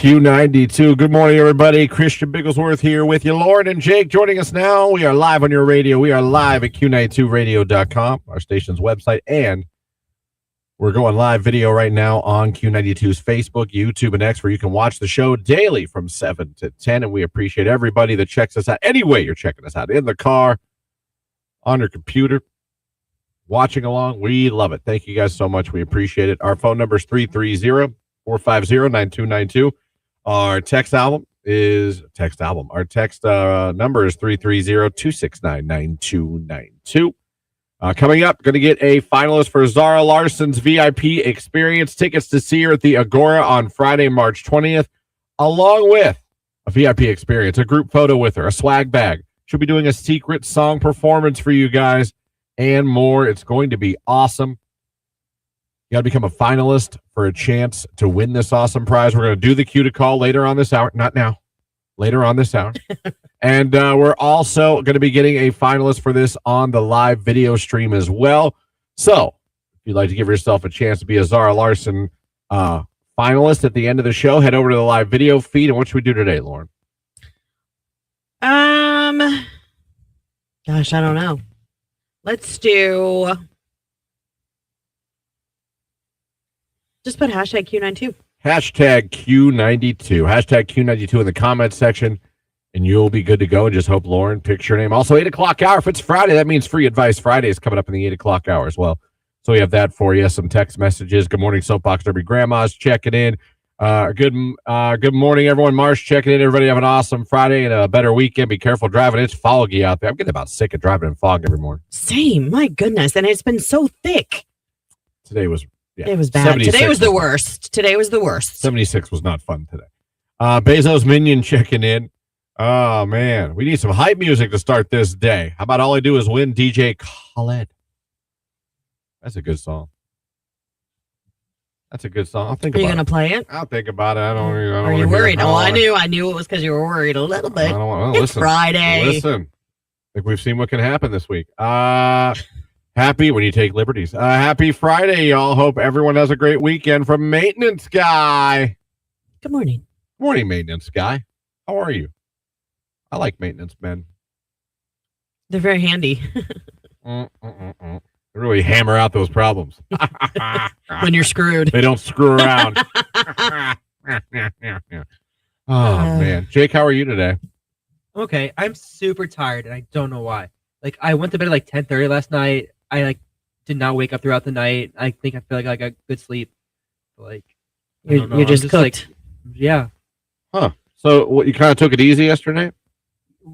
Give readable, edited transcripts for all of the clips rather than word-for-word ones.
Q92. Good morning, everybody. Christian Bigglesworth here with you. Lauren and Jake joining us now. We are live on your radio. We are live at Q92radio.com, our station's website, and we're going live video right now on Q92's Facebook, YouTube, and X, where you can watch the show daily from 7 to 10, and we appreciate everybody that checks us out. Any way you're checking us out, in the car, on your computer, watching along. We love it. Thank you guys so much. We appreciate it. Our phone number is 330-450-9292. Our text number is 330-269-9292. Coming up, going to get a finalist for Zara Larson's VIP experience. Tickets to see her at the Agora on Friday, March 20th, along with a VIP experience, a group photo with her, a swag bag. She'll be doing a secret song performance for you guys and more. It's going to be awesome. You got to become a finalist for a chance to win this awesome prize. We're going to do the cue to call later on this hour. Not now. Later on this hour. And we're also going to be getting a finalist for this on the live video stream as well. So if you'd like to give yourself a chance to be a Zara Larson finalist at the end of the show, head over to the live video feed. And what should we do today, Lauren? Gosh, I don't know. Let's do... Just put hashtag Q92. Hashtag Q92. Hashtag Q92 in the comments section, and you'll be good to go. And just hope Lauren picks your name. Also, 8 o'clock hour. If it's Friday, that means Free Advice Friday is coming up in the 8 o'clock hour as well. So we have that for you. Some text messages. Good morning, Soapbox Derby Grandma's checking in. Good morning, everyone. Marsh checking in. Everybody have an awesome Friday and a better weekend. Be careful driving. It's foggy out there. I'm getting about sick of driving in fog every morning. Same. My goodness. And it's been so thick. Today was... Yeah. It was bad. Today was the worst. Today was the worst. 76 was not fun today. Bezos Minion checking in. Oh, man. We need some hype music to start this day. How about All I Do Is Win, DJ Khaled? That's a good song. I'll think about it. Are you going to play it? I'll think about it. I don't Are you worried? Oh, I knew it was because you were worried a little bit. It's Friday. Listen. I think we've seen what can happen this week. Happy when you take liberties. Happy Friday, y'all. Hope everyone has a great weekend. From Maintenance Guy. Good morning. Morning, Maintenance Guy. How are you? I like maintenance men. They're very handy. They really hammer out those problems. When you're screwed. They don't screw around. Oh, man. Jake, how are you today? Okay, I'm super tired, and I don't know why. Like, I went to bed at 10:30 last night. I did not wake up throughout the night. I think I feel like I got good sleep. You're just cooked. Yeah. Huh. So what, you kind of took it easy yesterday?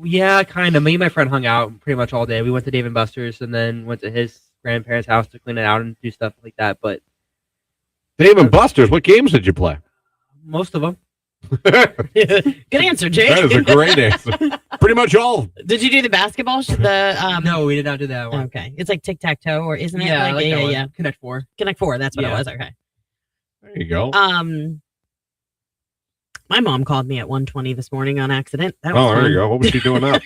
Yeah, kind of. Me and my friend hung out pretty much all day. We went to Dave & Buster's and then went to his grandparents' house to clean it out and do stuff like that. But Dave & Buster's, what games did you play? Most of them. Good answer, Jake. That is a great answer. Pretty much all. Did you do the basketball? No, we did not do that one. Okay, it's like tic-tac-toe, or isn't it? Yeah, Yeah. Connect Four. Connect Four. That's what it was. Okay. There you go. My mom called me at 1:20 this morning on accident. That was there you go. What was she doing now?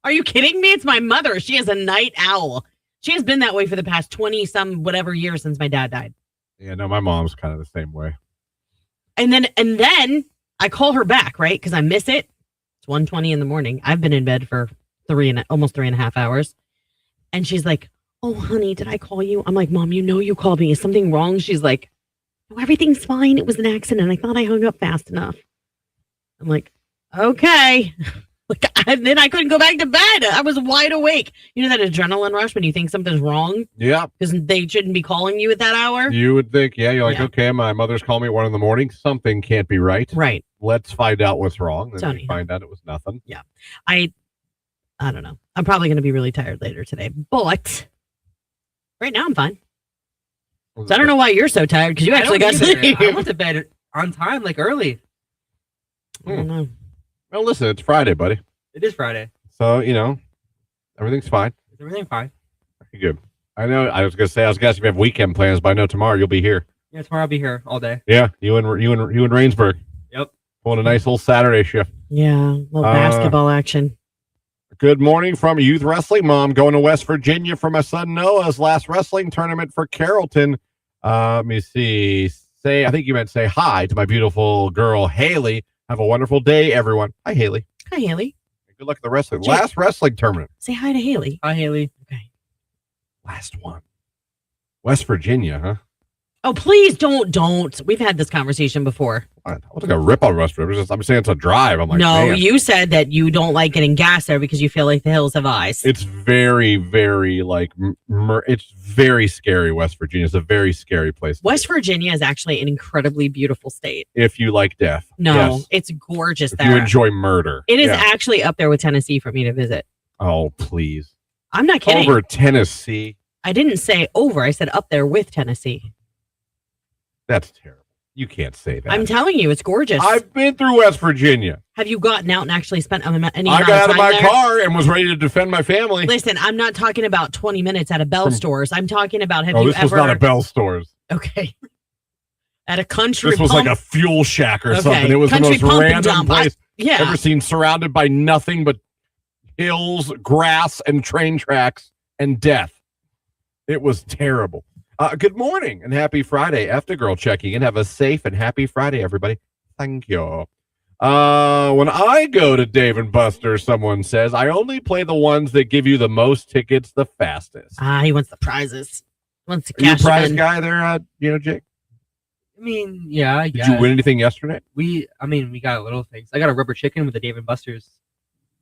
Are you kidding me? It's my mother. She is a night owl. She has been that way for the past 20-some whatever years since my dad died. Yeah, no, my mom's kind of the same way. And then I call her back, right? Because I miss it. It's 1:20 in the morning. I've been in bed for almost 3.5 hours. And she's like, "Oh, honey, did I call you?" I'm like, "Mom, you called me. Is something wrong?" She's like, "No, everything's fine. It was an accident. I thought I hung up fast enough." I'm like, "Okay." Then I couldn't go back to bed. I was wide awake. You know that adrenaline rush when you think something's wrong? Yeah. Because they shouldn't be calling you at that hour? You would think, you're like, okay, my mother's calling me at 1 a.m. Something can't be right. Right. Let's find out what's wrong. Then Tony. we find out it was nothing. Yeah. I don't know. I'm probably going to be really tired later today. But right now I'm fine. So I don't know why you're so tired, because you actually got sleep. I went to bed on time, early. I don't know. Well, listen, it's Friday, buddy. It is Friday. So, everything's fine. Is everything fine? Pretty good. I know. I was going to say, if you have weekend plans, but I know tomorrow you'll be here. Yeah, tomorrow I'll be here all day. Yeah, you and Rainsburg. Yep. Pulling a nice little Saturday shift. Yeah, a little basketball action. Good morning from a youth wrestling mom going to West Virginia for my son Noah's last wrestling tournament for Carrollton. Let me see. I think you meant say hi to my beautiful girl, Haley. Have a wonderful day, everyone. Hi, Haley. Hi, Haley. Good luck at the wrestling. Jake. Last wrestling tournament. Say hi to Haley. Hi, Haley. Okay. Last one. West Virginia, huh? Oh, please don't. We've had this conversation before. I was like a rip on West Virginia. I'm saying it's a drive. I'm like, no, man. you said that you don't like getting gas there because you feel like the hills have eyes. It's very, very like it's very scary. West Virginia is a very scary place. West Virginia is actually an incredibly beautiful state. If you like death, No, yes. it's gorgeous If there. you enjoy murder, It is yeah. actually up there with Tennessee for me to visit. Oh, please. I'm not kidding. Over Tennessee. I didn't say over. I said up there with Tennessee. That's terrible. You can't say that. I'm telling you, it's gorgeous. I've been through West Virginia. Have you gotten out and actually spent any I amount got out of of my time there? car and was ready to defend my family. Listen, I'm not talking about 20 minutes at a Bell Stores. I'm talking about have Oh, you this was ever not a Bell Stores. Okay. At a country This was pump. like a fuel shack or Okay. something. It was Country the most pump and random dump. place Yeah. ever seen, surrounded by nothing but hills, grass, and train tracks and death. It was terrible. Good morning and happy Friday. After Girl checking in. Have a safe and happy Friday, everybody. Thank you. When I go to Dave & Buster's, someone says, I only play the ones that give you the most tickets the fastest. He wants the prizes. Wants to Are you a cash prize them in. guy there, Jake? I mean, yeah. Did you win anything yesterday? We got little things. I got a rubber chicken with the Dave & Buster's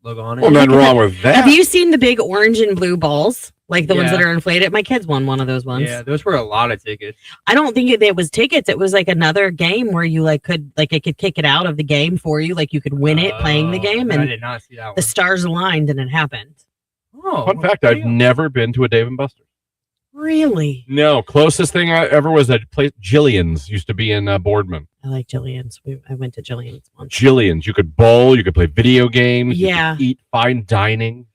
logo on it. Well, nothing wrong with that. Have you seen the big orange and blue balls? Like the ones Yeah. that are inflated? My kids won one of those ones. Yeah, those were a lot of tickets. I don't think it was tickets. It was like another game where you it could kick it out of the game for you. Like you could win it playing the game, I and did not see that one. the stars aligned and it happened. Oh, Fun fact, I've never been to a Dave & Buster's. Really? No, closest thing I ever was at place Jillian's used to be in Boardman. I like Jillian's. I went to Jillian's once. Jillian's, you could bowl, you could play video games, Yeah. you could eat fine dining.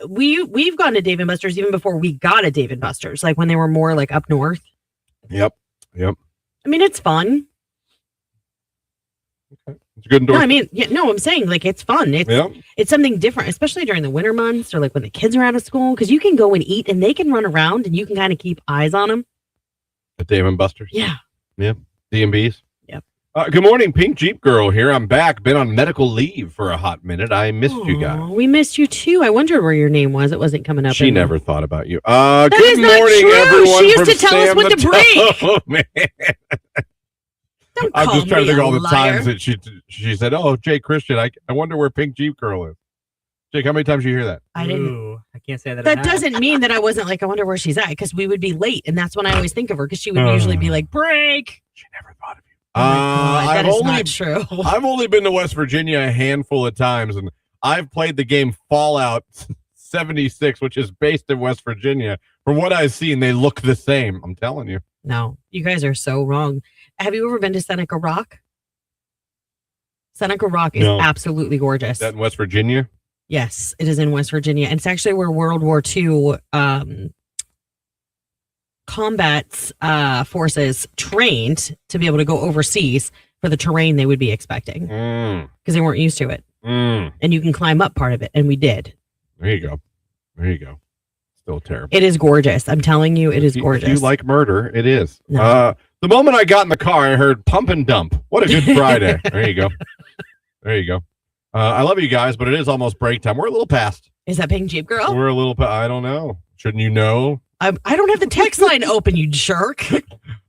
We've gone to Dave & Buster's even before we got a Dave & Buster's, like when they were more like up north. Yep. I mean, it's fun. Okay. It's a good No, endorsement. I'm saying like it's fun. Yep. It's something different, especially during the winter months or like when the kids are out of school, because you can go and eat and they can run around and you can kind of keep eyes on them. At Dave & Buster's. Yeah. D&B's. Yep. Good morning, Pink Jeep Girl here. I'm back. Been on medical leave for a hot minute. I missed you guys. Aw, we missed you too. I wondered where your name was. It wasn't coming up. She in never thought about you. is Good not morning, true. everyone. She used from to tell us Sam what the to break. Tow Man. Don't I'm call just trying to me think a all the liar. times that she said, "Oh, Jake Christian, I wonder where Pink Jeep Girl is." Jake, how many times you hear that? I didn't. Ooh, I can't say that. That doesn't mean that I wasn't like, I wonder where she's at, because we would be late, and that's when I always think of her, because she would usually be like, break. She never thought of you. Oh my God, that I've is only not true. I've only been to West Virginia a handful of times, and I've played the game Fallout 76, which is based in West Virginia. From what I've seen, they look the same. I'm telling you. No, you guys are so wrong. Have you ever been to Seneca Rock? Seneca Rock is No. absolutely gorgeous. Is that in West Virginia? Yes, it is in West Virginia. And it's actually where World War II combat forces trained to be able to go overseas for the terrain they would be expecting, because they weren't used to it. And you can climb up part of it. And we did. There you go. There you go. Still terrible. It is gorgeous. I'm telling you, it is gorgeous. If you like murder, it is. No. The moment I got in the car, I heard pump and dump. What a good Friday. There you go. There you go. I love you guys, but it is almost break time. We're a little past. Is that Pink Jeep Girl? We're a little I don't know. Shouldn't you know? I don't have the text line open, you jerk.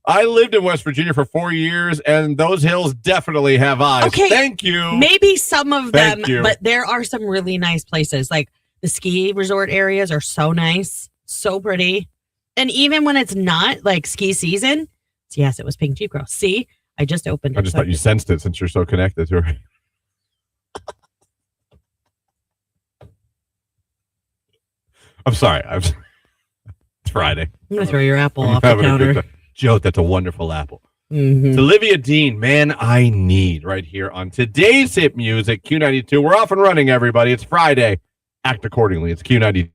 I lived in West Virginia for 4 years, and those hills definitely have eyes. Okay, Thank you. Maybe some of them, Thank you. but there are some really nice places. Like the ski resort areas are so nice, so pretty. And even when it's not like ski season, yes, it was Pink Jeep Girl. See, I just opened it. I just thought you sensed it since you're so connected to her. I'm sorry. It's Friday. I'm going to throw your apple I'm off the having a good counter. time. Joe, that's a wonderful apple. Mhm. It's Olivia Dean, Man I Need, right here on today's hit music, Q92. We're off and running, everybody. It's Friday. Act accordingly. It's Q92.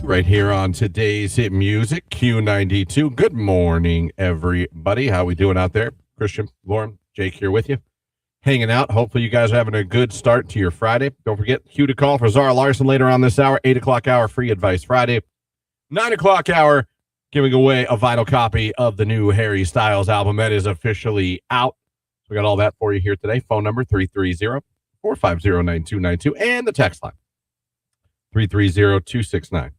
right here on today's hit music, Q92. Good morning, everybody. How we doing out there? Christian, Lauren, Jake here with you. Hanging out. Hopefully you guys are having a good start to your Friday. Don't forget, Q to call for Zara Larson later on this hour, 8 o'clock hour, free advice Friday. 9 o'clock hour, giving away a vinyl copy of the new Harry Styles album. That is officially out. We got all that for you here today. Phone number 330-450-9292 and the text line 330-269-9292.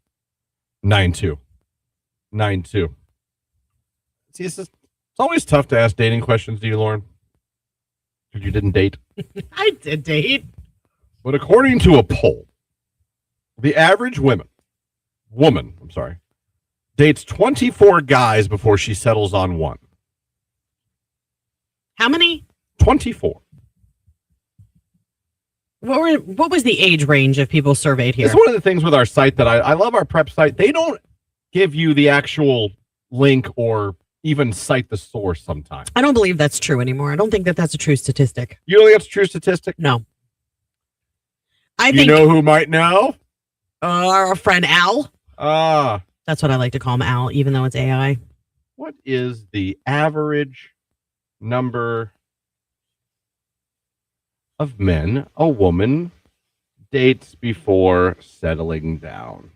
See, it's always tough to ask dating questions to you, Lauren, because you didn't date. I did date. But according to a poll, the average woman, dates 24 guys before she settles on one. How many? 24. What was the age range of people surveyed here? It's one of the things with our site that I love our prep site. They don't give you the actual link or even cite the source sometimes. I don't believe that's true anymore. I don't think that that's a true statistic. You don't think that's a true statistic? No. I You think know who might know? our friend Al. Ah. That's what I like to call him, Al, even though it's AI. What is the average number of men a woman dates before settling down?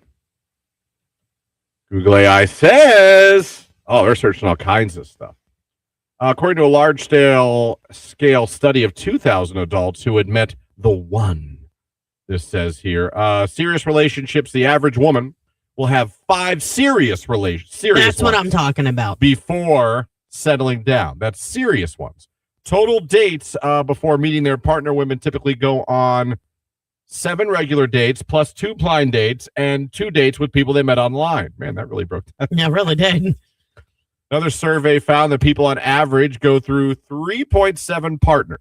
Google AI says, oh, they're searching all kinds of stuff. According to a large-scale study of 2,000 adults who had met the one, this says here, serious relationships, the average woman will have 5 serious That's what I'm talking about. before settling down. That's serious ones. Total dates before meeting their partner, women typically go on 7 regular dates plus 2 blind dates and 2 dates with people they met online. Man, that really broke down. Yeah, really did. Another survey found that people on average go through 3.7 partners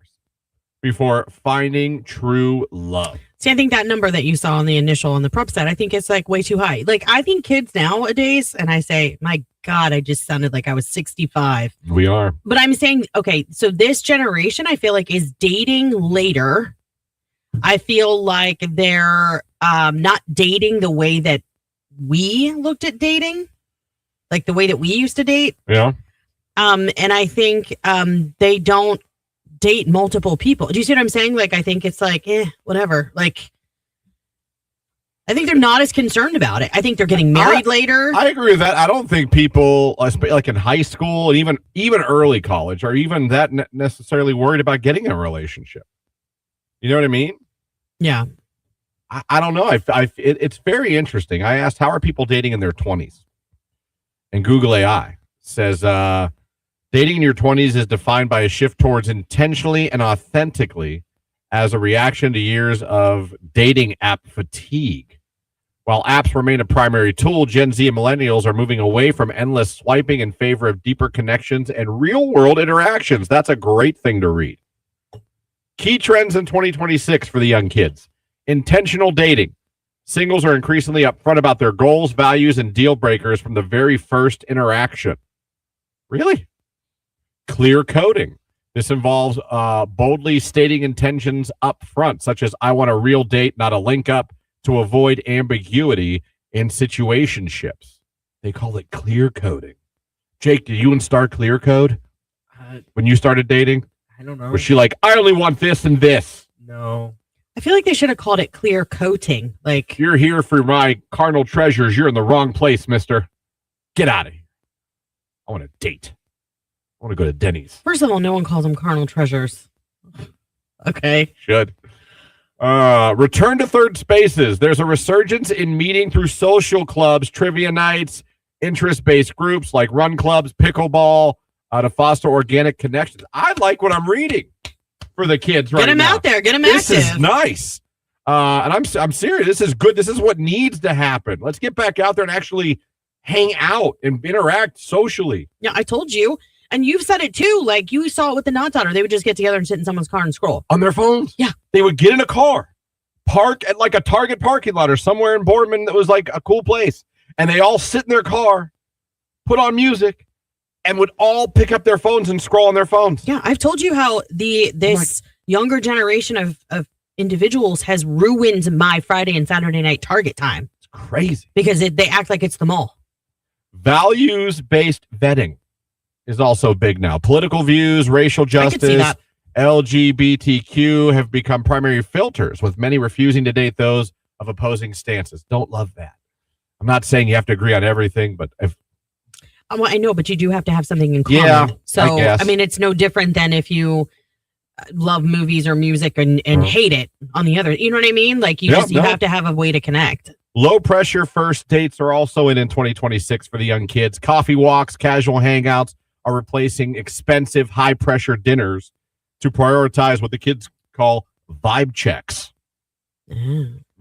before finding true love. See, I think that number that you saw on the initial on the prep set, I think it's like way too high. Like, I think kids nowadays, and I say, my God, I just sounded like I was 65. We are. But I'm saying, okay, so this generation, I feel like, is dating later. I feel like they're not dating the way that we looked at dating, like the way that we used to date. Yeah. And I think they don't date multiple people. Do you see what I'm saying? Like, I think it's like, whatever. Like, I think they're not as concerned about it. I think they're getting married later. I agree with that. I don't think people, like in high school and even early college, are even that necessarily worried about getting a relationship. You know what I mean? Yeah. I don't know. It's very interesting. I asked, how are people dating in their 20s? And Google AI says, dating in your 20s is defined by a shift towards intentionally and authentically as a reaction to years of dating app fatigue. While apps remain a primary tool, Gen Z and millennials are moving away from endless swiping in favor of deeper connections and real-world interactions. That's a great thing to read. Key trends in 2026 for the young kids. Intentional dating. Singles are increasingly upfront about their goals, values, and deal breakers from the very first interaction. Really? Clear coding. This involves boldly stating intentions up front, such as, I want a real date, not a link up, to avoid ambiguity in situationships. They call it clear coding. Jake, did you install clear code when you started dating? I don't know. Was she like, I only want this and this? No. I feel like they should have called it clear coating. Like, You're here for my carnal treasures. You're in the wrong place, mister. Get out of here. I want a date. I want to go to Denny's. first of all, no one calls them carnal treasures. Okay. Should. Return to third spaces. There's a resurgence in meeting through social clubs, trivia nights, interest-based groups like run clubs, pickleball, to foster organic connections. I like what I'm reading for the kids right now. Get them out there. Get them This active. is nice. And I'm serious. This is good. This is what needs to happen. Let's get back out there and actually hang out and interact socially. Yeah, I told you. And you've said it too. Like, you saw it with the Not Daughter. They would just get together and sit in someone's car and scroll. On their phones? Yeah. They would get in a car, park at like a Target parking lot or somewhere in Boardman that was like a cool place. And they all sit in their car, put on music, and would all pick up their phones and scroll on their phones. Yeah, I've told you how this younger generation of individuals has ruined my Friday and Saturday night Target time. It's crazy. Because they act like it's the mall. Values-based vetting is also big now. Political views, racial justice, LGBTQ have become primary filters, with many refusing to date those of opposing stances. Don't love that. I'm not saying you have to agree on everything, but if Well, I know, but you do have to have something in common. Yeah, so, I guess. I mean, it's no different than if you love movies or music and hate it on the other. You know what I mean? Like, you have to have a way to connect. low pressure first dates are also in 2026 for the young kids. Coffee walks, casual hangouts are replacing expensive high pressure dinners to prioritize what the kids call vibe checks.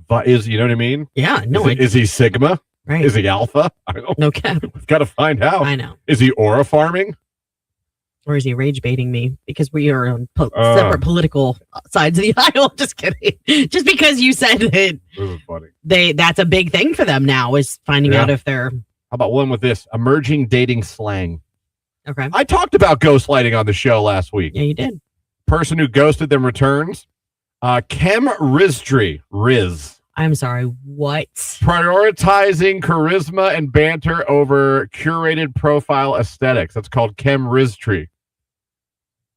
But you know what I mean? Yeah, no. Is he Sigma? Right. Is he Alpha? I don't know. No cap. We've got to find out. I know. Is he aura farming? Or is he rage baiting me? Because we are on separate political sides of the aisle. Just kidding. Just because you said that This is funny. that's a big thing for them now, is finding out if they're How about one with this? Emerging dating slang. okay. I talked about ghostlighting on the show last week. Yeah, you did. Person who ghosted them returns. Chemistry. Riz. I'm sorry. What? Prioritizing charisma and banter over curated profile aesthetics. That's called chemistry.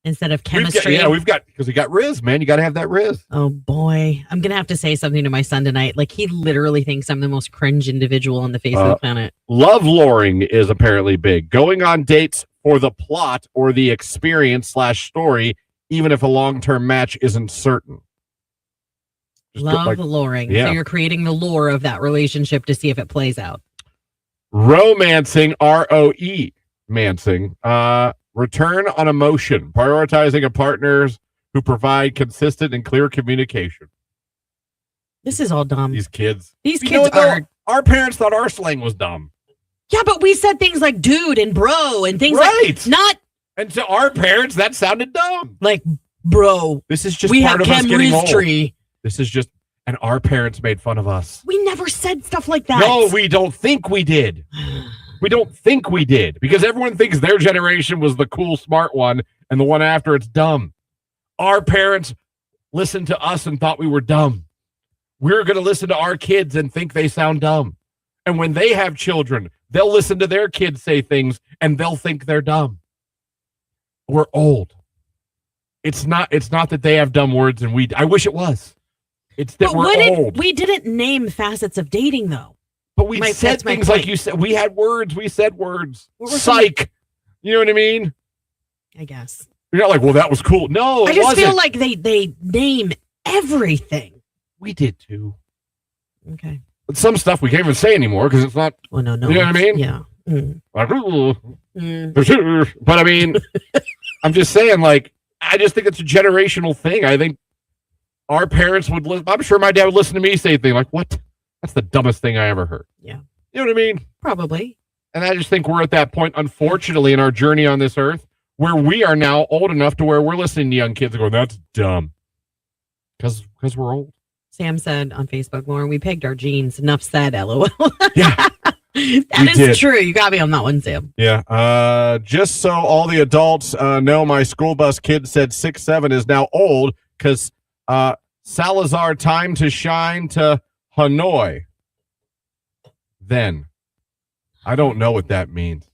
Instead of chemistry. Because we got Riz, man. You got to have that Riz. Oh boy. I'm going to have to say something to my son tonight. Like, he literally thinks I'm the most cringe individual on the face of the planet. Love luring is apparently big. Going on dates for the plot or the experience/story, even if a long-term match isn't certain. Just Love luring. yeah. So you're creating the lore of that relationship to see if it plays out. Romancing, ROE, mancing, return on emotion, prioritizing a partners who provide consistent and clear communication. This is all dumb. These kids. These You kids know what, are. though? Our parents thought our slang was dumb. Yeah, but we said things like dude and bro and things Right. like not And to our parents, that sounded dumb. like bro. This is just We part have of us getting old. chemistry. This is just, and our parents made fun of us. We never said stuff like that. No, we don't think we did. We don't think we did because everyone thinks their generation was the cool, smart one, and the one after it's dumb. Our parents listened to us and thought we were dumb. We're going to listen to our kids and think they sound dumb. And when they have children, they'll listen to their kids say things and they'll think they're dumb. We're old. It's not that they have dumb words and I wish it was. It's that But we're old. we didn't name facets of dating though. But we said that's my things like point. you said. We had words. We said words. What were some- Psych. You know what I mean? I guess. You're not like, well, that was cool. No, I it just wasn't. feel like they name everything. We did too. Okay. But some stuff we can't even say anymore because it's not Well, no. You know what I mean? Yeah. like, ooh. Mm. But I mean, I'm just saying, like, I just think it's a generational thing. I think our parents would listen. I'm sure my dad would listen to me say things like, what? That's the dumbest thing I ever heard. Yeah. You know what I mean? Probably. And I just think we're at that point, unfortunately, in our journey on this earth, where we are now old enough to where we're listening to young kids and going, that's dumb. Because we're old. Sam said on Facebook, Lauren, we pegged our jeans. Enough said, LOL. Yeah. That is did. true. You got me on that one, Sam. Yeah. Just so all the adults know, my school bus kid said 6'7" is now old because Salazar time to shine to Hanoi. Then. I don't know what that means.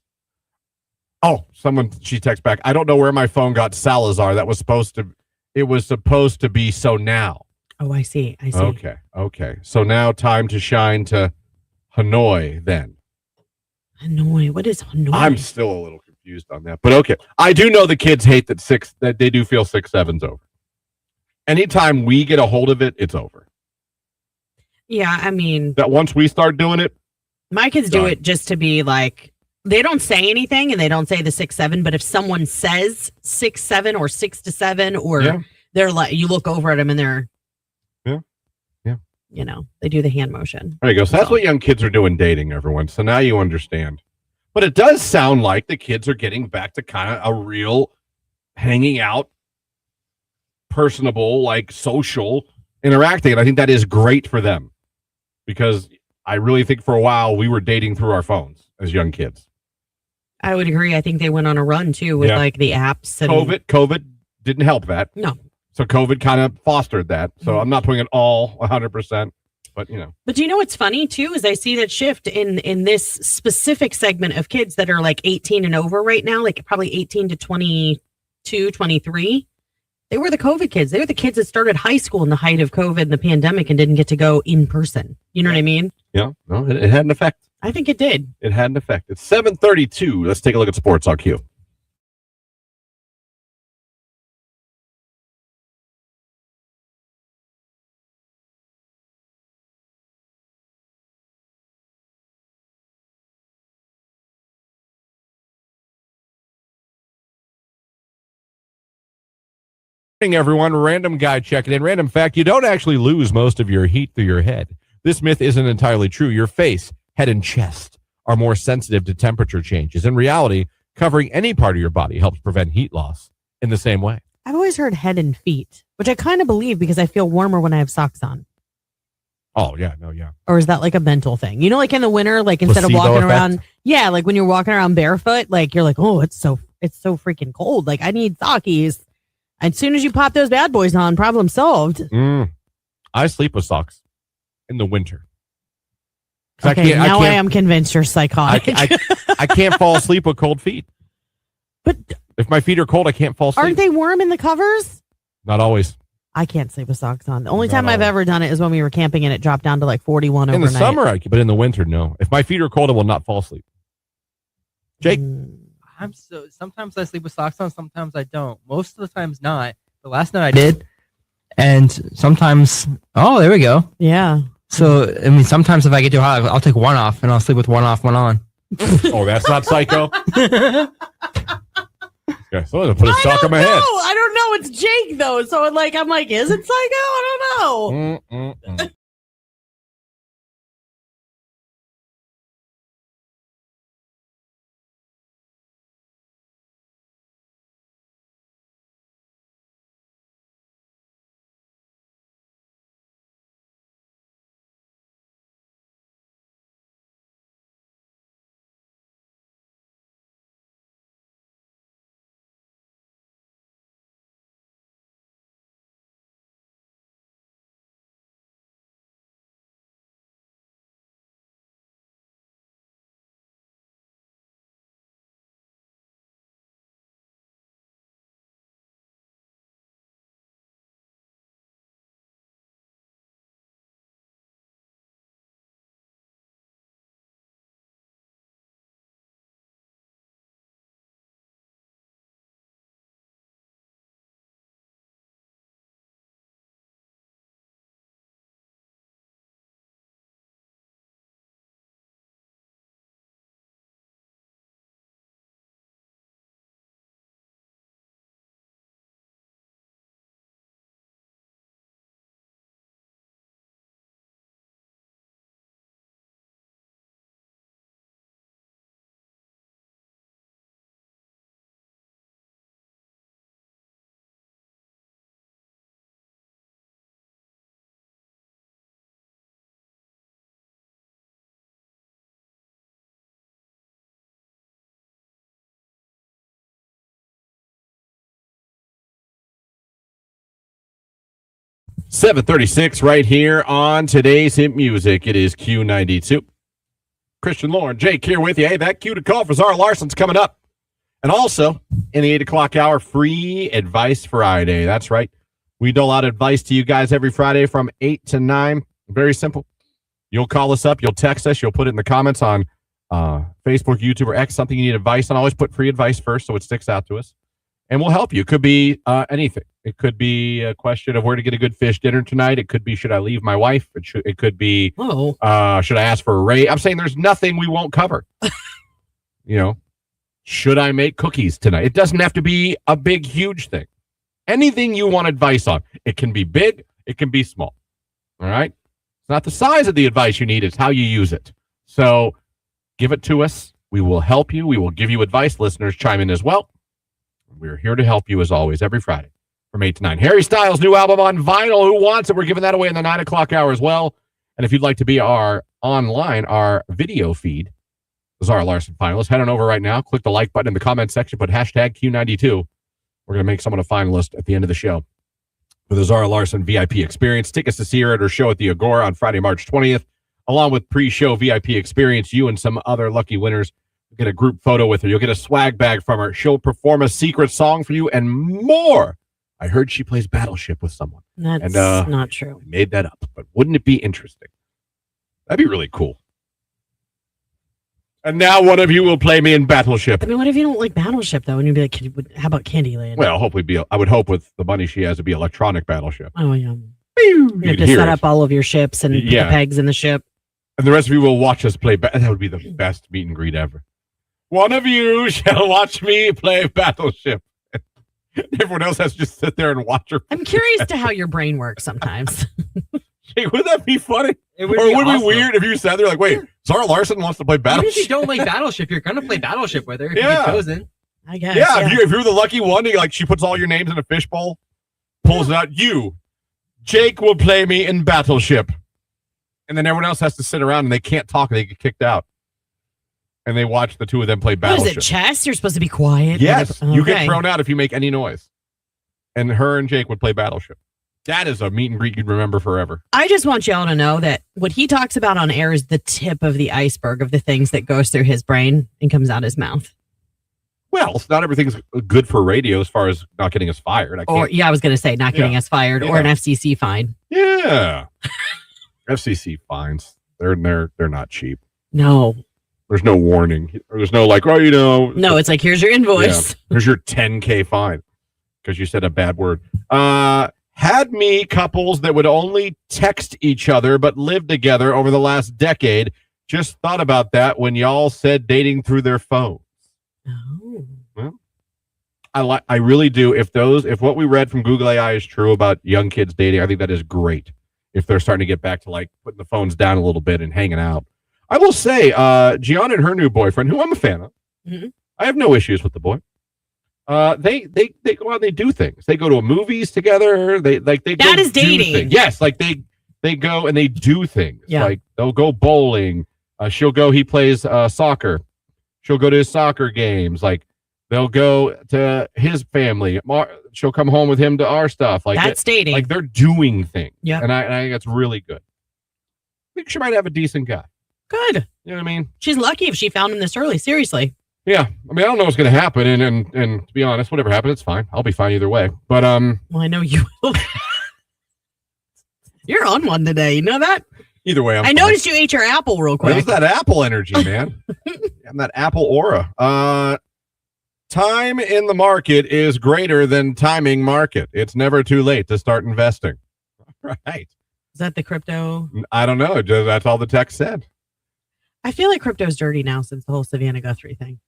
Oh, she texts back. I don't know where my phone got Salazar. It was supposed to be so now. Oh, I see. Okay. So now time to shine to Hanoi then. Hanoi. What is Hanoi? I'm still a little confused on that. But okay. I do know the kids hate that they do feel 6'7's over. Anytime we get a hold of it, it's over. Yeah, I mean, That once we start doing it, my kids do done. it just to be like, they don't say anything and they don't say the 6'7", but if someone says 6'7" or 6 to 7, or Yeah. they're like, you look over at them and they're, Yeah. you know, they do the hand motion. there you go. So that's what young kids are doing dating, everyone. So now you understand. But it does sound like the kids are getting back to kind of a real hanging out, personable, like social interacting. And I think that is great for them because I really think for a while we were dating through our phones as young kids. I would agree. I think they went on a run too with like the apps. And COVID didn't help that. No. So COVID kind of fostered that. So I'm not putting it all 100%, but you know. But do you know what's funny too is I see that shift in this specific segment of kids that are like 18 and over right now, like probably 18 to 22, 23. They were the COVID kids. They were the kids that started high school in the height of COVID and the pandemic and didn't get to go in person. You know what I mean? Yeah, no, it had an effect. I think it did. It had an effect. It's 7:32. Let's take a look at sports on Q. Morning, everyone. Random guy checking in. Random fact, you don't actually lose most of your heat through your head. This myth isn't entirely true. Your face, head, and chest are more sensitive to temperature changes. In reality, covering any part of your body helps prevent heat loss in the same way. I've always heard head and feet, which I kind of believe because I feel warmer when I have socks on. Oh, yeah. No, yeah. Or is that like a mental thing? You know, like in the winter, like instead Placebo of walking effect? around, yeah, like when you're walking around barefoot, like you're like, oh, it's so freaking cold. Like I need sockies. As soon as you pop those bad boys on, problem solved. I sleep with socks in the winter. Okay, I am convinced you're psychotic. I can't fall asleep with cold feet. But if my feet are cold, I can't fall asleep. aren't they warm in the covers? Not always. I can't sleep with socks on. The only Not time I've always. ever done it is when we were camping and it dropped down to like 41 In overnight. the summer, but in the winter, no. If my feet are cold, I will not fall asleep. Jake? Sometimes I sleep with socks on, sometimes I don't. Most of the times not. But last night I did. And sometimes, oh, there we go. Yeah. So, I mean, sometimes if I get too hot, I'll take one off and I'll sleep with one off, one on. Oh, that's not psycho. Yeah, so I'm gonna put a sock on my head. I don't know. It's Jake though, so I'm like, is it psycho? I don't know. 7:36 right here on today's hit music. It is Q92. Christian Lauren, Jake here with you. Hey, that cue to call for Zara Larson's coming up. And also, in the 8 o'clock hour, free Advice Friday. That's right. We dole out advice to you guys every Friday from 8 to 9. Very simple. You'll call us up. You'll text us. You'll put it in the comments on Facebook, YouTube, or X, something you need advice on. Always put free advice first so it sticks out to us. And we'll help you. It could be anything. It could be a question of where to get a good fish dinner tonight. It could be, should I leave my wife? It could be, should I ask for a raise? I'm saying there's nothing we won't cover. Should I make cookies tonight? It doesn't have to be a big, huge thing. Anything you want advice on. It can be big. It can be small. All right? It's not the size of the advice you need. It's how you use it. So give it to us. We will help you. We will give you advice. Listeners chime in as well. We're here to help you as always every Friday from 8 to 9. Harry Styles' new album on vinyl. Who wants it? We're giving that away in the 9 o'clock hour as well. And if you'd like to be our video feed, Zara Larson finalist, head on over right now. Click the like button in the comment section. Put hashtag Q92. We're going to make someone a finalist at the end of the show for the Zara Larson VIP experience. Tickets to see her at her show at the Agora on Friday, March 20th, along with pre-show VIP experience. You and some other lucky winners get a group photo with her. You'll get a swag bag from her. She'll perform a secret song for you and more. I heard she plays Battleship with someone. That's not true. I made that up, but wouldn't it be interesting? That'd be really cool. And now one of you will play me in Battleship. I mean, what if you don't like Battleship, though? And you'd be like, how about Candyland? Well, hopefully I would hope with the money she has to be electronic Battleship. Oh, yeah. You have to set up all of your ships and put the pegs in the ship. And the rest of you will watch us play. That would be the best meet and greet ever. One of you shall watch me play Battleship. Everyone else has to just sit there and watch her. I'm curious to how your brain works sometimes. Hey, would that be funny? It would it be weird if you sat there like, wait, Zara Larson wants to play Battleship? Even if you don't like Battleship, you're going to play Battleship with her if you get chosen. I guess. Yeah, if you're the lucky one, she puts all your names in a fishbowl, pulls it out. Jake will play me in Battleship. And then everyone else has to sit around and they can't talk and they get kicked out. And they watch the two of them play Battleship. What is it, chess? You're supposed to be quiet. Yes, you get thrown out if you make any noise. And her and Jake would play Battleship. That is a meet and greet you'd remember forever. I just want y'all to know that what he talks about on air is the tip of the iceberg of the things that goes through his brain and comes out his mouth. Well, not everything's good for radio as far as not getting us fired. I was going to say not getting us fired or an FCC fine. Yeah. FCC fines. They're not cheap. No. There's no warning. There's no like, No, it's like, here's your invoice. Yeah, here's your $10K fine because you said a bad word. Had me couples that would only text each other but live together over the last decade. Just thought about that when y'all said dating through their phones. Oh. Well, I really do. If what we read from Google AI is true about young kids dating, I think that is great. If they're starting to get back to like putting the phones down a little bit and hanging out. I will say, Gianna and her new boyfriend, who I'm a fan of, I have no issues with the boy. They go out and they do things. They go to movies together. That is dating. Yes, like they go and they do things. Yeah. Like they'll go bowling. He plays soccer. She'll go to his soccer games. Like they'll go to his family. She'll come home with him to our stuff. Like that's dating. Like they're doing things. Yeah, and I think that's really good. I think she might have a decent guy. Good. You know what I mean? She's lucky if she found him this early. Seriously. Yeah, I mean, I don't know what's going to happen, and to be honest, whatever happens, it's fine. I'll be fine either way. But well, I know you will. You're on one today. You know that? Either way, I noticed you ate your apple real quick. Where's that apple energy, man? And that apple aura. Time in the market is greater than timing market. It's never too late to start investing. All right. Is that the crypto? I don't know. That's all the text said. I feel like crypto's dirty now since the whole Savannah Guthrie thing.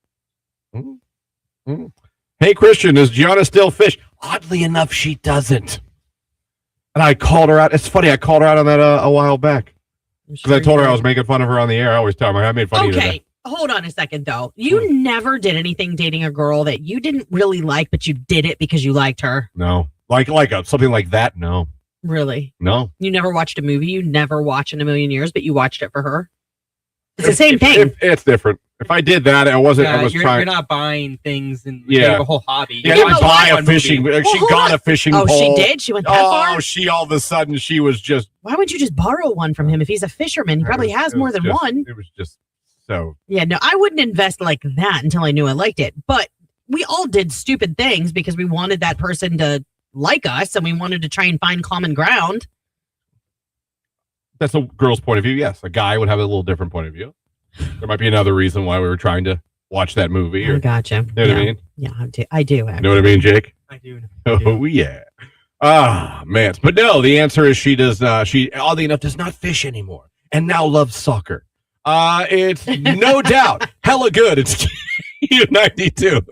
Hey, Christian, does Gianna still fish? Oddly enough, she doesn't. And I called her out. It's funny. I called her out on that a while back. Because I told her I was making fun of her on the air. I always tell her I made fun of you. Okay, hold on a second, though. You never did anything dating a girl that you didn't really like, but you did it because you liked her. No. Like something like that? No. Really? No. You never watched a movie you never watched in a million years, but you watched it for her? It's the same thing. It's different. If I did that, I was trying. You're not buying things and you have a whole hobby. Yeah, I buy a fishing. She got a fishing pole. Oh, she did? She went that far? Oh, she all of a sudden, she was just. Why wouldn't you just borrow one from him? If he's a fisherman, he probably has more than one. It was just so. Yeah, no, I wouldn't invest like that until I knew I liked it. But we all did stupid things because we wanted that person to like us and we wanted to try and find common ground. That's a girl's point of view. Yes, a guy would have a little different point of view. There might be another reason why we were trying to watch that movie. I gotcha. You know what I mean? Yeah, I do. Actually. You know what I mean, Jake? I do. Oh, yeah. Ah, man. But no, the answer is she does. She, oddly enough, does not fish anymore and now loves soccer. It's no doubt hella good. It's Q92.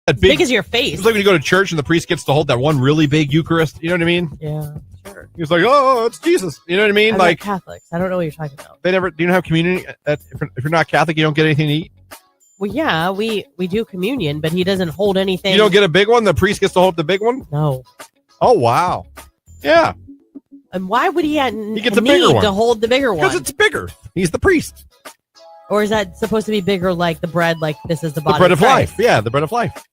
As big as your face. It's like when you go to church and the priest gets to hold that one really big Eucharist. You know what I mean? Yeah, sure. He's like, oh, it's Jesus. You know what I mean? I'm like Catholics. I don't know what you're talking about. They never. Do you have communion? If you're not Catholic, you don't get anything to eat. Well, yeah, we do communion, but he doesn't hold anything. You don't get a big one. The priest gets to hold the big one. No. Oh wow. Yeah. And why would he gets a bigger one to hold the bigger one? Because it's bigger. He's the priest. Or is that supposed to be bigger, like the bread? Like this is the body. The bread of Christ? life. Yeah, the bread of life.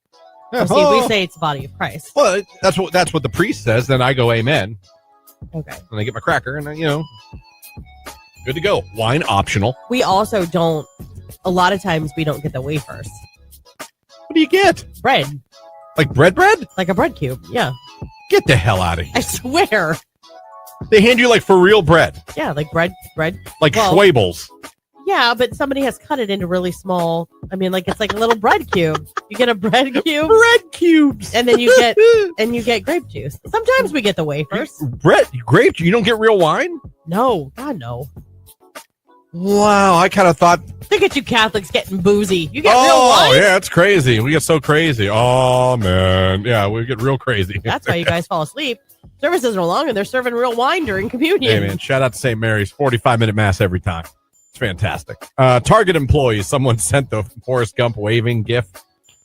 Yeah. Oh, see, we say it's the body of Christ. Well, that's what the priest says. Then I go, amen. Okay. And I get my cracker, and good to go. Wine optional. We also don't. A lot of times we don't get the wafers. What do you get? Bread. Like bread? Like a bread cube. Yeah. Get the hell out of here. I swear. They hand you like for real bread. Yeah, like bread. Like Schwabels. Yeah, but somebody has cut it into really small. I mean, like it's like a little bread cube. You get a bread cube. Bread cubes. And then you get grape juice. Sometimes we get the wafers. Grape? You don't get real wine? No. God, no. Wow, I kind of thought. Look at you Catholics getting boozy. You get real wine? Oh, yeah, it's crazy. We get so crazy. Oh, man. Yeah, we get real crazy. That's why you guys fall asleep. Services are long and they're serving real wine during communion. Hey, man, shout out to St. Mary's. 45-minute mass every time. It's fantastic. Target employees. Someone sent the Forrest Gump waving gif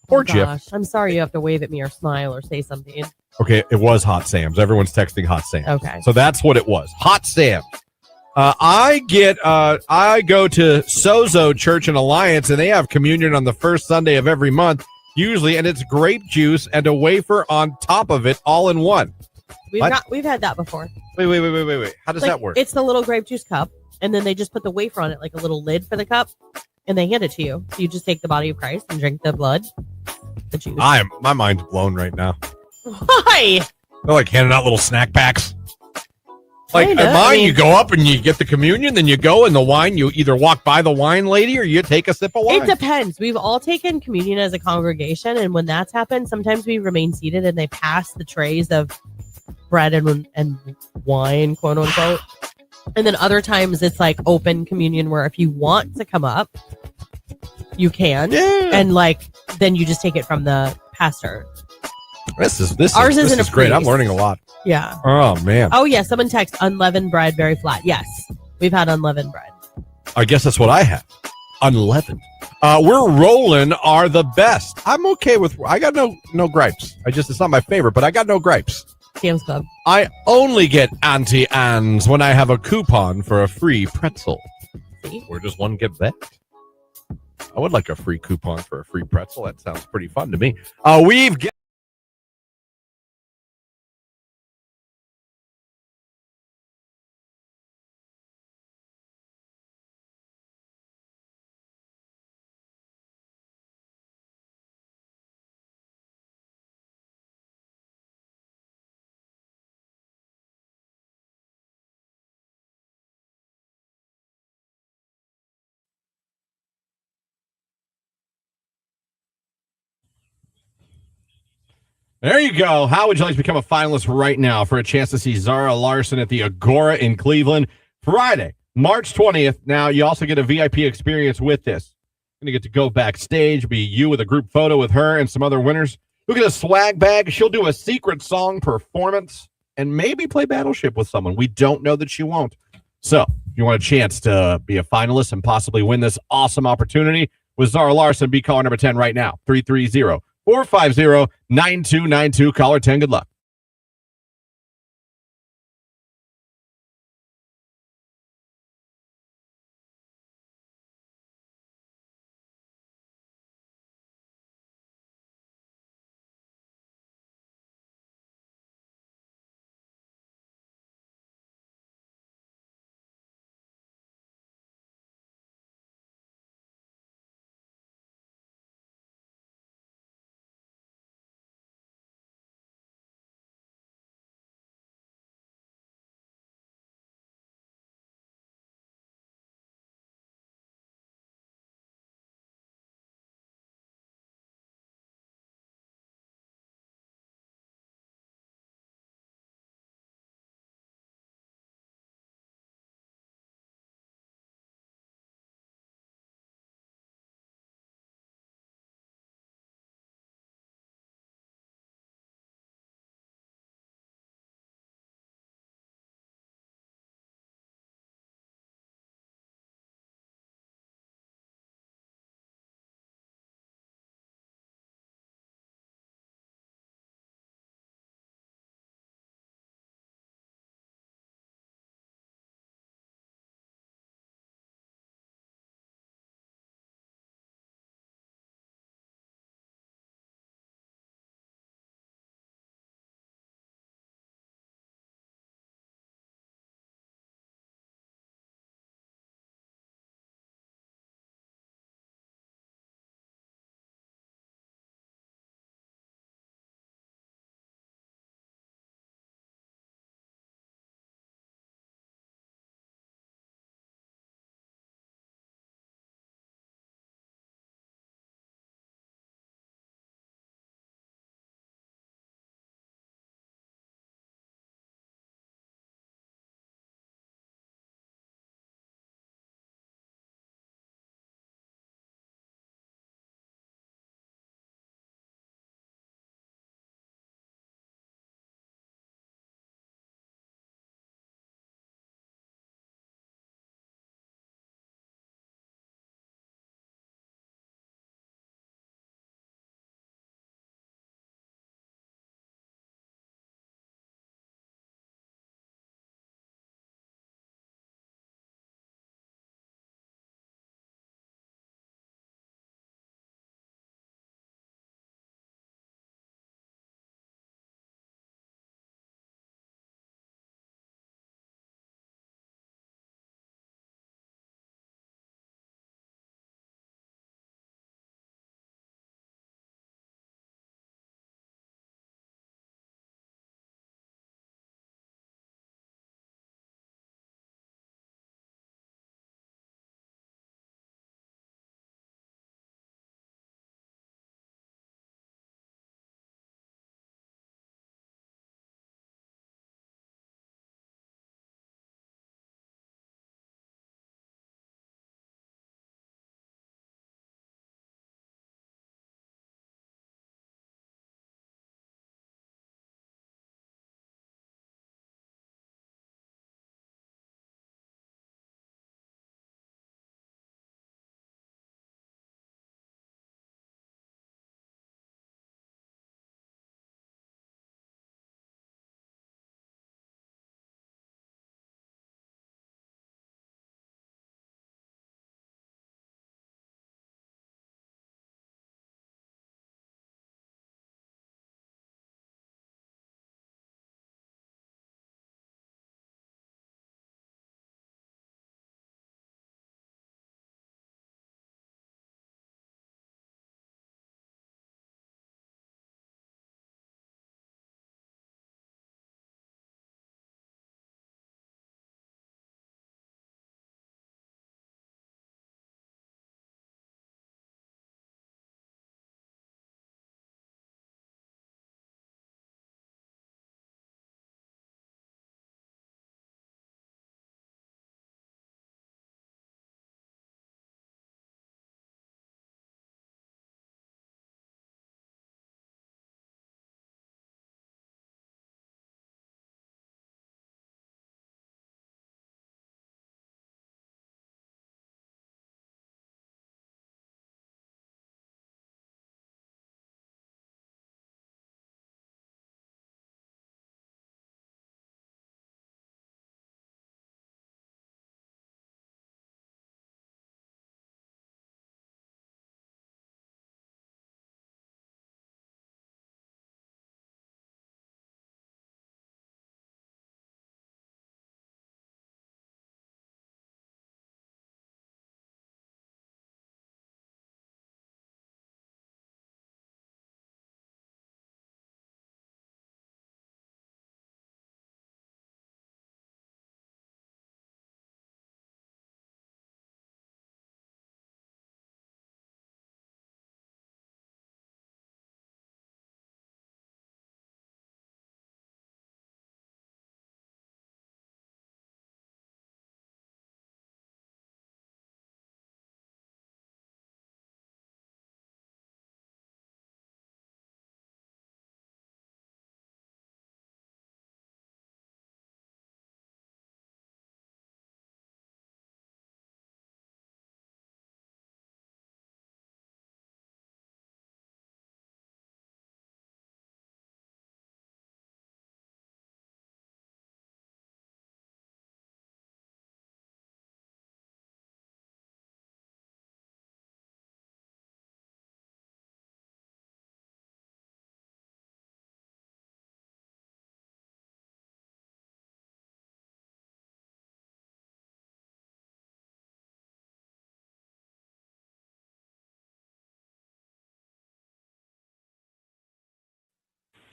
or Oh, GIF. gosh. I'm sorry you have to wave at me or smile or say something. Okay, it was Hot Sam's. Everyone's texting Hot Sam's. Okay. So that's what it was. Hot Sam's. I go to Sozo Church and Alliance, and they have communion on the first Sunday of every month, usually, and it's grape juice and a wafer on top of it, all in one. We've had that before. Wait. How does that work? It's the little grape juice cup, and then they just put the wafer on it, like a little lid for the cup, and they hand it to you. So you just take the body of Christ and drink the blood, the juice. My mind's blown right now. Why? They're like handing out little snack packs. Like Kinda, at mine, I mean- you go up and you get the communion, then you go and the wine, you either walk by the wine lady or you take a sip of wine. It depends. We've all taken communion as a congregation, and when that's happened, sometimes we remain seated and they pass the trays of bread and wine, quote unquote. And then other times it's like open communion where if you want to come up, you can. Yeah. And like then you just take it from the pastor. This is a great. I'm priest. learning a lot. Yeah. Oh man. Oh yeah, someone text unleavened bread very flat. Yes. We've had unleavened bread. I guess that's what I have. Unleavened. We're rolling are the best. I'm okay with. I got no gripes. It's not my favorite, but I got no gripes. Sam's Club. I only get Auntie Anne's when I have a coupon for a free pretzel. See? Where does one get that? I would like a free coupon for a free pretzel. That sounds pretty fun to me. We've got There you go. How would you like to become a finalist right now for a chance to see Zara Larson at the Agora in Cleveland Friday, March 20th? Now, you also get a VIP experience with this. You're going to get to go backstage, be you with a group photo with her and some other winners. You'll get a swag bag. She'll do a secret song performance and maybe play Battleship with someone. We don't know that she won't. So, if you want a chance to be a finalist and possibly win this awesome opportunity with Zara Larson, be caller number 10 right now, 330-450-9292. Caller 10, good luck.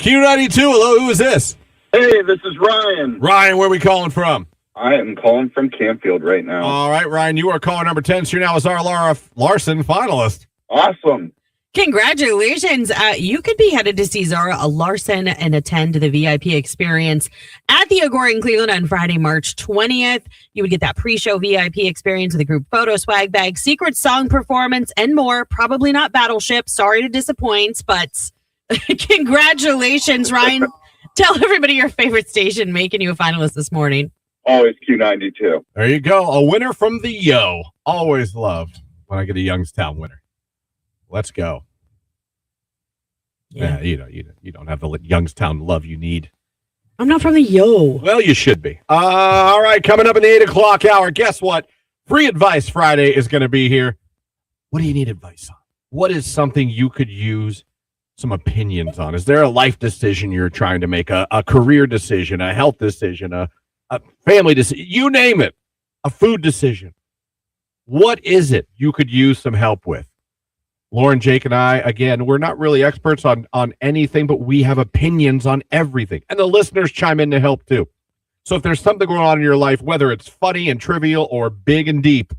Q92, hello, who is this? Hey, this is Ryan. Ryan, where are we calling from? I am calling from Campfield right now. All right, Ryan, you are caller number 10, so you're now a Zara Larson finalist. Awesome. Congratulations. You could be headed to see Zara Larson and attend the VIP experience at the Agora in Cleveland on Friday, March 20th. You would get that pre-show VIP experience with a group photo, swag bag, secret song performance, and more. Probably not Battleship. Sorry to disappoint, but congratulations, Ryan. Tell everybody your favorite station making you a finalist this morning. Always Q92. There you go. A winner from the Yo. Always loved when I get a Youngstown winner. Let's go. Yeah. You don't have the Youngstown love you need. I'm not from the Yo. Well, you should be. All right, coming up in the 8 o'clock hour. Guess what? Free Advice Friday is going to be here. What do you need advice on? What is something you could use some opinions on? Is there a life decision you're trying to make, a career decision, a health decision, a family decision, you name it, a food decision? What is it you could use some help with? Lauren, Jake, and I, again, we're not really experts on anything, but we have opinions on everything. And the listeners chime in to help too. So if there's something going on in your life, whether it's funny and trivial or big and deep,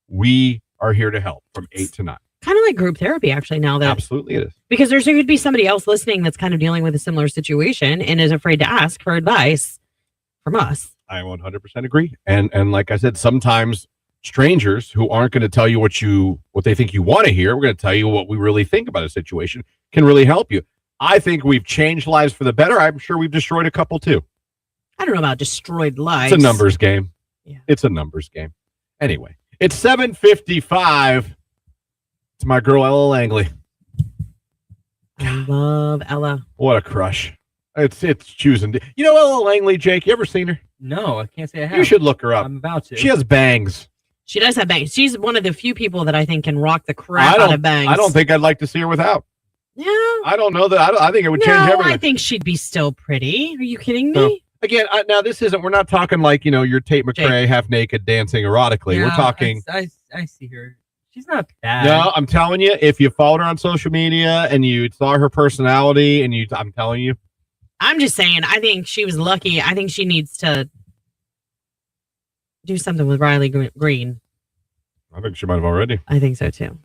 we are here to help from 8 to 9. Kind of like group therapy, actually, now that. Absolutely it is. Because there could be somebody else listening that's kind of dealing with a similar situation and is afraid to ask for advice from us. I 100% agree. And like I said, sometimes strangers who aren't going to tell you what they think you want to hear, we're going to tell you what we really think about a situation, can really help you. I think we've changed lives for the better. I'm sure we've destroyed a couple too. I don't know about destroyed lives. It's a numbers game. Yeah. It's a numbers game. Anyway, it's 7:55. It's my girl Ella Langley. I love Ella. What a crush. It's choosing. You know Ella Langley, Jake? You ever seen her? No, I can't say I have. You should look her up. I'm about to. She has bangs. She does have bangs. She's one of the few people that I think can rock the crap out of bangs. I don't think I'd like to see her without. Yeah. I don't know that. I think it would change everything. I think she'd be still pretty. Are you kidding me? So, again, now this isn't. We're not talking like your Tate McRae Jake. half naked dancing erotically. Yeah, We're talking. I see her. She's not bad. No, I'm telling you, if you followed her on social media and you saw her personality, and I'm telling you, I'm just saying. I think she was lucky. I think she needs to do something with Riley Green. I think she might have already, I think so too.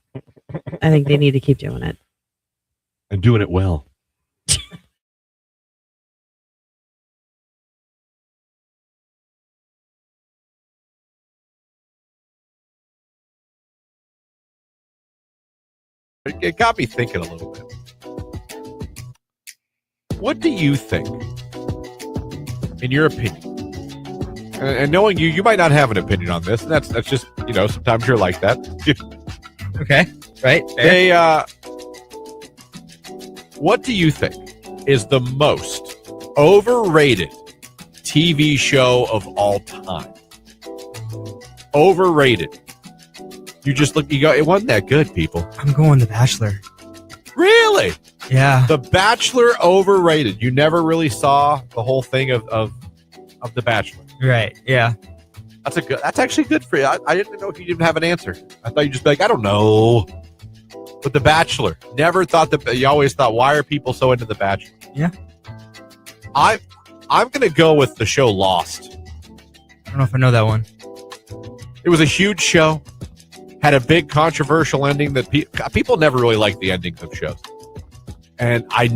I think they need to keep doing it. and doing it well. It got me thinking a little bit. What do you think, in your opinion? And knowing you might not have an opinion on this. And that's just, sometimes you're like that. Okay. Right. They, what do you think is the most overrated TV show of all time? Overrated. You go, it wasn't that good, people. I'm going The Bachelor. Really? Yeah. The Bachelor overrated. You never really saw the whole thing of The Bachelor. Right. Yeah. That's actually good for you. I didn't know if you didn't have an answer. I thought you'd just be like, I don't know. But The Bachelor, never thought you always thought, why are people so into The Bachelor? Yeah. I'm going to go with the show Lost. I don't know if I know that one. It was a huge show. Had a big controversial ending that people never really like the endings of shows. And I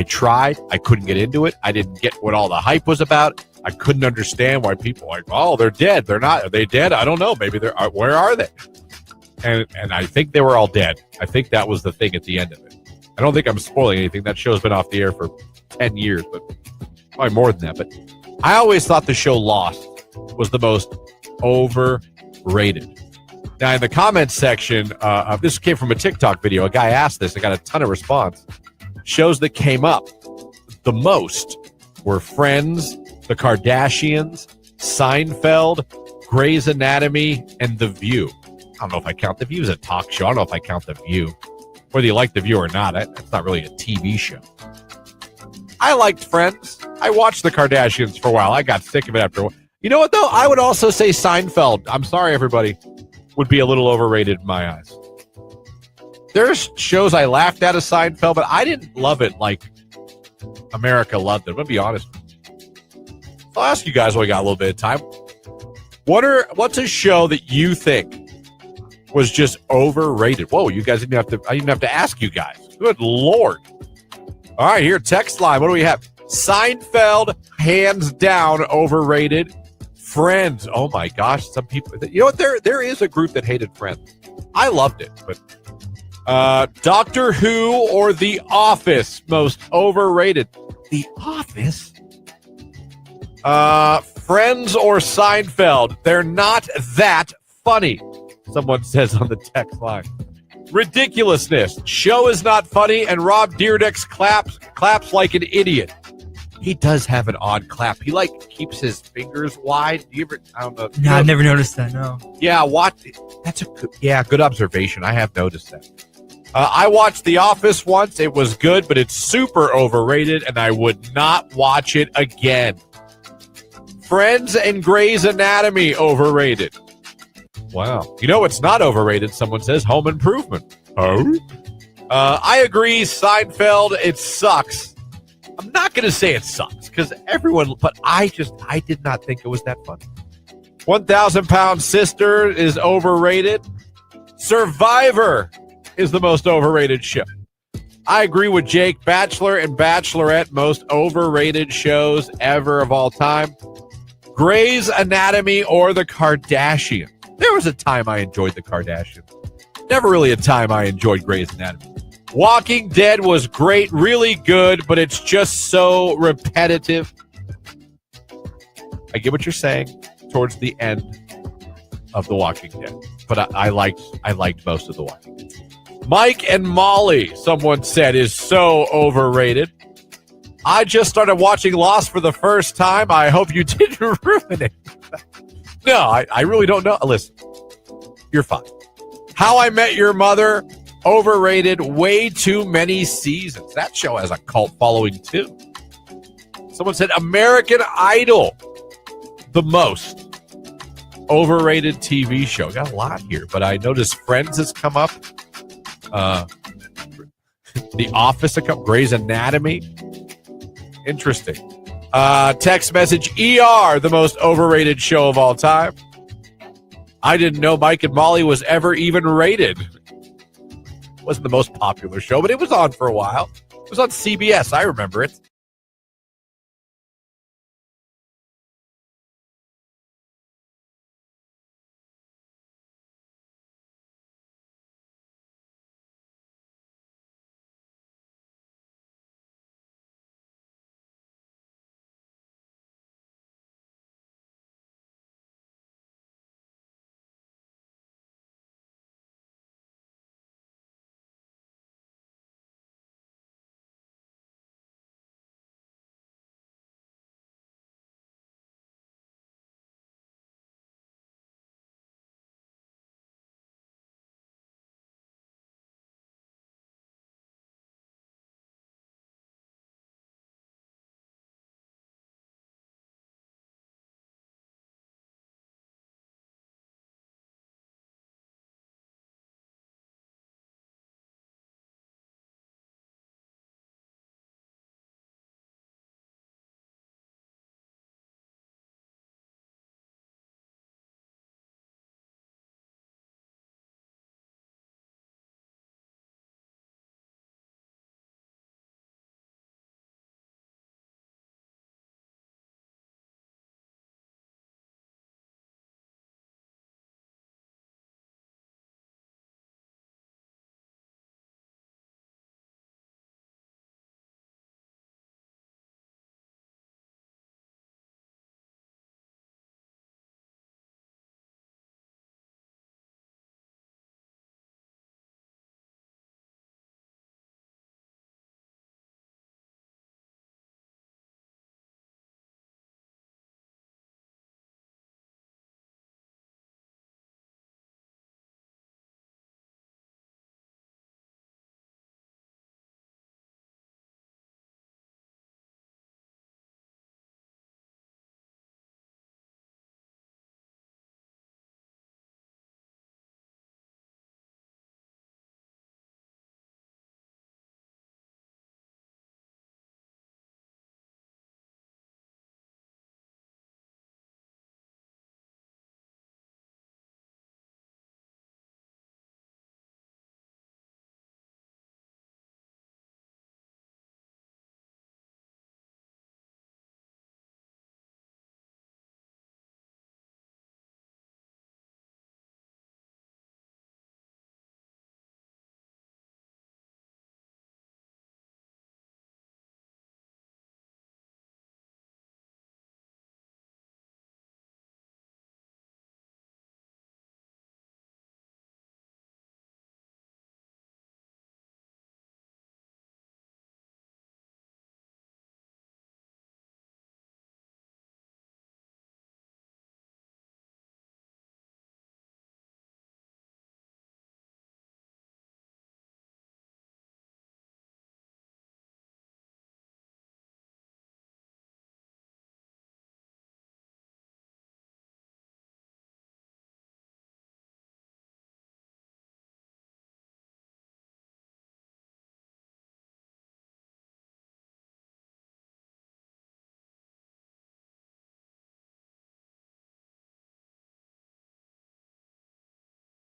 tried. I couldn't get into it. I didn't get what all the hype was about. I couldn't understand why people were like, oh, they're dead. They're not. Are they dead? I don't know. Maybe where are they? And I think they were all dead. I think that was the thing at the end of it. I don't think I'm spoiling anything. That show's been off the air for 10 years, but probably more than that. But I always thought the show Lost was the most overrated. Now, in the comments section, this came from a TikTok video. A guy asked this. I got a ton of response. Shows that came up the most were Friends, The Kardashians, Seinfeld, Grey's Anatomy, and The View. I don't know if I count The View as a talk show. I don't know if I count The View. Whether you like The View or not, it's not really a TV show. I liked Friends. I watched The Kardashians for a while. I got sick of it after a while. You know what, though? I would also say Seinfeld. I'm sorry, everybody. Would be a little overrated in my eyes. There's shows I laughed at of Seinfeld, but I didn't love it like America loved it. I'm going to be honest. I'll ask you guys while we got a little bit of time. What's a show that you think was just overrated? Whoa, you guys didn't have to. I didn't have to ask you guys. Good Lord. All right, here, text line. What do we have? Seinfeld, hands down, overrated. Friends. Oh my gosh, some people. You know what? There is a group that hated Friends. I loved it, but Doctor Who or The Office, most overrated. The Office. Friends or Seinfeld. They're not that funny. Someone says on the text line. Ridiculousness. Show is not funny, and Rob Dyrdek's claps like an idiot. He does have an odd clap. He keeps his fingers wide. Do you ever? I don't know. No, I've never noticed that. No. Yeah, that's good observation. I have noticed that. I watched The Office once. It was good, but it's super overrated, and I would not watch it again. Friends and Grey's Anatomy, overrated. Wow. You know what's not overrated? Someone says Home Improvement. Oh? I agree, Seinfeld, it sucks. I'm not going to say it sucks, because but I did not think it was that funny. 1,000 Pound Sister is overrated. Survivor is the most overrated show. I agree with Jake. Bachelor and Bachelorette, most overrated shows ever of all time. Grey's Anatomy or The Kardashians. There was a time I enjoyed The Kardashians. Never really a time I enjoyed Grey's Anatomy. Walking Dead was great, really good, but it's just so repetitive. I get what you're saying towards the end of The Walking Dead, but I liked most of The Walking Dead. Mike and Molly, someone said, is so overrated. I just started watching Lost for the first time. I hope you didn't ruin it. No, I really don't know. Listen, you're fine. How I Met Your Mother, overrated, way too many seasons. That show has a cult following too. Someone said American Idol, the most overrated TV show. Got a lot here, but I noticed Friends has come up. The Office has come. Grey's Anatomy. Interesting. Text message, ER, the most overrated show of all time. I didn't know Mike and Molly was ever even rated. It wasn't the most popular show, but it was on for a while. It was on CBS. I remember it.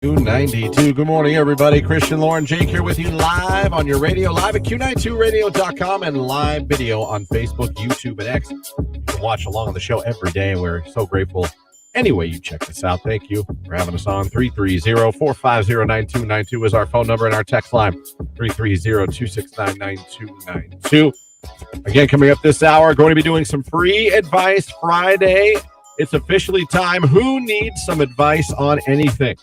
Q92. Good morning, everybody. Christian, Lauren, Jake here with you live on your radio, live at Q92radio.com and live video on Facebook, YouTube, and X. You can watch along on the show every day, and we're so grateful. Anyway, you check this out. Thank you for having us on. 330-450-9292 is our phone number, and our text line, 330-269-9292. Again, coming up this hour, going to be doing some free advice Friday. It's officially time. Who needs some advice on anything?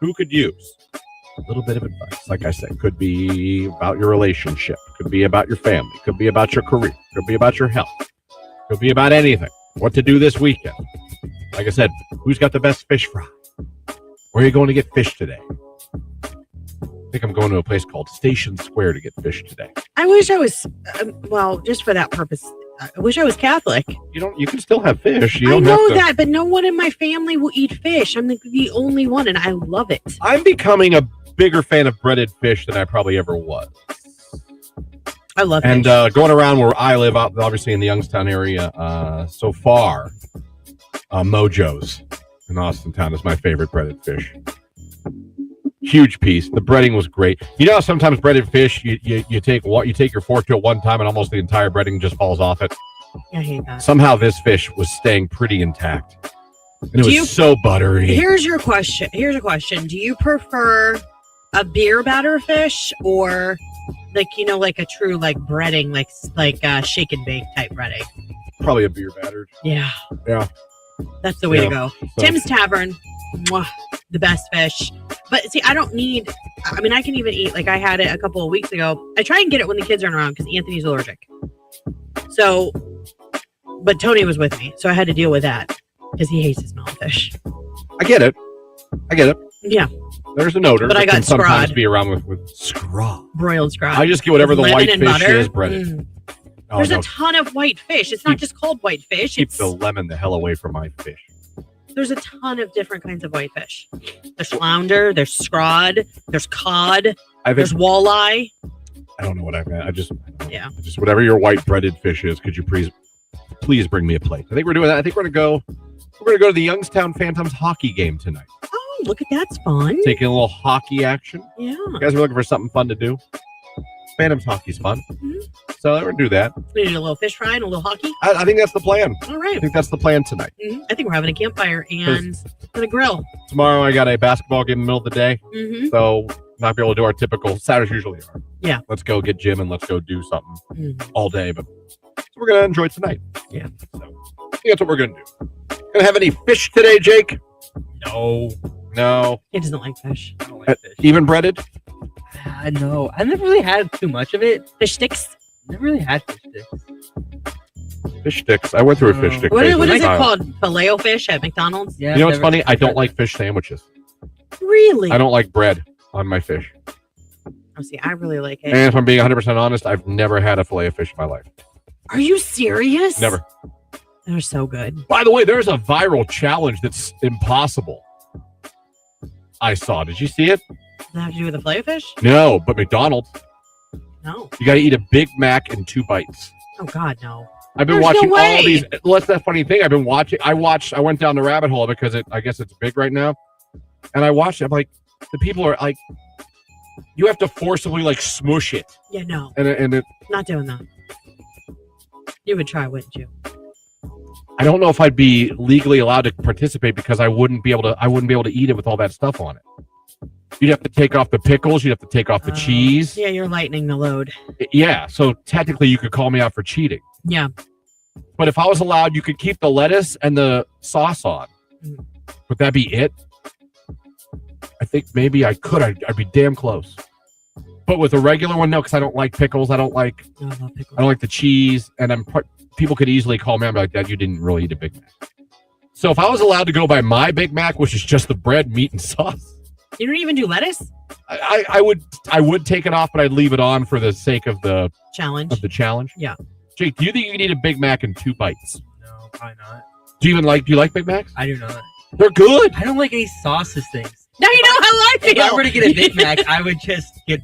Who could use a little bit of advice? Like I said, could be about your relationship, could be about your family, could be about your career, could be about your health, could be about anything. What to do this weekend? Like I said, who's got the best fish fry? Where are you going to get fish today? I think I'm going to a place called Station Square to get fish today. I wish I was, just for that purpose, I wish I was Catholic. You can still have fish. You I don't know have to. that, but no one in my family will eat fish. I'm the only one, and I love it. I'm becoming a bigger fan of breaded fish than I probably ever was. I love And fish. going around where I live, obviously in the Youngstown area, so far, Mojo's in Austintown is my favorite breaded fish. Huge piece. The breading was great. You know how sometimes breaded fish, you take your fork to it one time and almost the entire breading just falls off it? I hate that. Somehow this fish was staying pretty intact. And it was so buttery. Here's a question. Do you prefer a beer batter fish or like a true like breading, like shake and bake type breading? Probably a beer battered. Yeah. Yeah. That's the way to go. So- Tim's Tavern, mwah, the best fish. But see, I can even eat, like I had it a couple of weeks ago. I try and get it when the kids aren't around because Anthony's allergic. So, but Tony was with me, so I had to deal with that because he hates the smell of fish. I get it. Yeah. There's an odor But I that got can sometimes scrod. be around with scrod. Broiled scrod. I just get whatever the Lemon white and fish butter. is breaded. Mm. Oh, There's no. a ton of white fish. It's not just called white fish. Keep the lemon the hell away from my fish. There's a ton of different kinds of white fish. There's flounder, there's scrod, there's cod, there's walleye. I don't know what I meant. I just Yeah. whatever your white breaded fish is, could you please bring me a plate? I think we're doing that. I think we're gonna go to the Youngstown Phantoms hockey game tonight. Oh, look at that's fun. Taking a little hockey action. Yeah. You guys are looking for something fun to do? Phantoms hockey's fun. Mhm. So we're gonna do that. We need a little fish fry and a little hockey. I think that's the plan. All right. I think that's the plan tonight. I think we're having a campfire and a grill. Tomorrow I got a basketball game in the middle of the day. Mm-hmm. So not be able to do our typical Saturdays usually are. Yeah. Let's go get Jim and let's go do something Mm-hmm. all day. But so we're gonna enjoy tonight. Yeah. So I think that's what we're gonna do. Gonna have any fish today, Jake? No. He doesn't like fish. I don't like fish. Even breaded? No, I never really had too much of it. Fish sticks. Never really had fish sticks. Fish sticks. I went through a fish stick. What phase is one it time. called? Filet-O-Fish at McDonald's? Yeah, You know what's never- funny? I don't like fish sandwiches. Really? I don't like bread on my fish. Oh, see, I really like it. And if I'm being 100% honest, I've never had a fillet of fish in my life. Are you serious? Never. They're so good. By the way, there's a viral challenge that's impossible. I saw. Did you see it? Does that have to do with the filet-O-Fish? No, but McDonald's. No. You got to eat a Big Mac in 2 bites. Oh, God, no. I've been There's watching no all way. these. Well, that's that funny thing. I've been watching. I went down the rabbit hole because I guess it's big right now. And I watched it. I'm like, the people are like, you have to forcibly like smush it. Yeah, no. And it, Not doing that. You would try, wouldn't you? I don't know if I'd be legally allowed to participate because I wouldn't be able to eat it with all that stuff on it. You'd have to take off the pickles. You'd have to take off the cheese. Yeah, you're lightening the load. Yeah. So technically you could call me out for cheating. Yeah. But if I was allowed, you could keep the lettuce and the sauce on. Mm. Would that be it? I think maybe I could. I'd be damn close. But with a regular one, no, because I don't like pickles. I don't like I love pickles. the cheese. And people could easily call me and be like, Dad, you didn't really eat a Big Mac. So if I was allowed to go by my Big Mac, which is just the bread, meat, and sauce, You don't even do lettuce? I would take it off, but I'd leave it on for the sake of the Challenge. challenge. Yeah. Jake, do you think you can eat a Big Mac in 2 bites? No, probably not. Do you like Big Macs? I do not. They're good. I don't like any sauces things. Now you know how I If I were feel. to get a Big Mac, I would just get,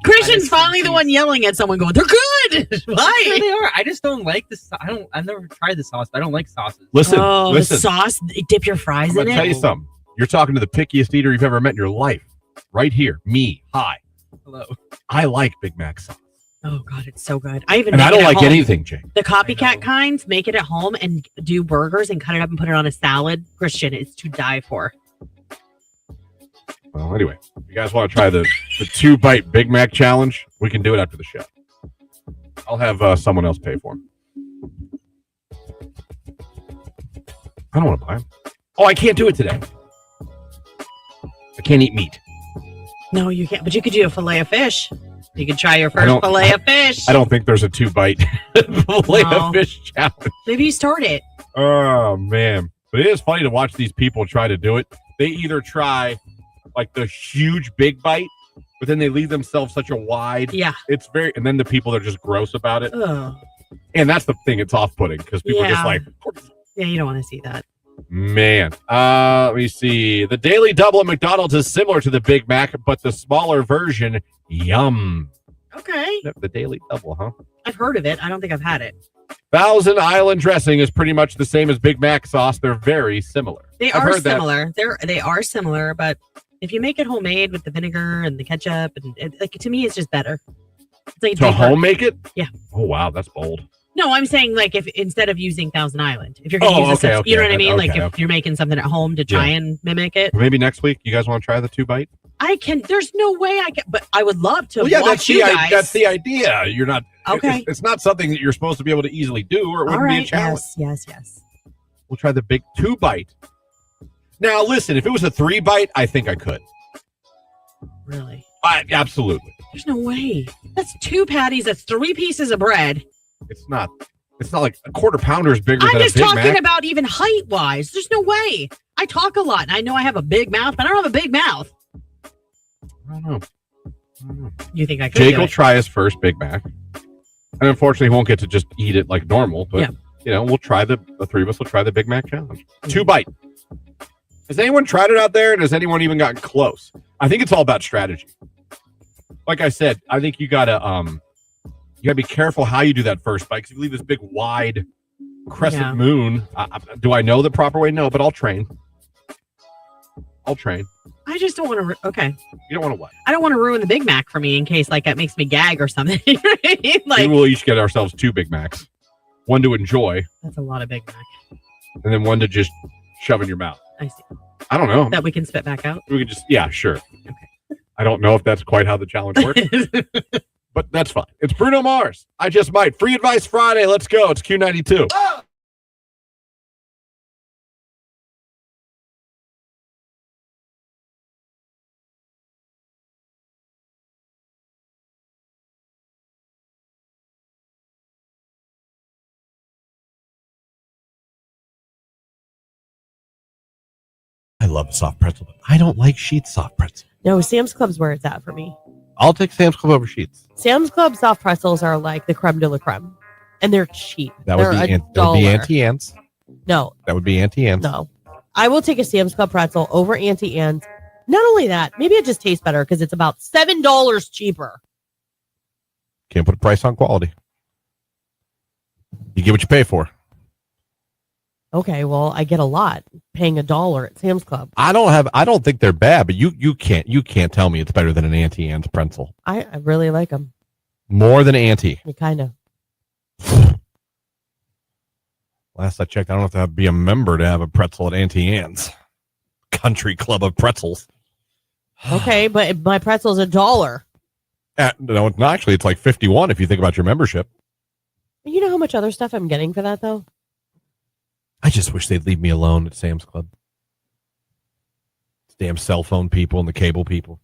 Christian's finally the one yelling at someone going, they're good. Sure Why? they are. I just don't like the. I've never tried the sauce, but I don't like sauces. Listen, Oh, listen. the sauce. Dip your fries I'm in gonna tell it. you something. You're talking to the pickiest eater you've ever met in your life. Right here. Me. Hi. Hello. I like Big Mac sauce. Oh God, it's so good. I even And make I don't it at like home. anything, Jake. The I copycat know. kinds, make it at home and do burgers and cut it up and put it on a salad. Christian, it's to die for. Well, anyway, if you guys want to try the 2-bite Big Mac challenge, we can do it after the show. I'll have someone else pay for them. I don't want to buy them. Oh, I can't do it today. I can't eat meat. No, you can't. But you could do a fillet of fish. You could try your I don't- first fillet of fish. I don't think there's a 2-bite fillet No. of fish challenge. Maybe you start it. Oh, man. But it is funny to watch these people try to do it. They either try like the huge big bite, but then they leave themselves such a wide. Yeah. It's very, and then the people are just gross about it. Ugh. And that's the thing. It's off-putting because people are just Yeah. like, Yeah, you don't want to see that. man. Let me see. The Daily Double at McDonald's is similar to the Big Mac, but the smaller version. Yum. Okay. The Daily Double, huh? I've heard of it. I don't think I've had it. Thousand Island dressing is pretty much the same as Big Mac sauce. They're very similar. They I've are heard that. similar. They are similar, but if you make it homemade with the vinegar and the ketchup, and it, like to me, it's just better. It's like a To deeper- home make it? Yeah. Oh, wow. That's bold. No, I'm saying like if instead of using Thousand Island, if you're going to use a okay, you know what I mean? okay, Like if you're making something at home to try and mimic it, Maybe next week you guys want to try the 2-bite? I can. There's no way I can, but I would love to Well, yeah, watch you guys. that's the idea. You're not. Okay. It's not something that you're supposed to be able to easily do, or it All wouldn't be a right. challenge. Yes. We'll try the big 2-bite. Now, listen, if it was a 3-bite, I think I could. Really? Absolutely. There's no way. That's 2 patties. That's 3 pieces of bread. It's not. It's not like a quarter pounder is bigger I'm than a just Big talking Mac. about even height wise. There's no way. I talk a lot, and I know I have a big mouth, but I don't have a big mouth. I don't know. You think I could? Jake do will it? try his first Big Mac, and unfortunately, he won't get to just eat it like normal. But Yeah. we'll try the 3 of us will try the Big Mac challenge. Mhm. 2-bite. Has anyone tried it out there? And has anyone even gotten close? I think it's all about strategy. Like I said, I think you gotta be careful how you do that first bite, because if you leave this big wide crescent Yeah. moon. Do I know the proper way? No, but I'll train. I just don't want to. Okay. You don't want to what? I don't want to ruin the Big Mac for me in case like that makes me gag or something. You know what I mean? We Like will each get ourselves 2 Big Macs, one to enjoy, that's a lot of Big Mac. and then one to just shove in your mouth. I see. I don't know. That we can spit back out. We could just, yeah, sure. Okay. I don't know if that's quite how the challenge works, but that's fine. It's Bruno Mars. I just might. Free Advice Friday. Let's go. It's Q92. I love soft pretzel, but I don't like Sheetz soft pretzel. No, Sam's Club's where it's at for me. I'll take Sam's Club over Sheetz. Sam's Club soft pretzels are like the creme de la creme, and they're cheap. That would They're be $1. Auntie Anne's. No, That would be Auntie Anne's. no. I will take a Sam's Club pretzel over Auntie Anne's. Not only that, maybe it just tastes better because it's about $7 cheaper. Can't put a price on quality. You get what you pay for. Okay, well, I get a lot paying $1 at Sam's Club. I don't think they're bad, but you can't tell me it's better than an Auntie Anne's pretzel. I really like them. More than Auntie. You kind of. Last I checked, I don't have to be a member to have a pretzel at Auntie Anne's Country Club of Pretzels. Okay, but my pretzel's $1. No, actually, it's like 51 if you think about your membership. You know how much other stuff I'm getting for that, though? I just wish they'd leave me alone at Sam's Club. Damn cell phone people and the cable people.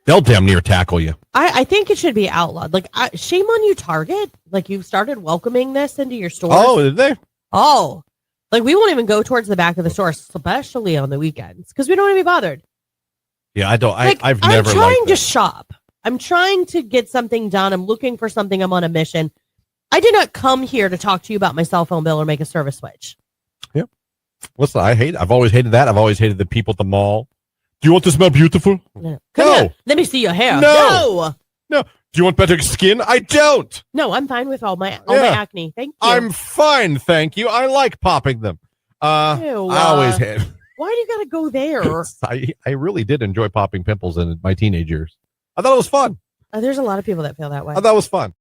They'll damn near tackle you. I think it should be outlawed. Like, shame on you, Target. Like, you've started welcoming this into your stores. Oh, did they? Oh. Like, we won't even go towards the back of the store, especially on the weekends, because we don't want to be bothered. Yeah, I don't. Like, I've I'm never trying liked to that. shop. I'm trying to get something done. I'm looking for something. I'm on a mission. I did not come here to talk to you about my cell phone bill or make a service switch. Listen, I've always hated that. I've always hated the people at the mall. Do you want to smell beautiful? No. No. Here, let me see your hair. No. Do you want better skin? I don't. No, I'm fine with all my Yeah. acne. Thank you. I'm fine, thank you. I like popping them. Ew, I always had. Why do you got to go there? I really did enjoy popping pimples in my teenage years. I thought it was fun. There's a lot of people that feel that way. I thought it was fun.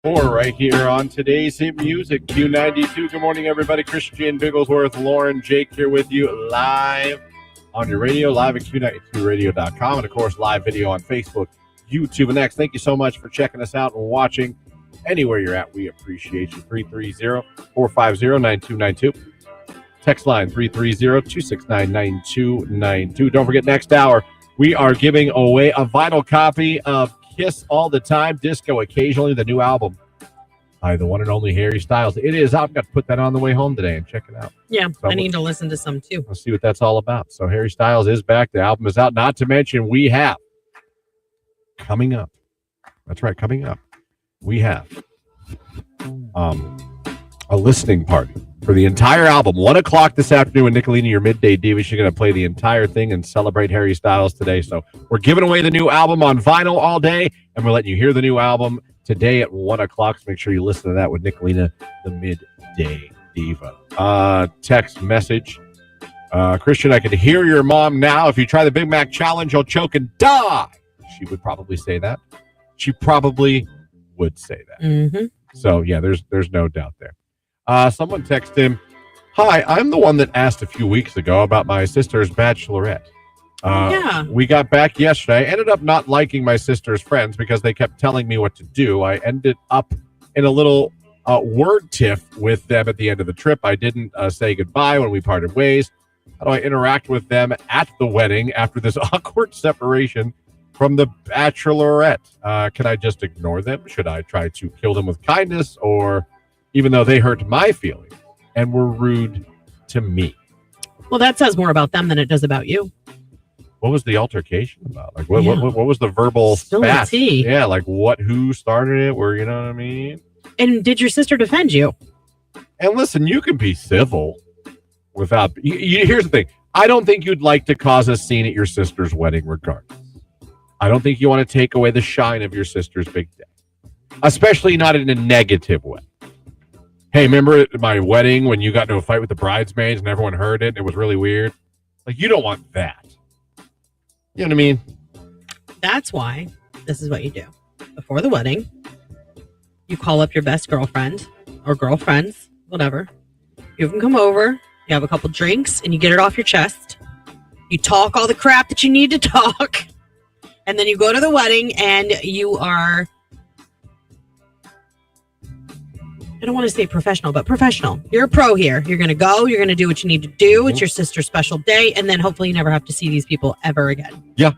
Or right here on today's hit music, Q92. Good morning, everybody. Christian Bigglesworth, Lauren, Jake here with you live on your radio, live at Q92radio.com, and of course, live video on Facebook, YouTube, and X. Thank you so much for checking us out and watching anywhere you're at. We appreciate you. 330-450-9292. Text line 330-269-9292. Don't forget, next hour, we are giving away a vinyl copy of Kiss All the Time, Disco Occasionally, the new album by the one and only Harry Styles. It is out. I've got to put that on the way home today and check it out. Yeah, So I need to listen to some too. Let's see what that's all about. So Harry Styles is back. The album is out. Not to mention, we have coming up. That's right, coming up. We have a listening party for the entire album. 1 o'clock this afternoon with Nicolina, your midday diva. She's going to play the entire thing and celebrate Harry Styles today. So we're giving away the new album on vinyl all day, and we're letting you hear the new album today at 1 o'clock. So make sure you listen to that with Nicolina, the midday diva. Text message. Christian, I can hear your mom now. If you try the Big Mac challenge, you'll choke and die. She would probably say that. She probably would say that. Mm-hmm. So, yeah, there's no doubt there. Someone texted him, "Hi, I'm the one that asked a few weeks ago about my sister's bachelorette. Yeah. We got back yesterday. I ended up not liking my sister's friends because they kept telling me what to do. I ended up in a little word tiff with them at the end of the trip. I didn't say goodbye when we parted ways. How do I interact with them at the wedding after this awkward separation from the bachelorette? Can I just ignore them? Should I try to kill them with kindness, or even though they hurt my feelings and were rude to me?" Well, that says more about them than it does about you. What was the altercation about? Like, what Yeah. what was the verbal Spill the spat? tea. Yeah, like who started it? Where, you know what I mean? And did your sister defend you? And listen, you can be civil without. Here's the thing. I don't think you'd like to cause a scene at your sister's wedding regardless. I don't think you want to take away the shine of your sister's big day, especially not in a negative way. Hey, remember at my wedding when you got into a fight with the bridesmaids and everyone heard it and it was really weird? Like, you don't want that. You know what I mean? That's why this is what you do. Before the wedding, you call up your best girlfriend or girlfriends, whatever. You have them come over, you have a couple drinks, and you get it off your chest. You talk all the crap that you need to talk, and then you go to the wedding and you are, I don't want to say professional, but professional. You're a pro here. You're going to go. You're going to do what you need to do. It's your sister's special day. And then hopefully you never have to see these people ever again. I think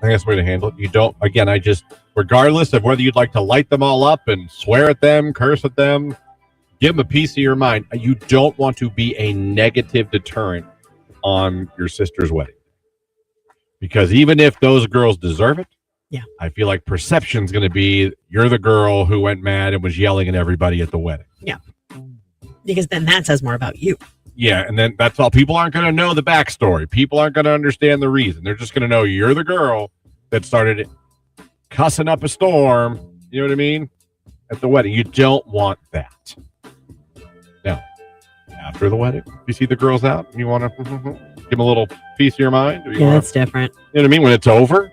that's the way to handle it. You don't, again, regardless of whether you'd like to light them all up and swear at them, curse at them, give them a piece of your mind. You don't want to be a negative deterrent on your sister's wedding. Because even if those girls deserve it, yeah, I feel like perception's going to be you're the girl who went mad and was yelling at everybody at the wedding. Yeah. Because then that says more about you. Yeah, and then that's all. People aren't going to know the backstory. People aren't going to understand the reason. They're just going to know you're the girl that started cussing up a storm, you know what I mean, at the wedding. You don't want that. Now, after the wedding, you see the girls out, you want to give them a little piece of your mind? Yeah, that's different. You know what I mean? When it's over,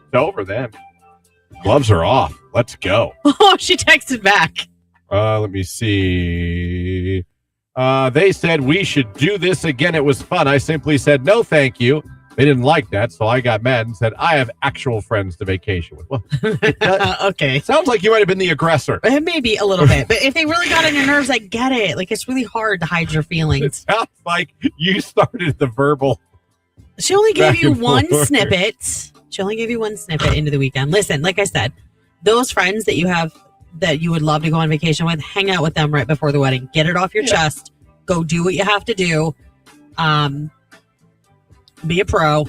it's over then. Gloves are off. Let's go. Oh, she texted back. Let me see. They said we should do this again. It was fun. I simply said, no, thank you. They didn't like that, so I got mad and said, I have actual friends to vacation with. Well, okay. Sounds like you might have been the aggressor. Maybe a little bit. But if they really got on your nerves, I get it. Like, it's really hard to hide your It feelings. sounds like you started the verbal. She only gave back you and one forth. snippet. She only gave you one snippet into the weekend. Listen, like I said, those friends that you have that you would love to go on vacation with, hang out with them right before the wedding. Get it off your chest. Go do what you have to do. Be a pro.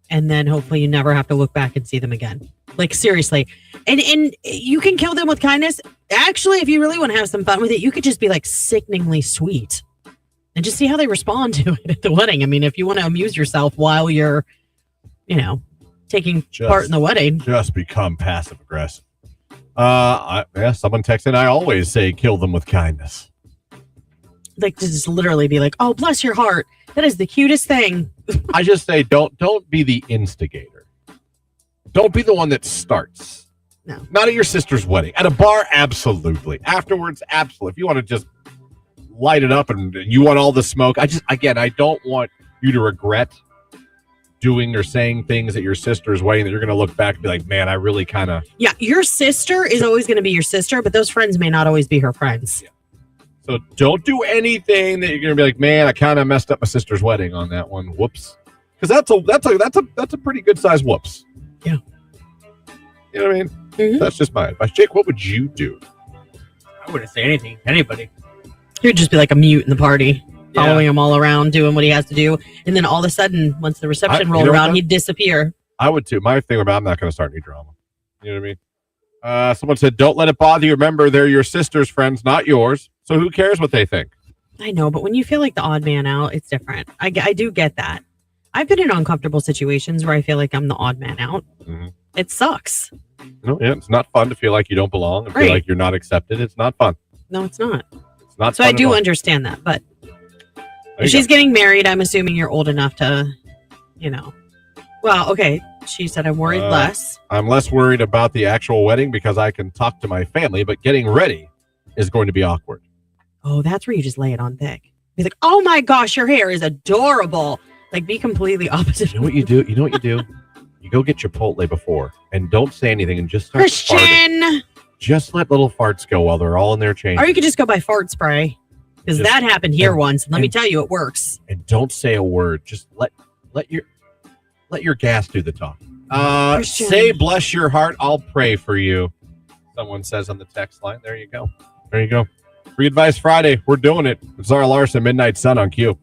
And then hopefully you never have to look back and see them again. Like, seriously. And you can kill them with kindness. Actually, if you really want to have some fun with it, you could just be like sickeningly sweet. And just see how they respond to it at the wedding. I mean, if you want to amuse yourself while you're, taking part in the wedding. Just become passive aggressive. Someone texted, I always say kill them with kindness. Like, to just literally be like, oh, bless your heart. That is the cutest thing. I just say don't be the instigator. Don't be the one that starts. No. Not at your sister's wedding. At a bar, absolutely. Afterwards, absolutely. If you want to just light it up and you want all the smoke, I don't want you to regret doing or saying things at your sister's wedding that you're going to look back and be like, man, I really kind of. Yeah, your sister is always going to be your sister, but those friends may not always be her friends. Yeah. So don't do anything that you're going to be like, man, I kind of messed up my sister's wedding on that one. Whoops. Because that's a pretty good size whoops. Yeah. You know what I mean? Mm-hmm. That's just my advice. Jake, what would you do? I wouldn't say anything to anybody. He'd just be like a mute in the party, following him all around, doing what he has to do. And then all of a sudden, once the reception rolled around, he'd disappear. I would too. My thing about I'm not going to start any drama. You know what I mean? Someone said, don't let it bother you. Remember, they're your sister's friends, not yours. So who cares what they think? I know, but when you feel like the odd man out, it's different. I do get that. I've been in uncomfortable situations where I feel like I'm the odd man out. Mm-hmm. It sucks. It's not fun to feel like you don't belong and feel like you're not accepted. It's not fun. No, it's not. It's not so fun I do understand that, but if she's getting married, I'm assuming you're old enough to, Well, okay. She said I'm worried less. I'm less worried about the actual wedding because I can talk to my family, but getting ready is going to be awkward. Oh, that's where you just lay it on thick. Be like, oh my gosh, your hair is adorable. Like, be completely opposite. You know what you do? You go get Chipotle before and don't say anything and just start Christian. farting. Just let little farts go while they're all in their change. Or you could just go buy fart spray. Because that happened here once. And let me tell you, it works. And don't say a word. Just let your gas do the talk. Say bless your heart. I'll pray for you. Someone says on the text line. There you go. Free Advice Friday. We're doing it. It's Zara Larson, Midnight Sun on Q.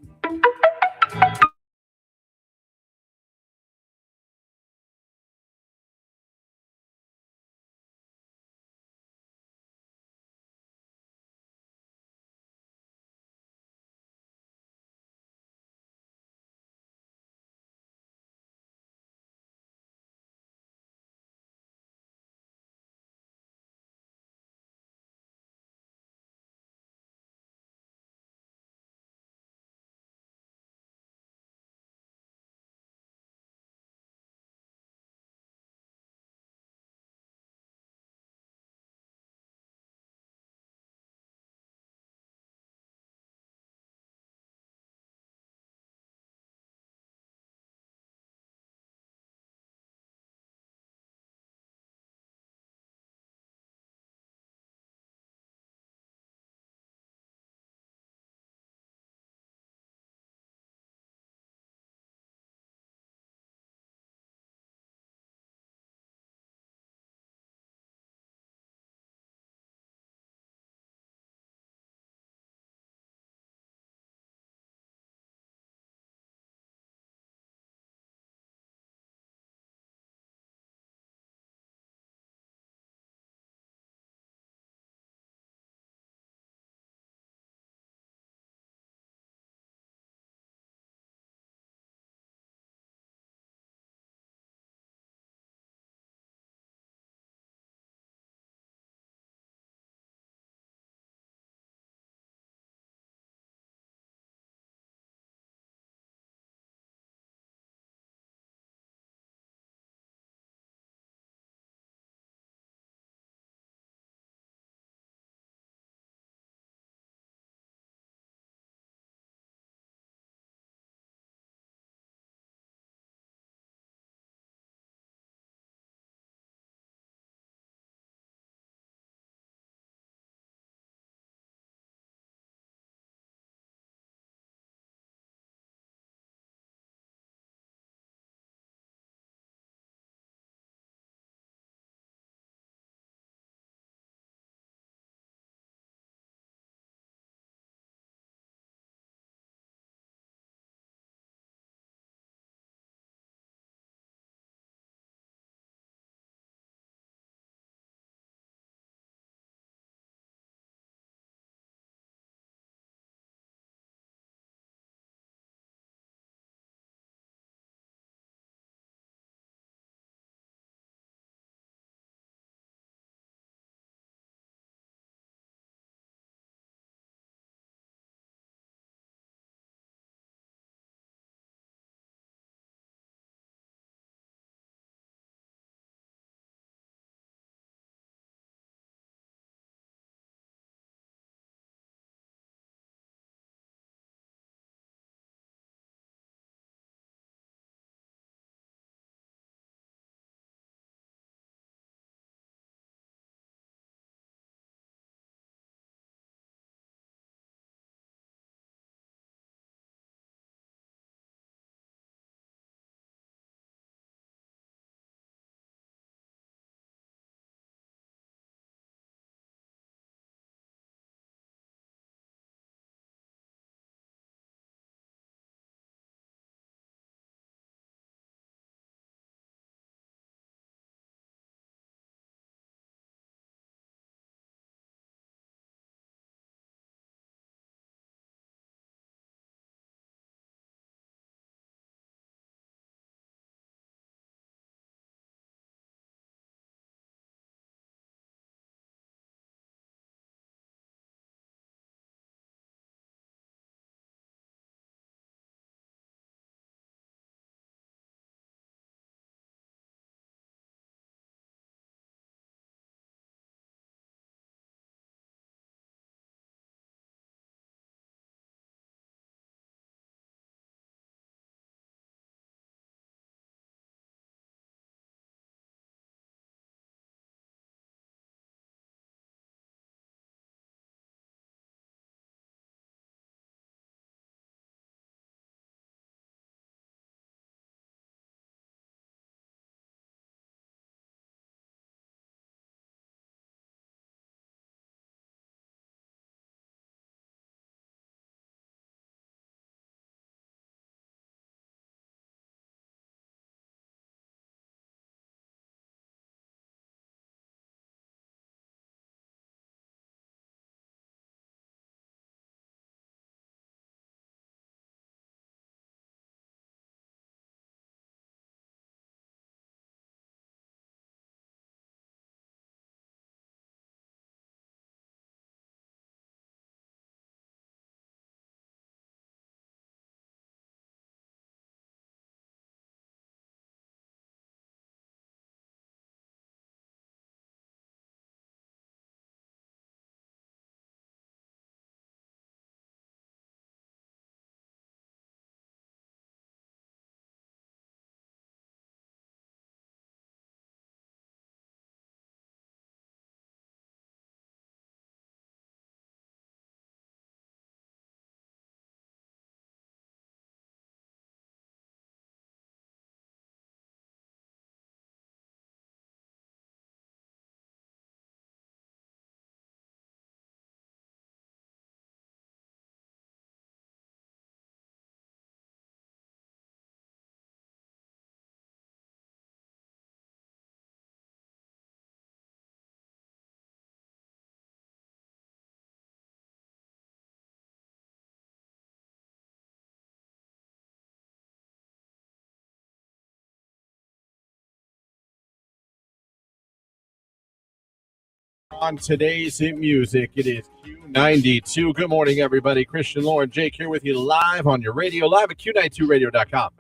On today's hit music, it is Q92. Good morning, everybody. Christian, Lauren, Jake here with you live on your radio, live at Q92radio.com.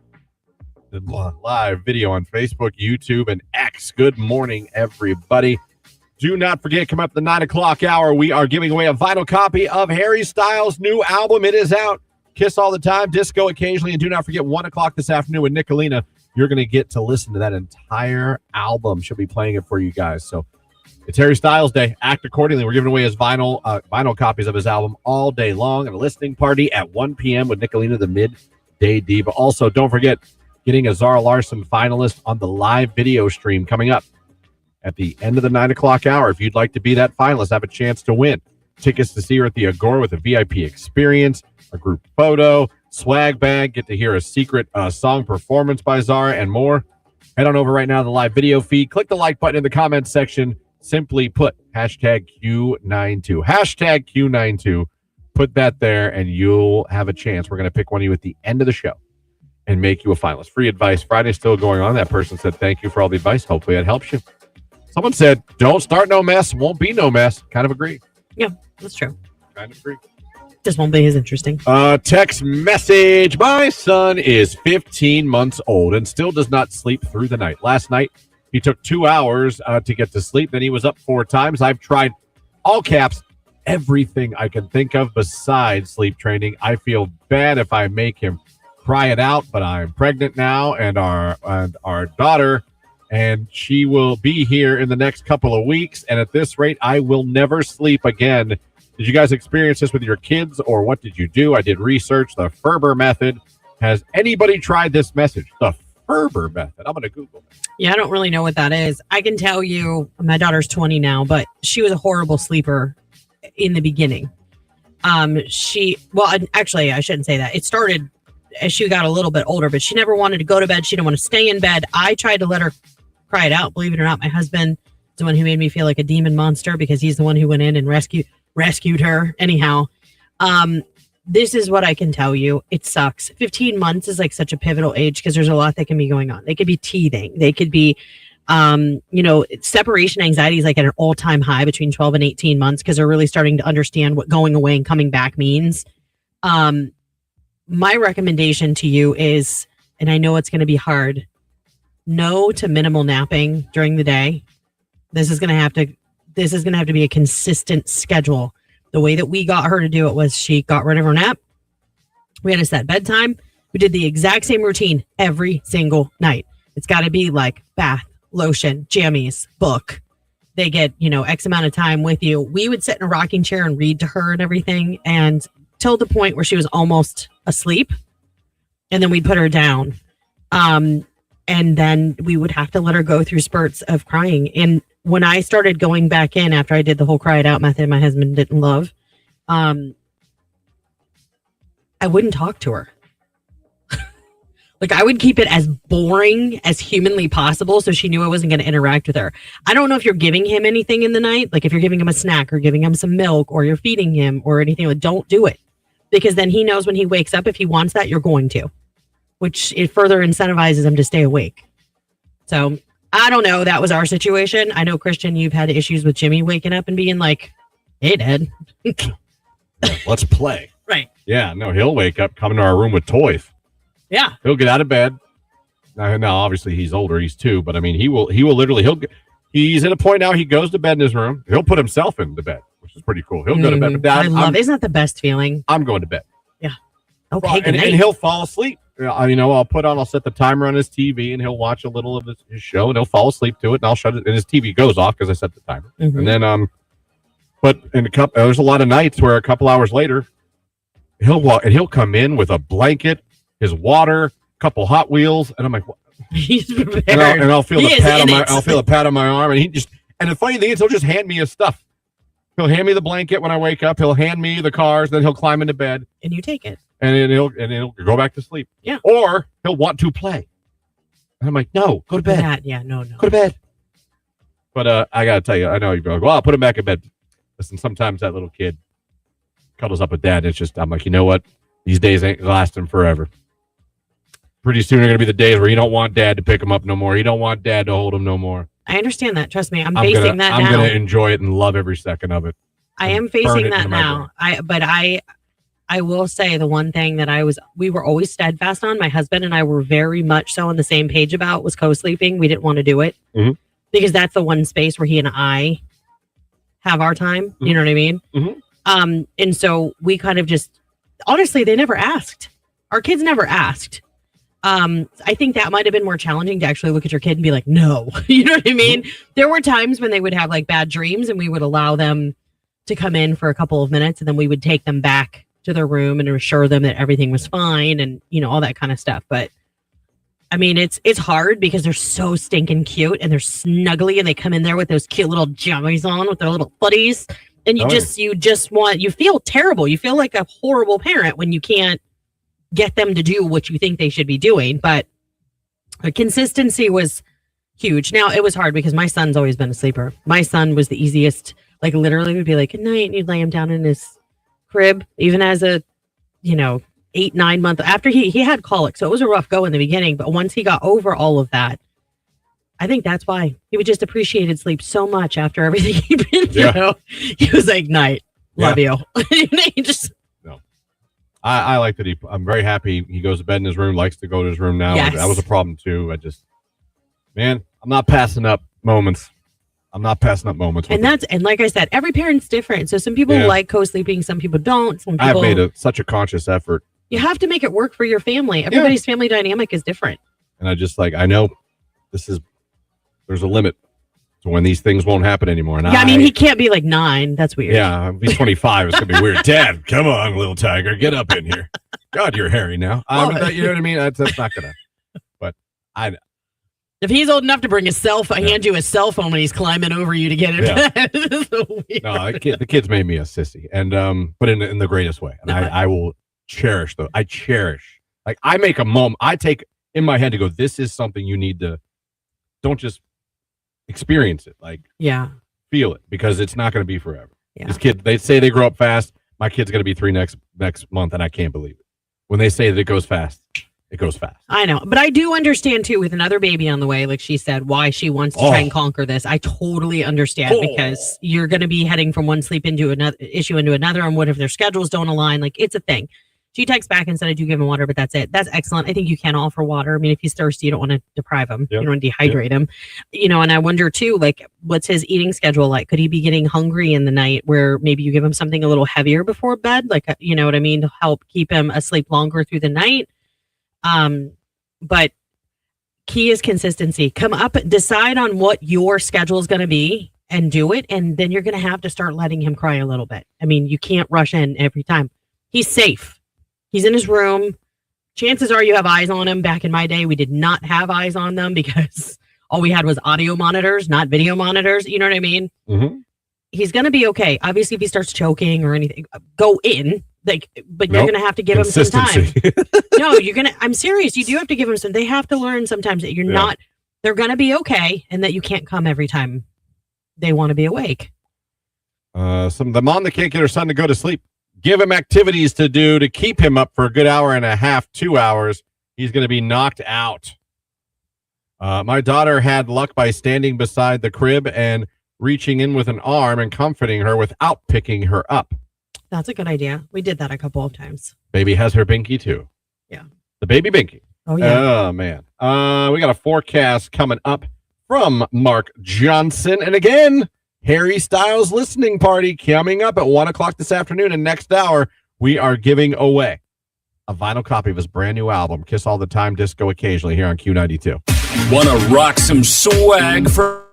The live video on Facebook, YouTube, and X. Good morning, everybody. Do not forget, come up the 9 o'clock hour. We are giving away a vinyl copy of Harry Styles' new album. It is out. Kiss all the time, disco occasionally, and do not forget 1 o'clock this afternoon with Nicolina. You're going to get to listen to that entire album. She'll be playing it for you guys. So it's Harry Styles Day. Act accordingly. We're giving away his vinyl copies of his album all day long at a listening party at 1 p.m. with Nicolina, the Midday Diva. Also, don't forget getting a Zara Larsson finalist on the live video stream coming up at the end of the 9 o'clock hour. If you'd like to be that finalist, have a chance to win tickets to see her at the Agora with a VIP experience, a group photo, swag bag, get to hear a secret song performance by Zara, and more. Head on over right now to the live video feed. Click the like button in the comments section. Simply put hashtag Q92. Hashtag Q92. Put that there, and you'll have a chance. We're going to pick one of you at the end of the show and make you a finalist. Free advice Friday still going on. That person said, thank you for all the advice. Hopefully that helps you. Someone said, don't start no mess, won't be no mess. Kind of agree. Yeah, that's true. Kind of agree. Just won't be as interesting. Text message. My son is 15 months old and still does not sleep through the night. Last night, he took 2 hours to get to sleep. Then he was up 4 times. I've tried, all caps, everything I can think of besides sleep training. I feel bad if I make him cry it out, but I'm pregnant now, and our daughter, and she will be here in the next couple of weeks. And at this rate, I will never sleep again. Did you guys experience this with your kids, or what did you do? I did research. The Ferber method. Has anybody tried this message? The Ferber method. I'm going to Google it. Yeah, I don't really know what that is. I can tell you, my daughter's 20 now, but she was a horrible sleeper in the beginning. Actually, I shouldn't say that. It started as she got a little bit older, but she never wanted to go to bed. She didn't want to stay in bed. I tried to let her cry it out. Believe it or not, my husband is the one who made me feel like a demon monster because he's the one who went in and rescued her. Anyhow, this is what I can tell you. It sucks. 15 months is like such a pivotal age because there's a lot that can be going on. They could be teething. They could be, separation anxiety is like at an all-time high between 12 and 18 months because they're really starting to understand what going away and coming back means. My recommendation to you is, and I know it's going to be hard, no to minimal napping during the day. This is going to have to be a consistent schedule. The way that we got her to do it was she got rid of her nap. We had a set bedtime. We did the exact same routine every single night. It's got to be like bath, lotion, jammies, book. They get, X amount of time with you. We would sit in a rocking chair and read to her and everything, and till the point where she was almost asleep. And then we'd put her down. And then we would have to let her go through spurts of crying. And when I started going back in after I did the whole cry it out method my husband didn't love, I wouldn't talk to her. Like, I would keep it as boring as humanly possible so she knew I wasn't going to interact with her. I don't know if you're giving him anything in the night, like if you're giving him a snack or giving him some milk or you're feeding him or anything. Like, don't do it, because then he knows when he wakes up, if he wants that, you're going to, which it further incentivizes him to stay awake. So I don't know. That was our situation. I know, Christian, you've had issues with Jimmy waking up and being like, hey, Dad. Let's play. Right. Yeah, no, he'll wake up, come into our room with toys. Yeah. He'll get out of bed. Now, obviously, he's older. He's 2. But, I mean, he will literally, he's at a point now, he goes to bed in his room. He'll put himself into bed, which is pretty cool. He'll go to bed. But Dad, isn't that the best feeling? I'm going to bed. Yeah. Okay, well, and he'll fall asleep. I'll set the timer on his TV, and he'll watch a little of his show, and he'll fall asleep to it, and I'll shut it, and his TV goes off because I set the timer. Mm-hmm. And then, but there's a lot of nights where a couple hours later, he'll come in with a blanket, his water, a couple Hot Wheels, and I'm like, what? He's prepared. And I'll feel the pat on my arm, and the funny thing is, he'll just hand me his stuff. He'll hand me the blanket when I wake up. He'll hand me the cars. Then he'll climb into bed, and you take it, and then he'll go back to sleep. Yeah. Or he'll want to play, and I'm like, no, go to bed. No. Go to bed. But I gotta tell you, I know you're like, well, I'll put him back in bed. Listen, sometimes that little kid cuddles up with Dad. It's just, I'm like, you know what? These days ain't lasting forever. Pretty soon are going to be the days where you don't want Dad to pick him up no more. You don't want Dad to hold him no more. I understand that. Trust me. I'm facing that I'm now. gonna enjoy it and love every second of it. I am and burn facing it that into my now. brain. I will say the one thing that we were always steadfast on, my husband and I were very much so on the same page about was co-sleeping. We didn't want to do it Mhm. because that's the one space where he and I have our time. You Mhm. know what I mean? Mhm. And so we kind of just, honestly, they never asked. Our kids never asked. I think that might have been more challenging to actually look at your kid and be like, no, you know what I mean? There were times when they would have like bad dreams and we would allow them to come in for a couple of minutes and then we would take them back to their room and assure them that everything was fine and, you know, all that kind of stuff. But I mean, it's hard because they're so stinking cute and they're snuggly and they come in there with those cute little jammies on with their little footies. And you you feel terrible. You feel like a horrible parent when you can't get them to do what you think they should be doing. But the consistency was huge. Now it was hard because my son's always been a sleeper. My son was the easiest, like literally would be like, good night. And you'd lay him down in his crib, even as a, 8, 9 month after he had colic. So it was a rough go in the beginning. But once he got over all of that, I think that's why he would just appreciated sleep so much after everything he'd been through. Yeah. He was like, night, love you. He just, I like that I'm very happy he goes to bed in his room, likes to go to his room now. Yes. That was a problem too. I'm not passing up moments. I'm not passing up moments. and like I said, every parent's different. So some people like co-sleeping, some people don't. Some people, I've made such a conscious effort. you have to make it work for your family. Everybody's family dynamic is different. And I know there's a limit to when these things won't happen anymore. And I mean, he can't be like 9. That's weird. Yeah, if he's 25, it's going to be weird. Dad, come on, little tiger, get up in here. God, you're hairy now. You know what I mean? That's not going to, but if he's old enough to bring hand you a cell phone when he's climbing over you to get in bed. No, the kids made me a sissy, and but in the greatest way. And I will cherish those. I cherish. Like I make a moment. I take in my head to go. This is something you need to. Don't just experience it. Like feel it because it's not going to be forever. Yeah. These kids, they say they grow up fast. My kid's going to be 3 next month, and I can't believe it. When they say that it goes fast, it goes fast. I know, but I do understand too with another baby on the way, like she said, why she wants to try and conquer this. I totally understand because you're going to be heading from one sleep into another issue into another, and what if their schedules don't align? Like it's a thing. She texts back and said, I do give him water, but that's it. That's excellent. I think you can offer water. I mean, if he's thirsty, you don't want to deprive him. You don't want to dehydrate him. And I wonder too, like, what's his eating schedule like? Could he be getting hungry in the night where maybe you give him something a little heavier before bed? Like, you know what I mean? To help keep him asleep longer through the night. But key is consistency. Come up, decide on what your schedule is going to be and do it. And then you're going to have to start letting him cry a little bit. I mean, you can't rush in every time. He's safe. He's in his room. Chances are you have eyes on him. Back in my day, we did not have eyes on them because all we had was audio monitors, not video monitors. You know what I mean? Mm-hmm. He's going to be okay. Obviously, if he starts choking or anything, go in. But you're going to have to give him some time. No, I'm serious. You do have to give them some. They have to learn sometimes that you're not, they're going to be okay and that you can't come every time they want to be awake. The mom that can't get her son to go to sleep. Give him activities to do to keep him up for a good hour and a half, 2 hours. He's going to be knocked out. My daughter had luck by standing beside the crib and reaching in with an arm and comforting her without picking her up. That's a good idea. We did that a couple of times. Baby has her binky too. Yeah. The baby binky. Oh, yeah. Oh, man. We got a forecast coming up from Mark Johnson. And again, Harry Styles listening party coming up at 1 o'clock this afternoon. And next hour, we are giving away a vinyl copy of his brand new album, Kiss All the Time, Disco Occasionally, here on Q92. Want to rock some swag for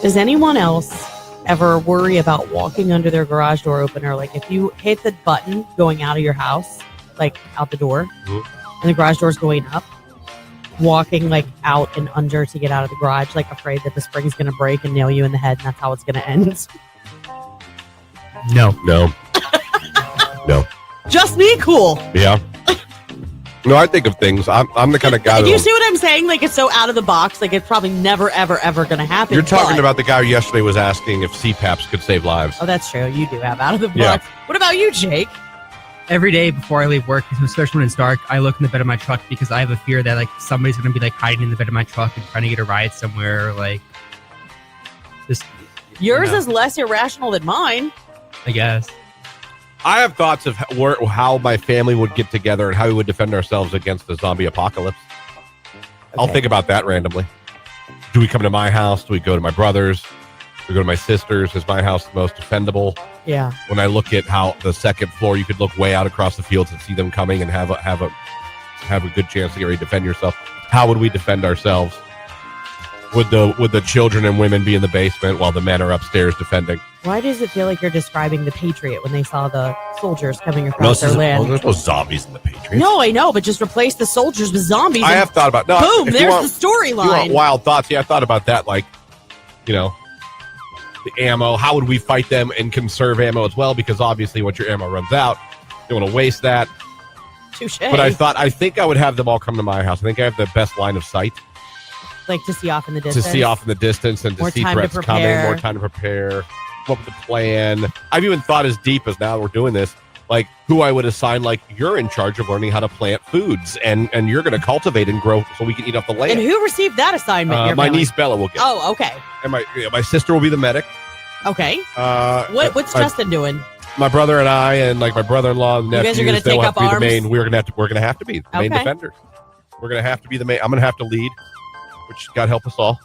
Does anyone else ever worry about walking under their garage door opener? Like if you hit the button going out of your house, like out the door, and the garage door's going up, walking like out and under to get out of the garage, like afraid that the spring's going to break and nail you in the head and that's how it's going to end. No. No. Just be cool. Yeah. No, I think of things. I'm the kind of guy Do that you see what I'm saying? Like it's so out of the box. Like it's probably never, ever, ever going to happen. You're talking but- about the guy who yesterday was asking if CPAPs could save lives. Oh, that's true. You do have out of the box. Yeah. What about you, Jake? Every day before I leave work, especially when it's dark, I look in the bed of my truck because I have a fear that like somebody's gonna be like hiding in the bed of my truck and trying to get a ride somewhere. Like, just Yours is less irrational than mine. I guess. I have thoughts of how my family would get together and how we would defend ourselves against the zombie apocalypse. I'll think about that randomly. Do we come to my house? Do we go to my brother's? Do we go to my sister's? Is my house the most defendable? Yeah. When I look at how the second floor, you could look way out across the fields and see them coming and have a good chance to get ready to defend yourself. How would we defend ourselves? Would the children and women be in the basement while the men are upstairs defending? Why does it feel like you're describing the Patriot when they saw the soldiers coming across their land? There's no zombies in the Patriots. No, I know, but just replace the soldiers with zombies. I and have thought about boom, if you there's want- the storyline. You want wild thoughts? Yeah, I thought about that. Like, the ammo. How would we fight them and conserve ammo as well? Because obviously, once your ammo runs out, you don't want to waste that. Touche. But I think I would have them all come to my house. I think I have the best line of sight like to see off in the distance. to see off in the distance and to More see time to threats coming. prepare. More time to prepare. Come up with a plan. I've even thought as deep as now that we're doing this, like who I would assign. Like you're in charge of learning how to plant foods, and you're going to cultivate and grow so we can eat off the land. And who received that assignment? Your my family? niece Bella will get. it. Oh, okay. And my sister will be the medic. Okay. What's my, Justin doing? My brother and I, and like my brother-in-law, and You guys are nephews, gonna they'll take have up to be the arms? main. We're gonna have to be the main Okay. defenders. We're gonna have to be the main. I'm gonna have to lead, which God help us all.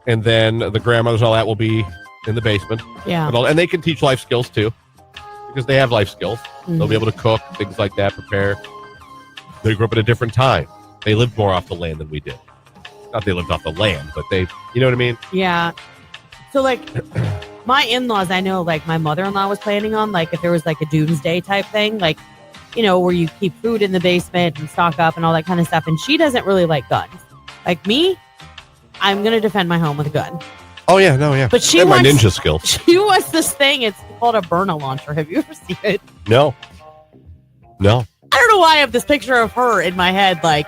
And then the grandmothers and all that will be in the basement. Yeah. And they can teach life skills too, because they have life skills. They'll be able to cook, things like that, prepare. They grew up at a different time. They lived more off the land than we did. Not they lived off the land, but they, you know what I mean? Yeah. So like my in-laws, I know like my mother-in-law was planning on like if there was like a doomsday type thing, like, where you keep food in the basement and stock up and all that kind of stuff. And she doesn't really like guns. Like me, I'm going to defend my home with a gun. Oh yeah, no, yeah. But she and my wants- ninja skills. She wants this thing. It's called a burner launcher. Have you ever seen it? No. I don't know why I have this picture of her in my head, like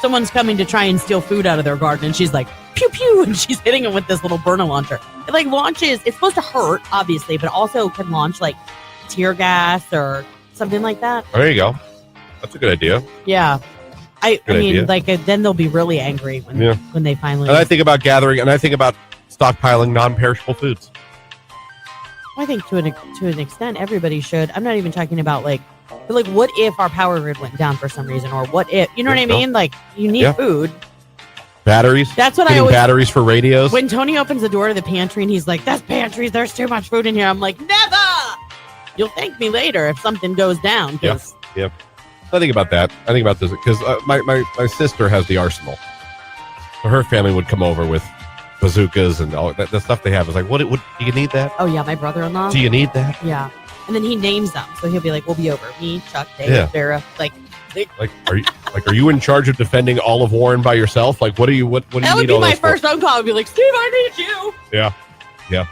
someone's coming to try and steal food out of their garden, and she's like, pew, pew, and she's hitting him with this little burner launcher. It like launches, it's supposed to hurt, obviously, but also can launch like tear gas or something like that. There you go. That's a good idea. Yeah. I Good mean, idea. like, then they'll be really angry when they finally. And I think about gathering, and I think about stockpiling non-perishable foods. I think to an extent, everybody should. I'm not even talking about but what if our power grid went down for some reason, or what if, you know what I mean? Like, you need food. Batteries. That's what I Getting always. batteries for radios. When Tony opens the door to the pantry and he's like, "That's pantries. There's too much food in here." I'm like, "Never." You'll thank me later if something goes down. 'Cause I think about that. I think about this because my sister has the arsenal. So her family would come over with bazookas and all that. The stuff they have is like, what? Do you need that? Oh yeah, my brother-in-law. Do you need that? Yeah, and then he names them, so he'll be like, "We'll be over. Me, Chuck, Dave, Yeah. Vera." Like Are you in charge of defending all of Warren by yourself? Like, what do you? What do you that would need be all my those for? first phone call. I'd be like, "Steve, I need you." Yeah.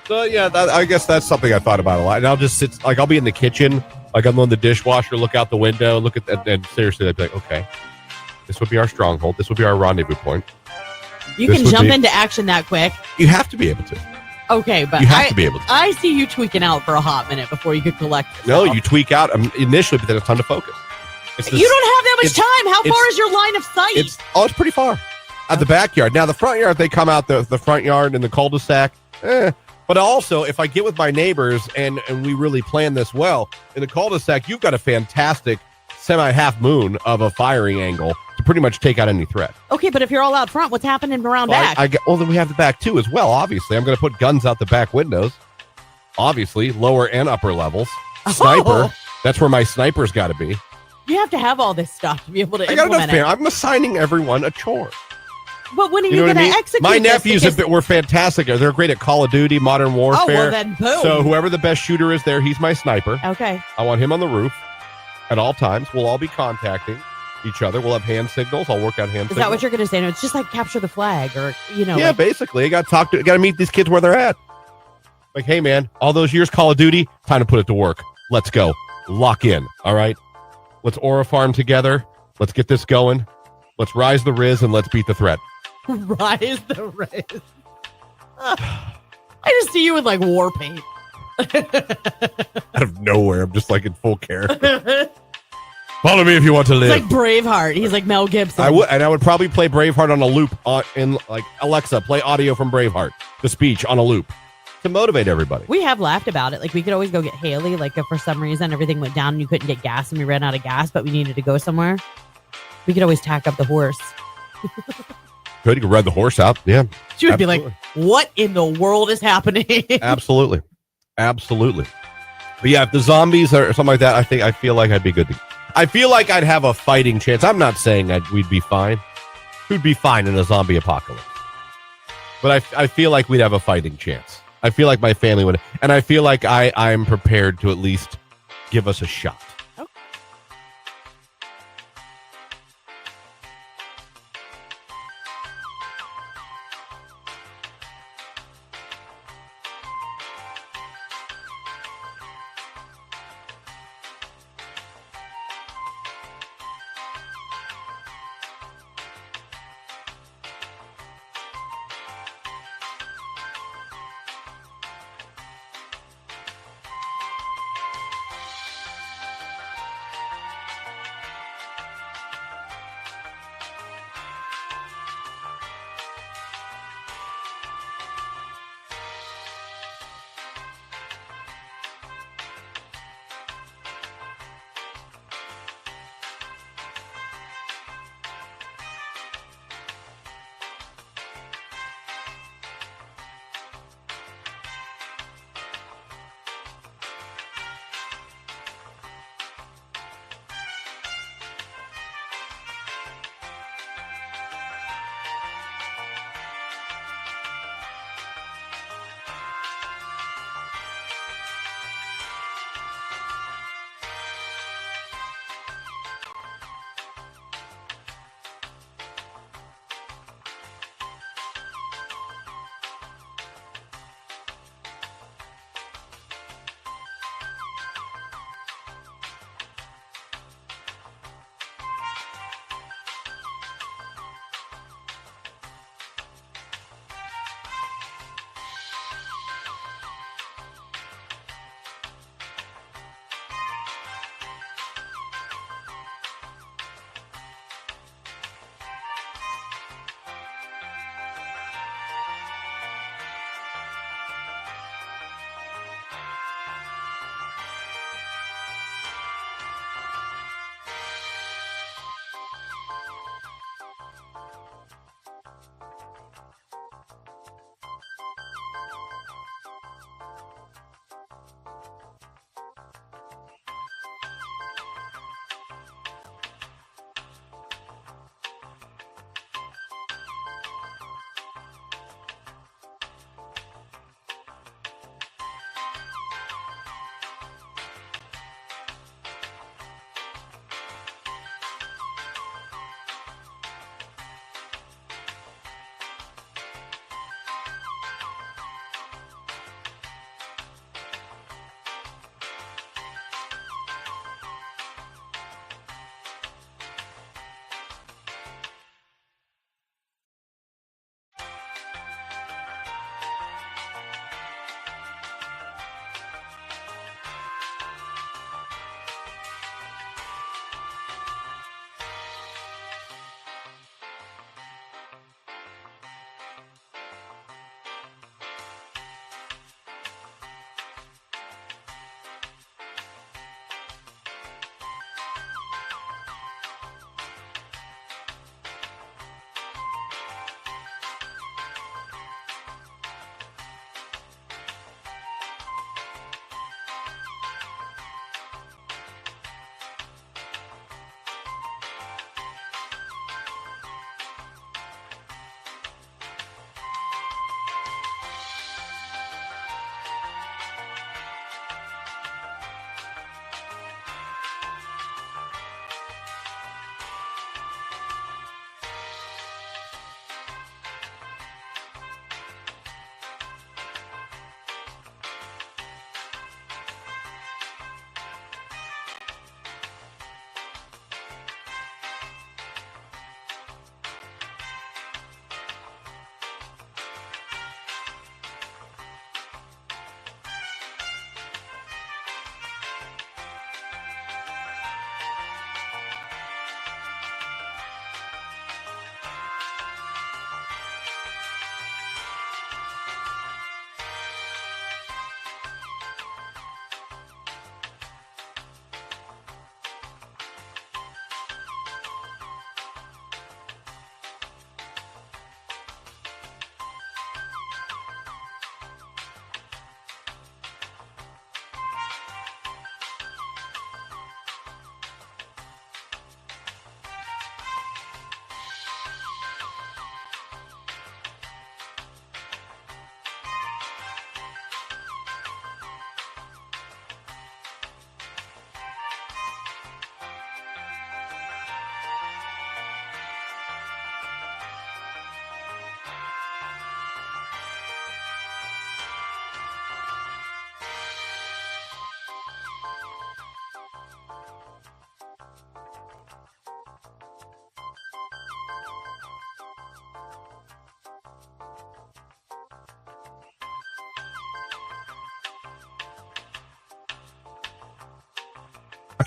So yeah, I guess that's something I thought about a lot. And I'll just sit, like I'll be in the kitchen, like I'm on the dishwasher, look out the window, look at that, and seriously, I'd be like, okay, this would be our stronghold. This would be our rendezvous point. You This can would jump be- into action that quick. You have to be able to. Okay, but You have to be able to. I see you tweaking out for a hot minute before you could collect No, yourself. you tweak out initially, but then it's time to focus. It's You don't have that much it's- time. How it's- far is your line of sight? It's pretty far. At the backyard. Now the front yard, they come out the front yard and the cul-de-sac. But also, if I get with my neighbors and we really plan this well, in the cul-de-sac, you've got a fantastic semi-half moon of a firing angle to pretty much take out any threat. Okay, but if you're all out front, what's happening around back? Then we have the back too as well. Obviously, I'm going to put guns out the back windows. Obviously, lower and upper levels. Sniper. Oh. That's where my sniper's got to be. You have to have all this stuff to be able to I got enough. implement it. I'm assigning everyone a chore. But when are you, You know what going I to mean? execute My this? nephews Because- were fantastic. They're great at Call of Duty, Modern Warfare. Oh, well then, boom. So whoever the best shooter is there, he's my sniper. Okay. I want him on the roof at all times. We'll all be contacting each other. We'll have hand signals. I'll work on hand Is signals. that what you're going to say? No, it's just like capture the flag or, Yeah, like, basically. I got to meet these kids where they're at. Like, hey, man, all those years Call of Duty, time to put it to work. Let's go. Lock in. All right. Let's Aura Farm together. Let's get this going. Let's rise the Riz and let's beat the threat. rise the Riz. I just see you with like war paint. Out of nowhere. I'm just like in full care. Follow me if you want to live. It's like Braveheart. He's like Mel Gibson. I would probably play Braveheart on a loop in like Alexa, play audio from Braveheart, the speech on a loop to motivate everybody. We have laughed about it. Like we could always go get Haley. Like if for some reason everything went down and you couldn't get gas and we ran out of gas, but we needed to go somewhere, we could always tack up the horse. Good, you could ride the horse out. Yeah. She would Absolutely. be like, "What in the world is happening?" Absolutely. Absolutely. But yeah, if the zombies or something like that, I feel like I'd be good. I feel like I'd have a fighting chance. I'm not saying we'd be fine. Who'd be fine in a zombie apocalypse? But I feel like we'd have a fighting chance. I feel like my family would. And I feel like I'm prepared to at least give us a shot.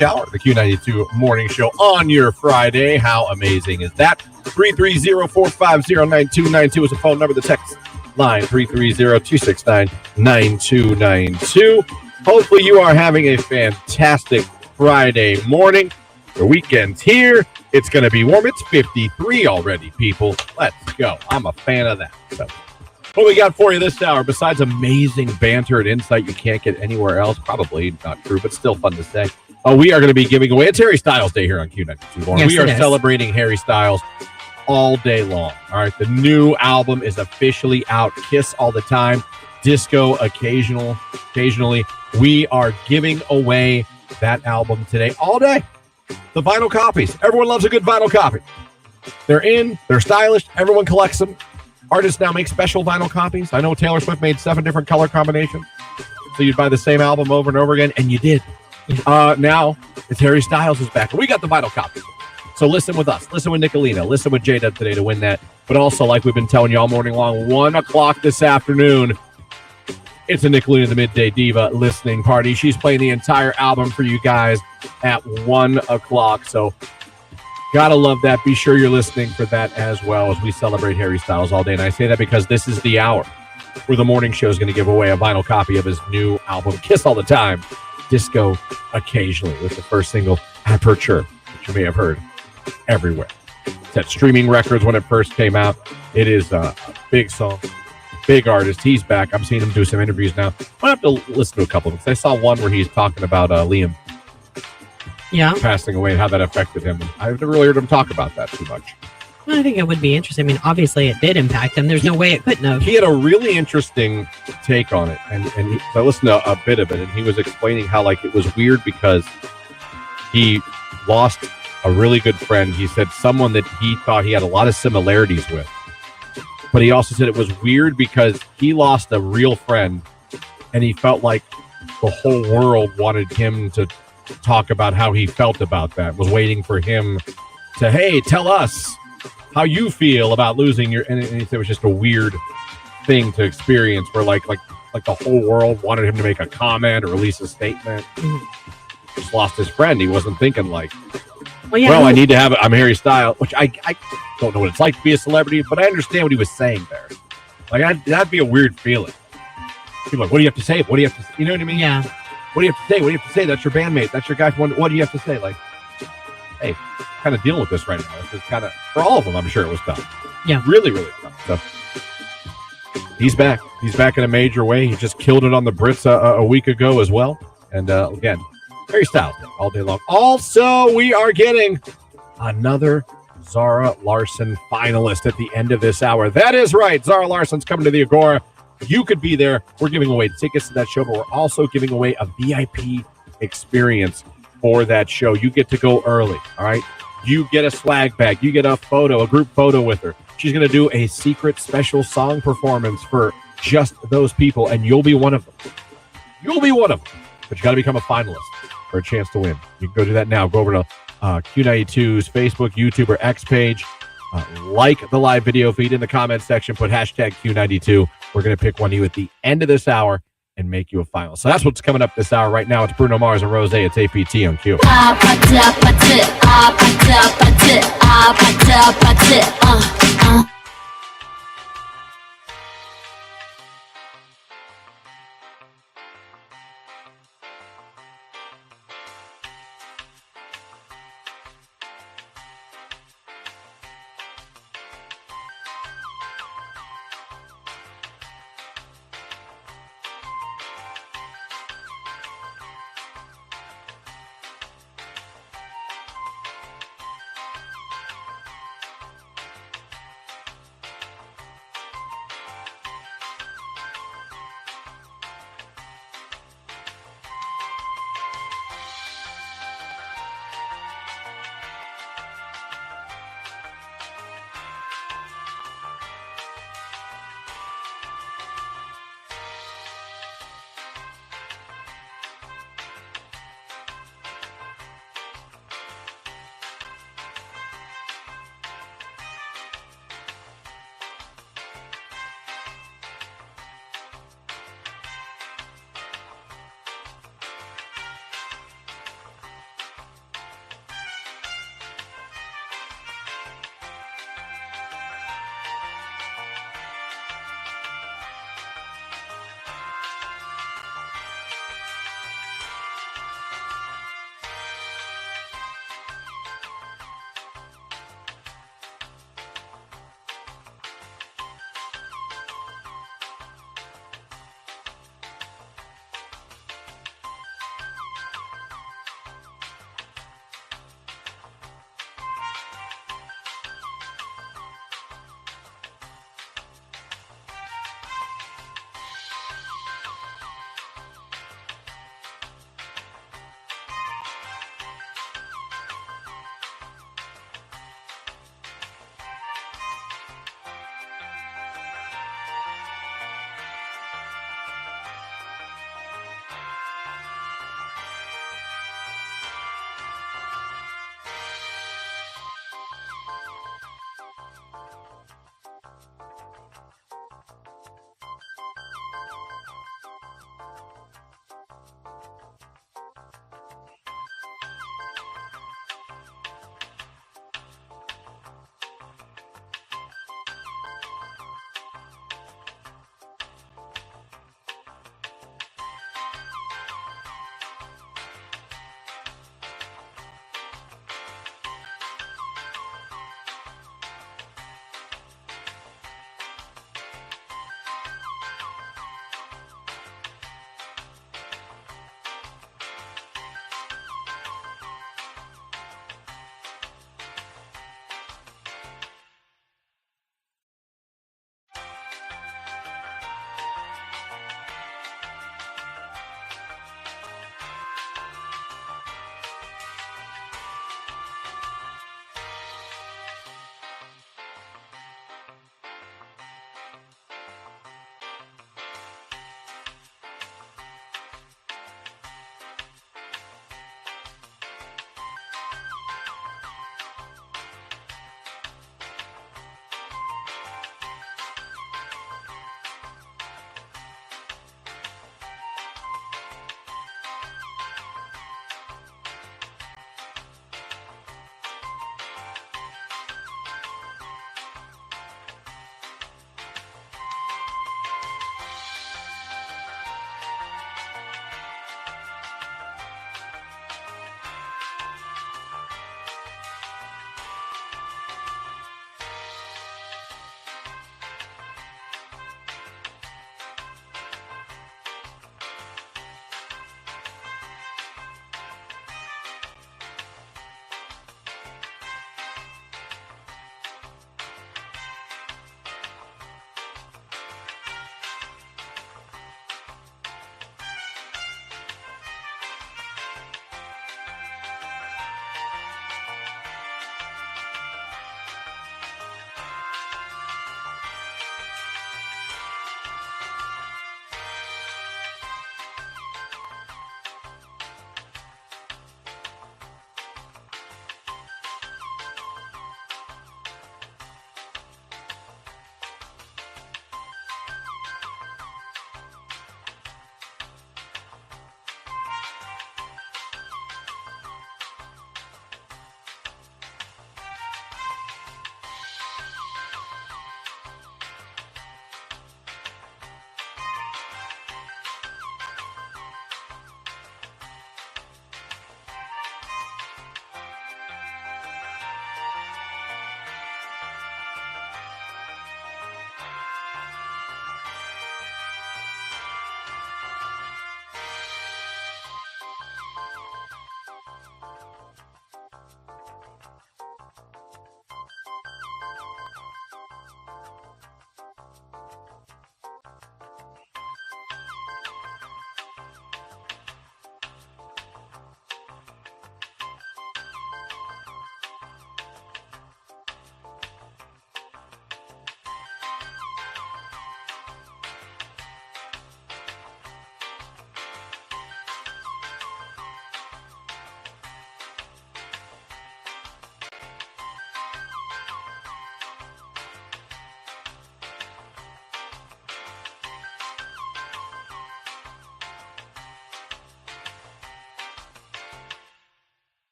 hour. The Q92 Morning Show on your Friday. How amazing is that? 330-450-9292 is the phone number. The text line 330-269-9292. Hopefully you are having a fantastic Friday morning. The weekend's here. It's going to be warm. It's 53 already, people. Let's go. I'm a fan of that. So, what we got for you this hour, besides amazing banter and insight you can't get anywhere else? Probably not true, but still fun to say. We are going to be giving away. It's Harry Styles Day here on Q92 Morning. Yes, we are it is. celebrating Harry Styles all day long. All right, the new album is officially out. Kiss All the Time, Disco Occasionally. We are giving away that album today, all day. The vinyl copies. Everyone loves a good vinyl copy. They're stylish. Everyone collects them. Artists now make special vinyl copies. I know Taylor Swift made 7 different color combinations. So you'd buy the same album over and over again, and you did. Now it's Harry Styles is back. We got the vinyl copies. So listen with us. Listen with Nicolina. Listen with J-Dub today to win that. But also, like we've been telling you all morning long, 1 o'clock this afternoon, it's a Nicolina the Midday Diva listening party. She's playing the entire album for you guys at 1 o'clock. So gotta love that. Be sure you're listening for that as well as we celebrate Harry Styles all day. And I say that because this is the hour where the morning show is going to give away a vinyl copy of his new album, Kiss All the Time, Disco Occasionally, with the first single, Aperture, which you may have heard everywhere. It's at streaming records when it first came out. It is a big song, big artist. He's back. I'm seeing him do some interviews now. I have to listen to a couple of them. I saw one where he's talking about Liam passing away and how that affected him. I've never really heard him talk about that too much. Well, I think it would be interesting. I mean, obviously it did impact him. There's no way it couldn't have. He had a really interesting take on it, and I listened to a bit of it, and he was explaining how like it was weird because he lost a really good friend. He said someone that he thought he had a lot of similarities with, but he also said it was weird because he lost a real friend, and he felt like the whole world wanted him to talk about how he felt about that, was waiting for him to, hey, tell us how you feel about losing your, and he said it was just a weird thing to experience where like the whole world wanted him to make a comment or release a statement. Just lost his friend. He wasn't thinking like, well, I need to have it. I'm Harry Styles, which I don't know what it's like to be a celebrity, but I understand what he was saying there. Like that'd be a weird feeling. People are like, what do you have to say? What do you have to, you know what I mean? Yeah. What do you have to say? What do you have to say? That's your bandmate. That's your guy. What do you have to say? Like, hey, kind of dealing with this right now. This is kind of, for all of them, I'm sure it was tough. Yeah. Really, really tough. So he's back. He's back in a major way. He just killed it on the Brits a week ago as well. And again, Harry Styles all day long. Also, we are getting another Zara Larsson finalist at the end of this hour. That is right. Zara Larsson's coming to the Agora. You could be there. We're giving away tickets to that show, but we're also giving away a VIP experience for that show. You get to go early, all right? You get a swag bag. You get a group photo with her. She's going to do a secret special song performance for just those people, and you'll be one of them. You'll be one of them. But you got to become a finalist for a chance to win. You can go do that now. Go over to Q92's Facebook, YouTube, or X page. Like the live video feed in the comments section. Put hashtag Q92. We're going to pick one of you at the end of this hour and make you a final. So that's what's coming up this hour. Right now, it's Bruno Mars and Rose. It's APT on Q.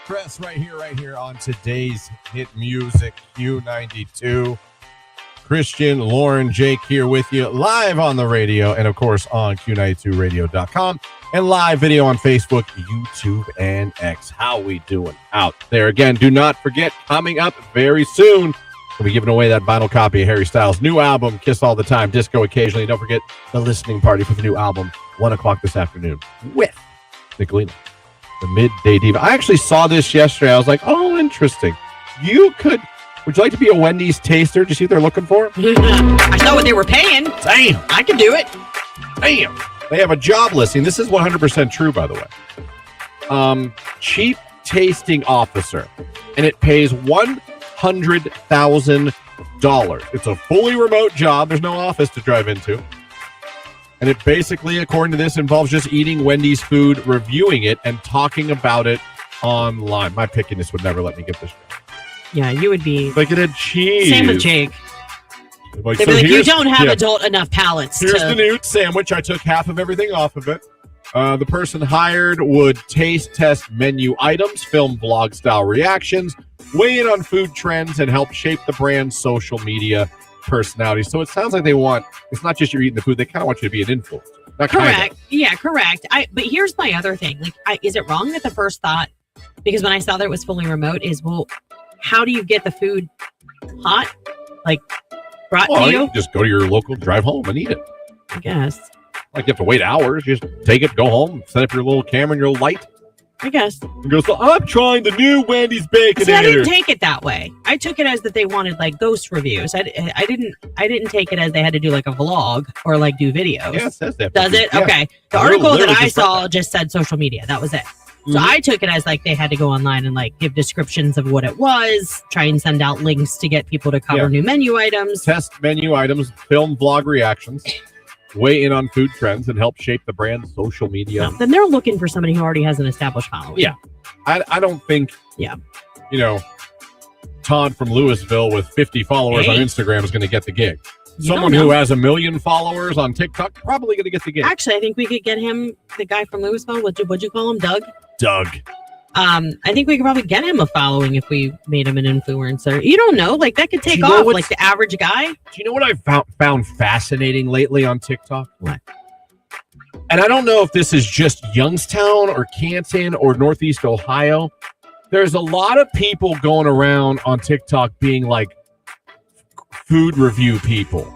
Press right here on today's hit music, Q92. Christian, Lauren, Jake here with you live on the radio and, of course, on Q92radio.com and live video on Facebook, YouTube, and X. How we doing out there? Again, do not forget, coming up very soon, we'll be giving away that vinyl copy of Harry Styles' new album, Kiss All the Time, Disco Occasionally. Don't forget the listening party for the new album, 1 o'clock this afternoon with Nicolina, the Midday Diva. I actually saw this yesterday. I was like, oh, interesting. Would you like to be a Wendy's taster? Did you see what they're looking for? I saw what they were paying. Damn. I can do it. Damn. They have a job listing. This is 100% true, by the way. Chief tasting officer. And it pays $100,000. It's a fully remote job. There's no office to drive into. And it basically, according to this, involves just eating Wendy's food, reviewing it, and talking about it online. My pickiness would never let me get this job. Yeah, you would be. Like it had cheese. Same with Jake. Like, They'd be like, you don't have adult enough palates. Here's the new sandwich. I took half of everything off of it. The person hired would taste test menu items, film vlog-style reactions, weigh in on food trends, and help shape the brand's social media personality. So it sounds like they want, it's not just you're eating the food, they kind of want you to be an influencer. Not correct. Kind of. Yeah, correct. But here's my other thing. Is it wrong that the first thought, because when I saw that it was fully remote, is, well, how do you get the food hot? Like, brought to you? Just go to your local, drive home and eat it. I guess. Like, you have to wait hours. You just take it, go home, set up your little camera and your light. I guess. And go, so I'm trying the new Wendy's Baconator. See, I didn't take it that way. I took it as that they wanted, like, ghost reviews. I didn't take it as they had to do, like, a vlog or, like, do videos. Yeah, it says that. Does it? Yeah. Okay. The article that I saw just said social media. That was it. So I took it as like they had to go online and like give descriptions of what it was, try and send out links to get people to cover new menu items. Test menu items, film vlog reactions, weigh in on food trends, and help shape the brand's social media. No, then they're looking for somebody who already has an established following. Yeah. I don't think, Todd from Louisville with 50 followers on Instagram is going to get the gig. Someone who has 1 million followers on TikTok probably going to get the gig. Actually, I think we could get him, the guy from Louisville. What'd you call him? Doug? I think we could probably get him a following if we made him an influencer. You don't know. Like, that could take off like the average guy. Do you know what I found fascinating lately on TikTok? What? And I don't know if this is just Youngstown or Canton or Northeast Ohio. There's a lot of people going around on TikTok being like food review people.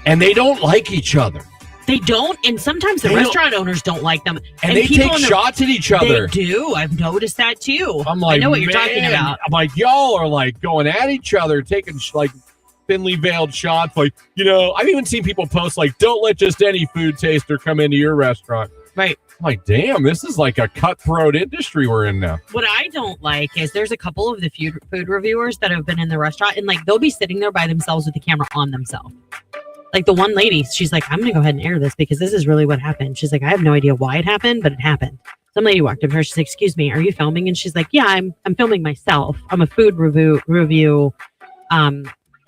And they don't like each other. They don't, and sometimes the restaurant owners don't like them. And they take shots at each other. They do. I've noticed that too. I'm like, I know what you're talking about. I'm like, y'all are like going at each other, taking like thinly veiled shots. Like, I've even seen people post like, don't let just any food taster come into your restaurant. Right. I'm like, damn, this is like a cutthroat industry we're in now. What I don't like is there's a couple of the food reviewers that have been in the restaurant, and like they'll be sitting there by themselves with the camera on themselves. Like the one lady, she's like, I'm going to go ahead and air this because this is really what happened. She's like, I have no idea why it happened, but it happened. Some lady walked up to her. She's like, excuse me, are you filming? And she's like, yeah, I'm filming myself. I'm a food review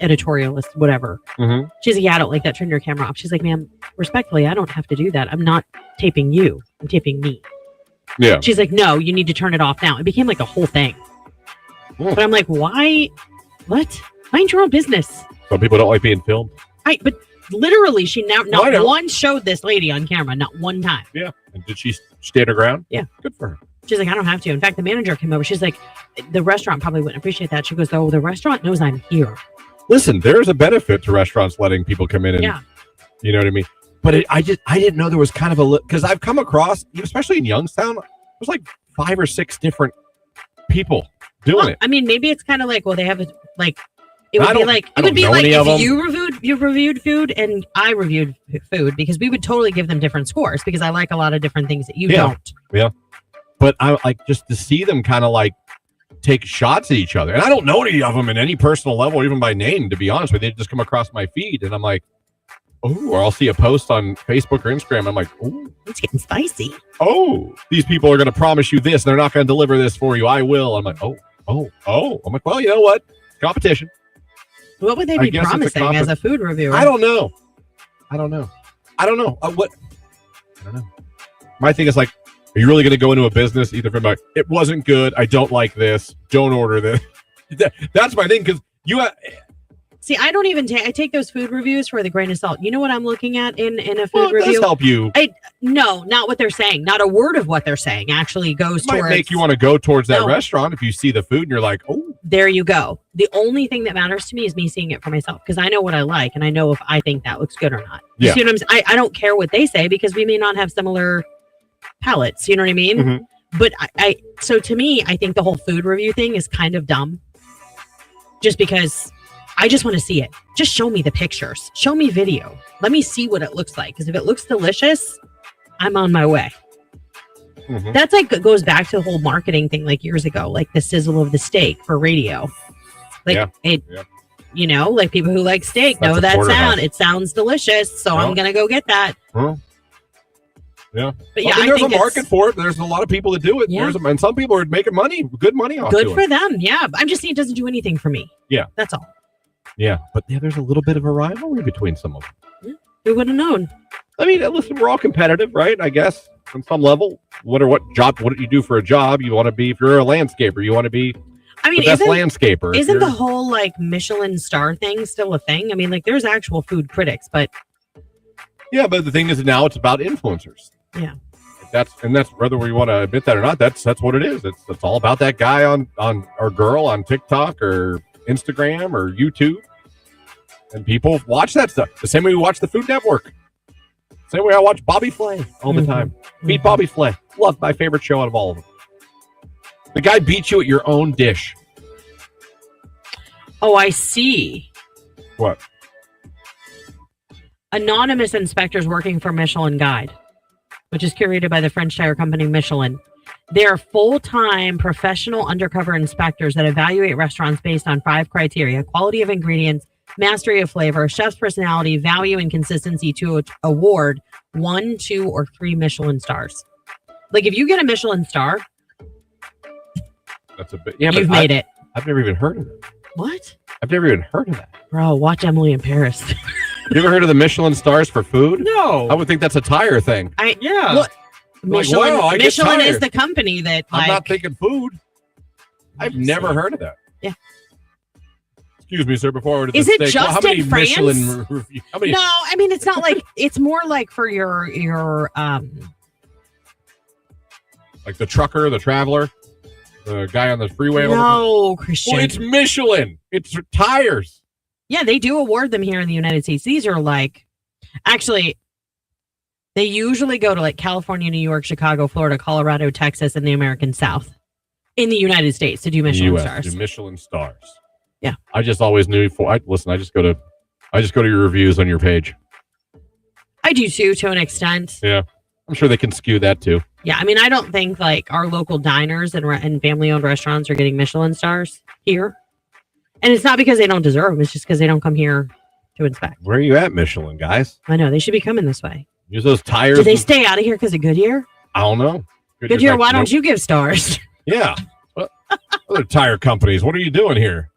editorialist, whatever. Mm-hmm. She's like, yeah, I don't like that. Turn your camera off. She's like, ma'am, respectfully, I don't have to do that. I'm not taping you. I'm taping me. Yeah. She's like, no, you need to turn it off now. It became like a whole thing. But I'm like, why? What? Mind your own business. Some people don't like being filmed. But literally, she not once showed this lady on camera, not one time. Yeah. And did she stand her ground? Yeah. Good for her. She's like, I don't have to. In fact, the manager came over. She's like, the restaurant probably wouldn't appreciate that. She goes, oh, the restaurant knows I'm here. Listen, there's a benefit to restaurants letting people come in and, you know what I mean? But I didn't know there was kind of because I've come across, especially in Youngstown, there's like 5 or 6 different people doing it. I mean, maybe it's kind of like, well, they have it would be like if you reviewed food and I reviewed food, because we would totally give them different scores because I like a lot of different things that you don't. Yeah. But I like just to see them kind of like take shots at each other. And I don't know any of them in any personal level, even by name, to be honest with you. They just come across my feed and I'm like, oh, or I'll see a post on Facebook or Instagram. I'm like, oh, it's getting spicy. Oh, these people are going to promise you this. And they're not going to deliver this for you. I will. I'm like, oh. I'm like, well, you know what? Competition. What would they be promising as a food reviewer? I don't know. What? I don't know. My thing is like, Are you really going to go into a business either from like, it wasn't good, I don't like this, don't order this? That's my thing, because See, I don't even I take those food reviews for the grain of salt. You know what I'm looking at in a food well, it review? does help you. No, not what they're saying. Not a word of what they're saying actually goes It might towards. make you want to go towards that No. restaurant if you see the food and you're like, oh. There you go. The only thing that matters to me is me seeing it for myself because I know what I like and I know if I think that looks good or not. You Yeah. see what I'm saying? I don't care what they say because we may not have similar palates. You know what I mean? Mhm. But so to me, I think the whole food review thing is kind of dumb. Just because I just want to see it. Just show me the pictures. Show me video. Let me see what it looks like. Because if it looks delicious, I'm on my way. Mhm. That's like it goes back to the whole marketing thing like years ago, like the sizzle of the steak for radio. Like Yeah. you know, like people who like steak That's know a that sound. porterhouse. It sounds delicious, so Yeah. I'm gonna go get that. Well, yeah. But Well, yeah, I mean, I there's a think market for it. There's a lot of people that do it. Yeah. And some people are making good money off good doing for it. them. Yeah, I'm just saying it doesn't do anything for me. Yeah. That's all. Yeah, but there's a little bit of a rivalry between some of them. Who would have known? I mean, listen, we're all competitive, right? I guess on some level. What do you do for a job? You want to be, if you're a landscaper, you want to be I mean, the best landscaper. If isn't you're- the whole like Michelin star thing still a thing? I mean, like there's actual food critics, but Yeah, but the thing is now it's about influencers. Yeah. That's whether we want to admit that or not, that's what it is. It's all about that guy on or girl on TikTok or Instagram or YouTube. And people watch that stuff. The same way we watch the Food Network. Same way I watch Bobby Flay all the Mhm. time. Beat Bobby Flay. Love my favorite show out of all of them. The guy beats you at your own dish. oh, I see. What? Anonymous inspectors working for Michelin Guide, which is curated by the French tire company Michelin. They're full-time professional undercover inspectors that evaluate restaurants based on 5 criteria: quality of ingredients, mastery of flavor, chef's personality, value, and consistency to award 1, 2, or 3 Michelin stars. Like if you get a Michelin star, That's a bit. Yeah, you've but made it. I've never even heard of it. What? I've never even heard of that. Bro, watch Emily in Paris. You ever heard of the Michelin stars for food? No. I would think that's a tire thing. Yeah. Look, Michelin, wow, I get Michelin is tired. the company that I'm like not thinking food. I've never heard of that. Yeah. Excuse me, sir. Before I order Is this it steak, how just many in France? Michelin review? How many? No, I mean it's not like it's more like for your Like the trucker, the traveler, the guy on the freeway. no, Christian. Well, it's Michelin. It's tires. Yeah, they do award them here in the United States. These are like actually they usually go to like California, New York, Chicago, Florida, Colorado, Texas, and the American South in the United States to do Michelin US, stars. do Michelin stars. Yeah. I just always knew. I just go to your reviews on your page. I do too, to an extent. Yeah, I'm sure they can skew that too. Yeah, I mean, I don't think like our local diners and family-owned restaurants are getting Michelin stars here, and it's not because they don't deserve them. It's just because they don't come here to inspect. Where are you at, Michelin guys? I know they should be coming this way. Use those tires. Did they stay out of here because of Goodyear? I don't know. Goodyear, why don't you give stars? Yeah. What? Other tire companies, what are you doing here?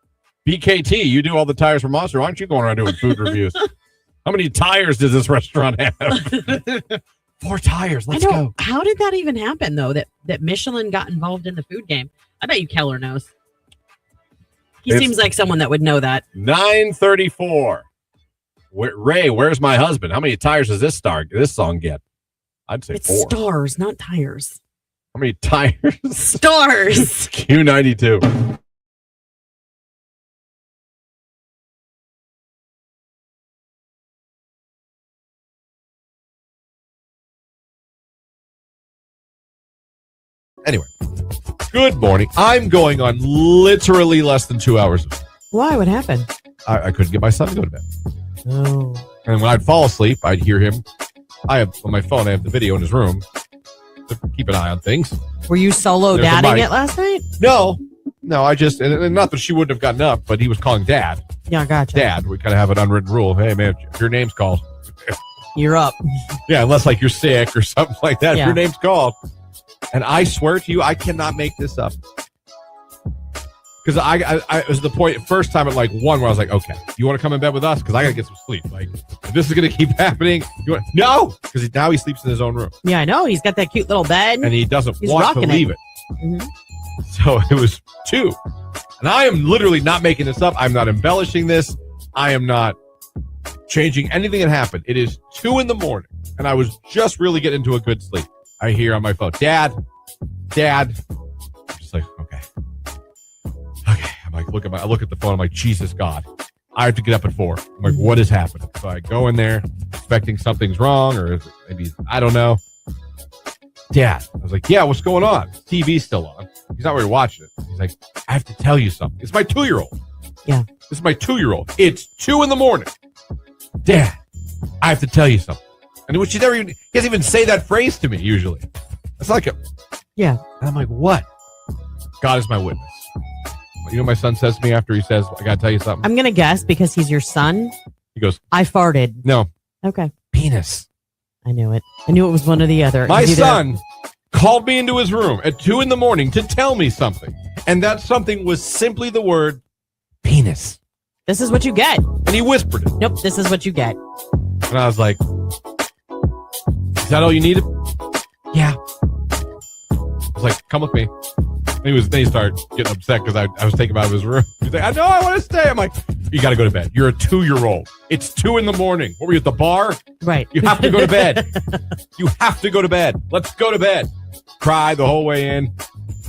BKT, you do all the tires for Monster. Why aren't you going around doing food reviews? How many tires does this restaurant have? 4 tires. Let's I know. go. How did that even happen, though, that Michelin got involved in the food game? I bet you Keller knows. He It's- seems like someone that would know that. 9:34. Ray, where's my husband? How many tires does this song get? I'd say It's 4. stars, not tires. How many tires? Stars. Q92. Anyway, good morning. I'm going on literally less than 2 hours. Why? What happened? I couldn't get my son to go to bed. Oh. And when I'd fall asleep, I'd hear him. I have on my phone, I have the video in his room to keep an eye on things. Were you solo There's a dadding mic. it last night? No, I just, and not that she wouldn't have gotten up, but he was calling dad. Yeah, gotcha. Dad, we kind of have an unwritten rule. Hey, man, if your name's called. You're up. Yeah, unless like you're sick or something like that. If Yeah. your name's called. And I swear to you, I cannot make this up. because I it was the point first time at like 1 where I was like, okay, you want to come in bed with us? Because I got to get some sleep. Like, if this is going to keep happening, no, because now he sleeps in his own room. Yeah, I know. He's got that cute little bed. And he doesn't He's want to rocking leave it. Mhm. So it was 2. And I am literally not making this up. I'm not embellishing this. I am not changing anything that happened. It is 2 in the morning, and I was just really getting into a good sleep. I hear on my phone, Dad. I'm just like, okay. I'm like, I look at the phone. I'm like, Jesus God, I have to get up at 4. I'm like, what is happening? So I go in there expecting something's wrong, or maybe, I don't know. Dad, I was like, yeah, what's going on? TV's still on. He's not really watching it. He's like, I have to tell you something. It's my 2-year-old. Yeah. This is my 2-year-old. It's 2 in the morning. Dad, I have to tell you something. And which he doesn't even say that phrase to me usually. It's like Yeah. And I'm like, what? God is my witness. You know what my son says to me after he says, I got to tell you something? I'm going to guess because he's your son. He goes, I farted. no, Okay. penis. I knew it. I knew it was one or the other. My It was either- son called me into his room at 2 in the morning to tell me something. And that something was simply the word penis. This is what you get. And he whispered it. Nope. This is what you get. And I was like, is that all you needed? Yeah. I was like, come with me. And then he started getting upset because I was taking him out of his room. He's like, I know, I want to stay. I'm like, you got to go to bed. You're a 2-year-old. It's 2 in the morning. What were you at the bar? Right. You have to go to bed. You have to go to bed. Let's go to bed. Cry the whole way in.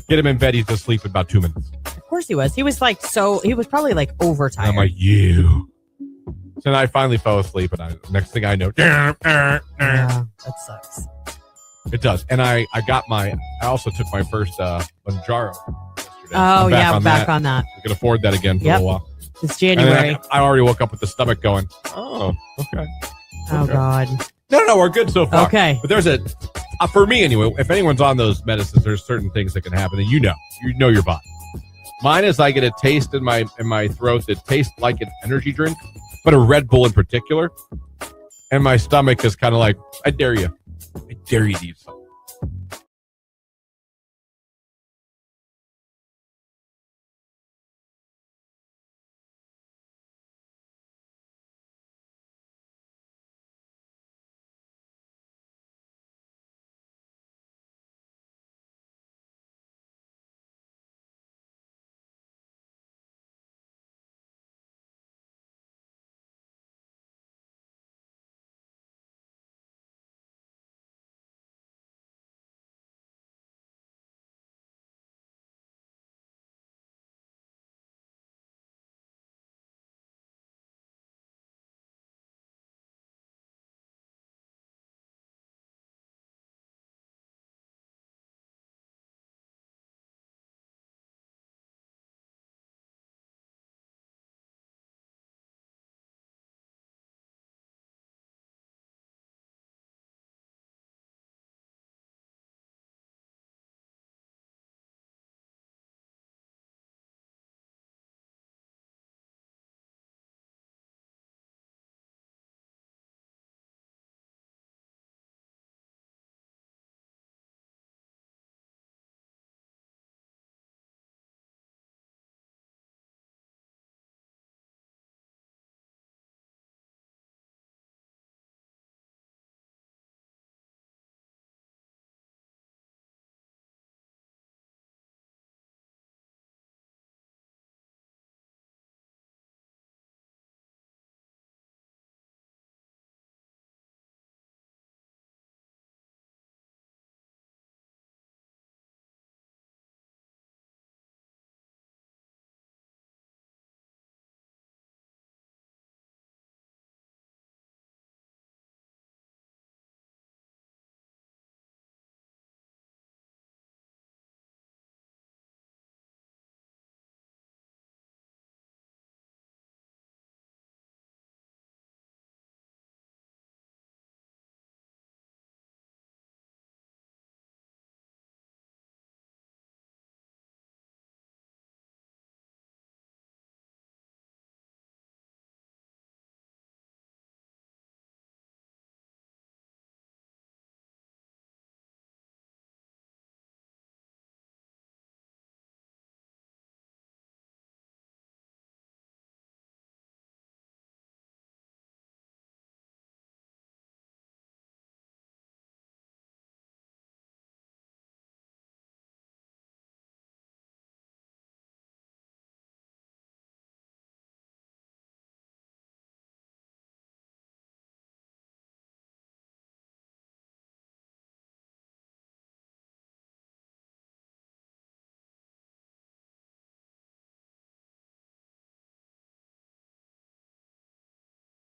Get him in bed. He's asleep in about 2 minutes. Of course he was. He was like, he was probably like And overtired. I'm like, you. So then I finally fell asleep, and next thing I know, yeah, that sucks. it does. And I also took my first Manjaro yesterday. Oh, I'm yeah, on back that. on that. I can afford that again for a Yep. little while. It's And January. then I already woke up with the stomach going, oh, okay. Oh, okay. God. No, we're good so far. Okay. But there's for me anyway, if anyone's on those medicines, there's certain things that can happen, and you know your body. Mine is I get a taste in my throat that tastes like an energy drink, but a Red Bull in particular. And my stomach is kind of like, I dare you to eat something.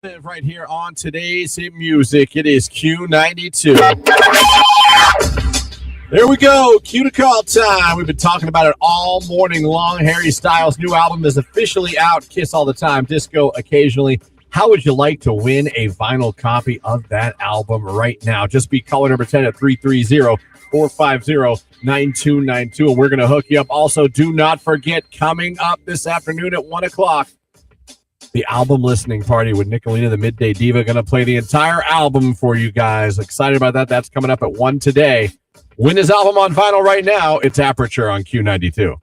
Right here on today's Hit Music, it is Q92. There we go, Q to call time. We've been talking about it all morning long. Harry Styles' new album is officially out. Kiss all the time, disco occasionally. How would you like to win a vinyl copy of that album right now? Just be caller number 10 at 330-450-9292, and we're going to hook you up. Also, do not forget, coming up this afternoon at 1 o'clock, the album listening party with Nicolina, the Midday Diva, going to play the entire album for you guys. Excited about that. That's coming up at 1 today. Win his album on vinyl right now. It's Aperture on Q92.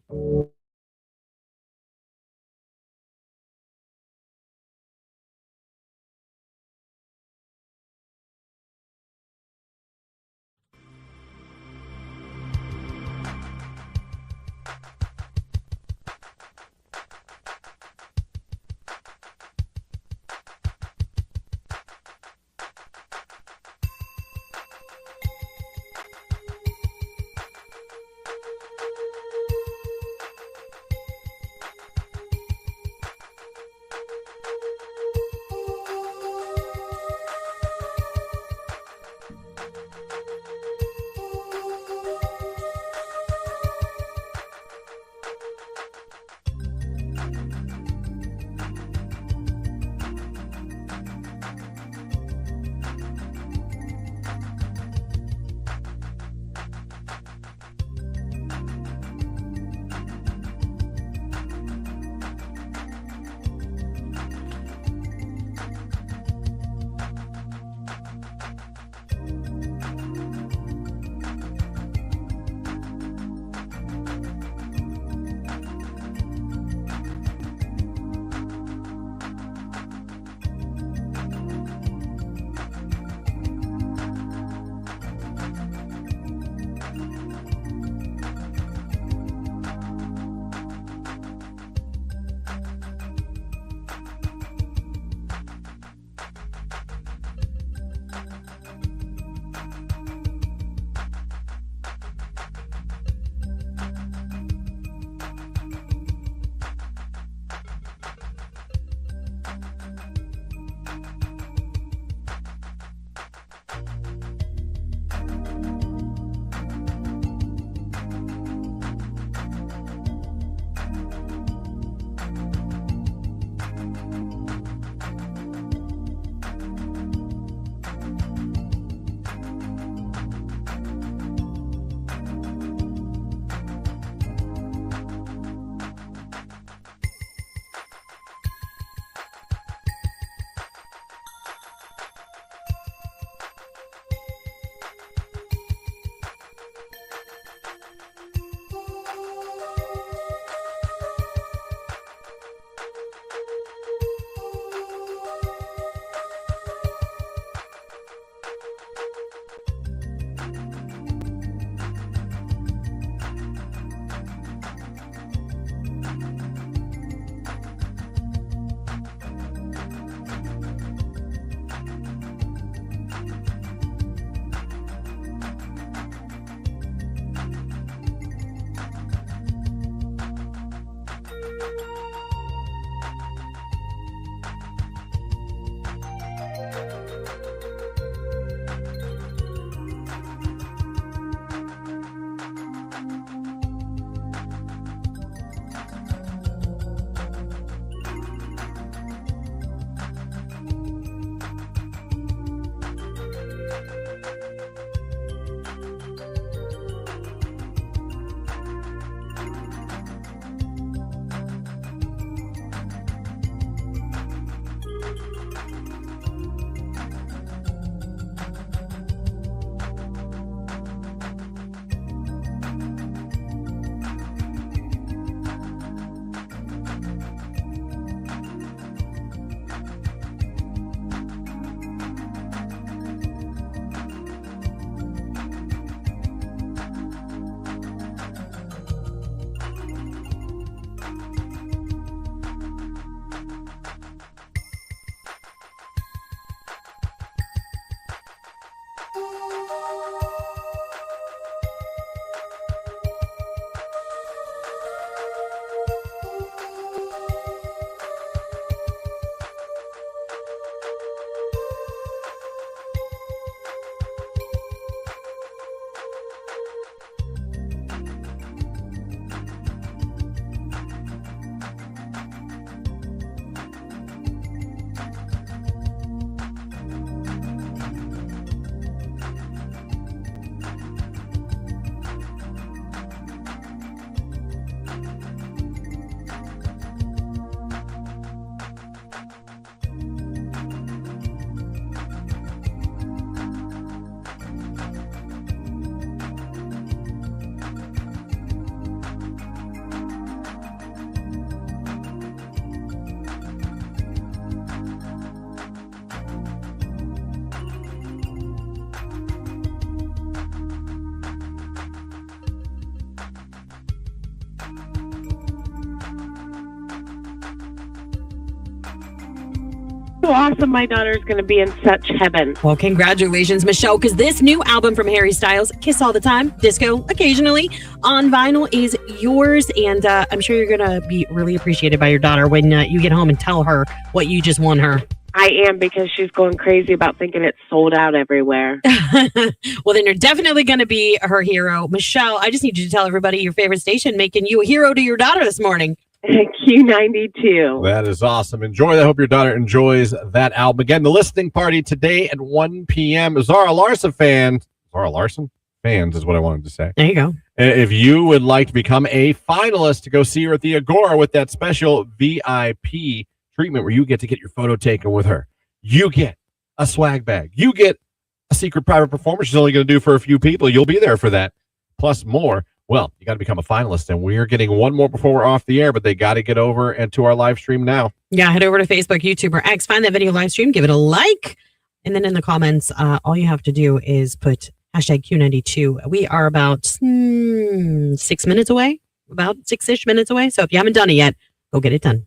So awesome. My daughter's going to be in such heaven. Well, congratulations, Michelle, because this new album from Harry Styles, Kiss All the Time, Disco Occasionally, on vinyl is yours. And I'm sure you're going to be really appreciated by your daughter when you get home and tell her what you just won her. I am, because she's going crazy about thinking it's sold out everywhere. Well, then you're definitely going to be her hero. Michelle, I just need you to tell everybody your favorite station making you a hero to your daughter this morning. Q92. That is awesome. Enjoy that. I hope your daughter enjoys that album. Again, the listening party today at 1 p.m. Zara Larson fans is what I wanted to say. There you go. If you would like to become a finalist to go see her at the Agora with that special VIP treatment where you get to get your photo taken with her, you get a swag bag, you get a secret private performance she's only going to do for a few people. You'll be there for that, plus more. Well, you got to become a finalist, and we're getting one more before we're off the air, but they got to get over and to our live stream now. Yeah, head over to Facebook, YouTube, or X, find that video live stream, give it a like, and then in the comments, all you have to do is put hashtag Q92. We are about 6 minutes away, about 6-ish minutes away. So if you haven't done it yet, go get it done.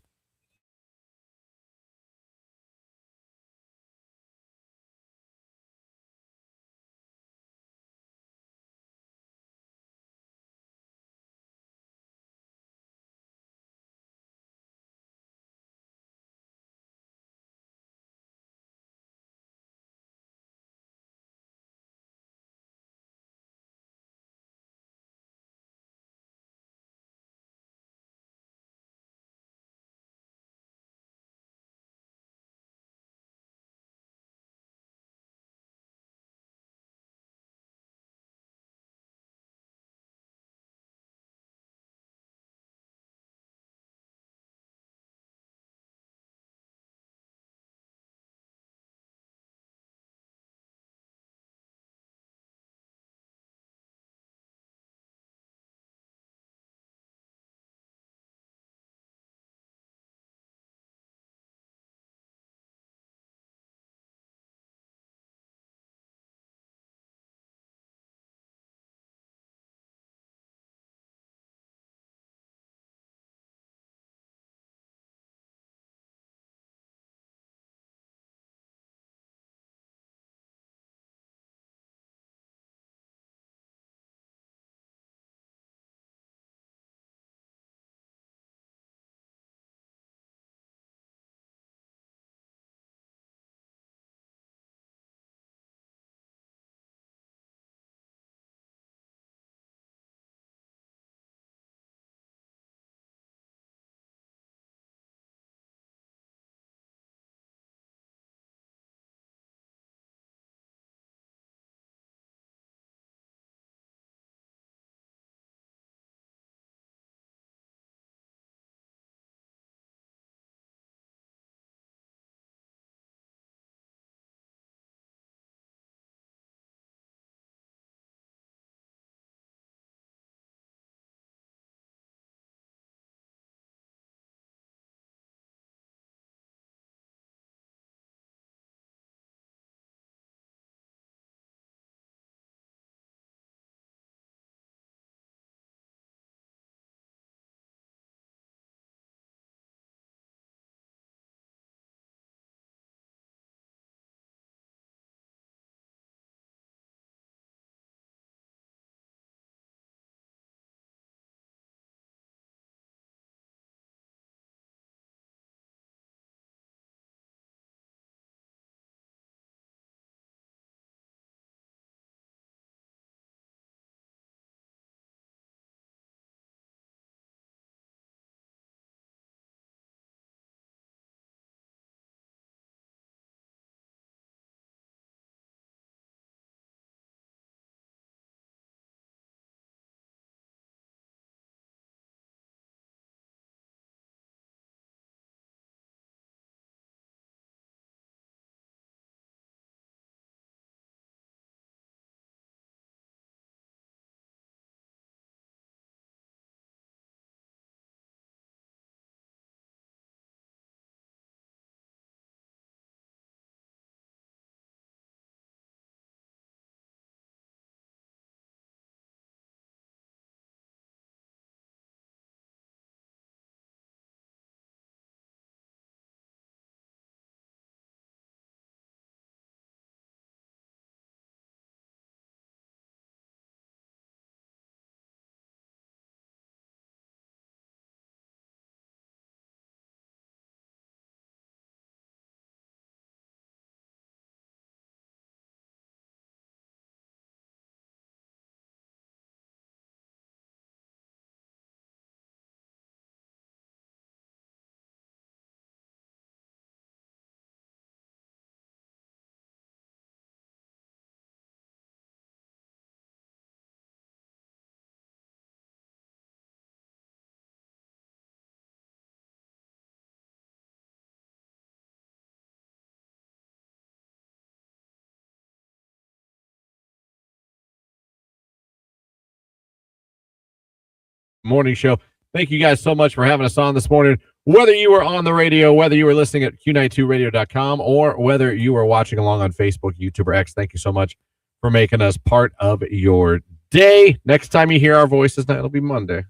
Morning Show. Thank you guys so much for having us on this morning. Whether you were on the radio, whether you were listening at Q92radio.com, or whether you were watching along on Facebook, YouTube, or X, thank you so much for making us part of your day. Next time you hear our voices, it'll be Monday.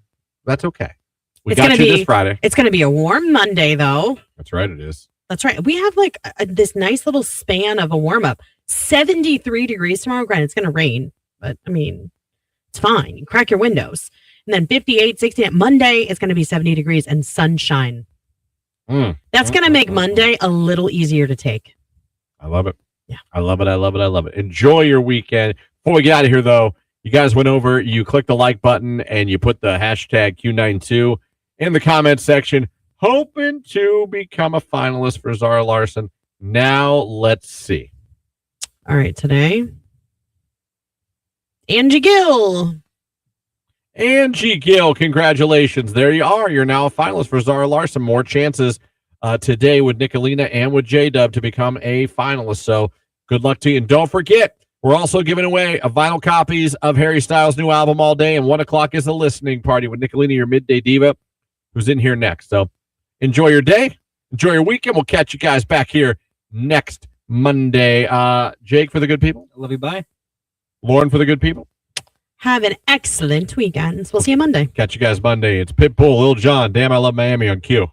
That's okay. We got you this Friday. It's going to be a warm Monday, though. That's right, it is. That's right. We have like this nice little span of a warm up. 73 degrees tomorrow. Granted, it's going to rain, but I mean, it's fine. You crack your windows. And then 58, 60. Monday, it's going to be 70 degrees and sunshine. That's going to make Monday a little easier to take. I love it. Yeah. I love it. I love it. I love it. Enjoy your weekend. Before we get out of here, though, you guys went over, you clicked the like button, and you put the hashtag Q92 in the comment section, hoping to become a finalist for Zara Larson. Now, let's see. All right, today, Angie Gill. Angie Gill, congratulations. There you are. You're now a finalist for Zara Larson. More chances today with Nicolina and with J-Dub to become a finalist. So good luck to you. And don't forget, we're also giving away a vinyl copies of Harry Styles' new album all day. And 1 o'clock is a listening party with Nicolina, your midday diva, who's in here next. So enjoy your day. Enjoy your weekend. We'll catch you guys back here next Monday. Jake for the good people. Love you. Bye. Lauren for the good people. Have an excellent weekend. We'll see you Monday. Catch you guys Monday. It's Pitbull, Lil Jon, Damn I Love Miami on Q.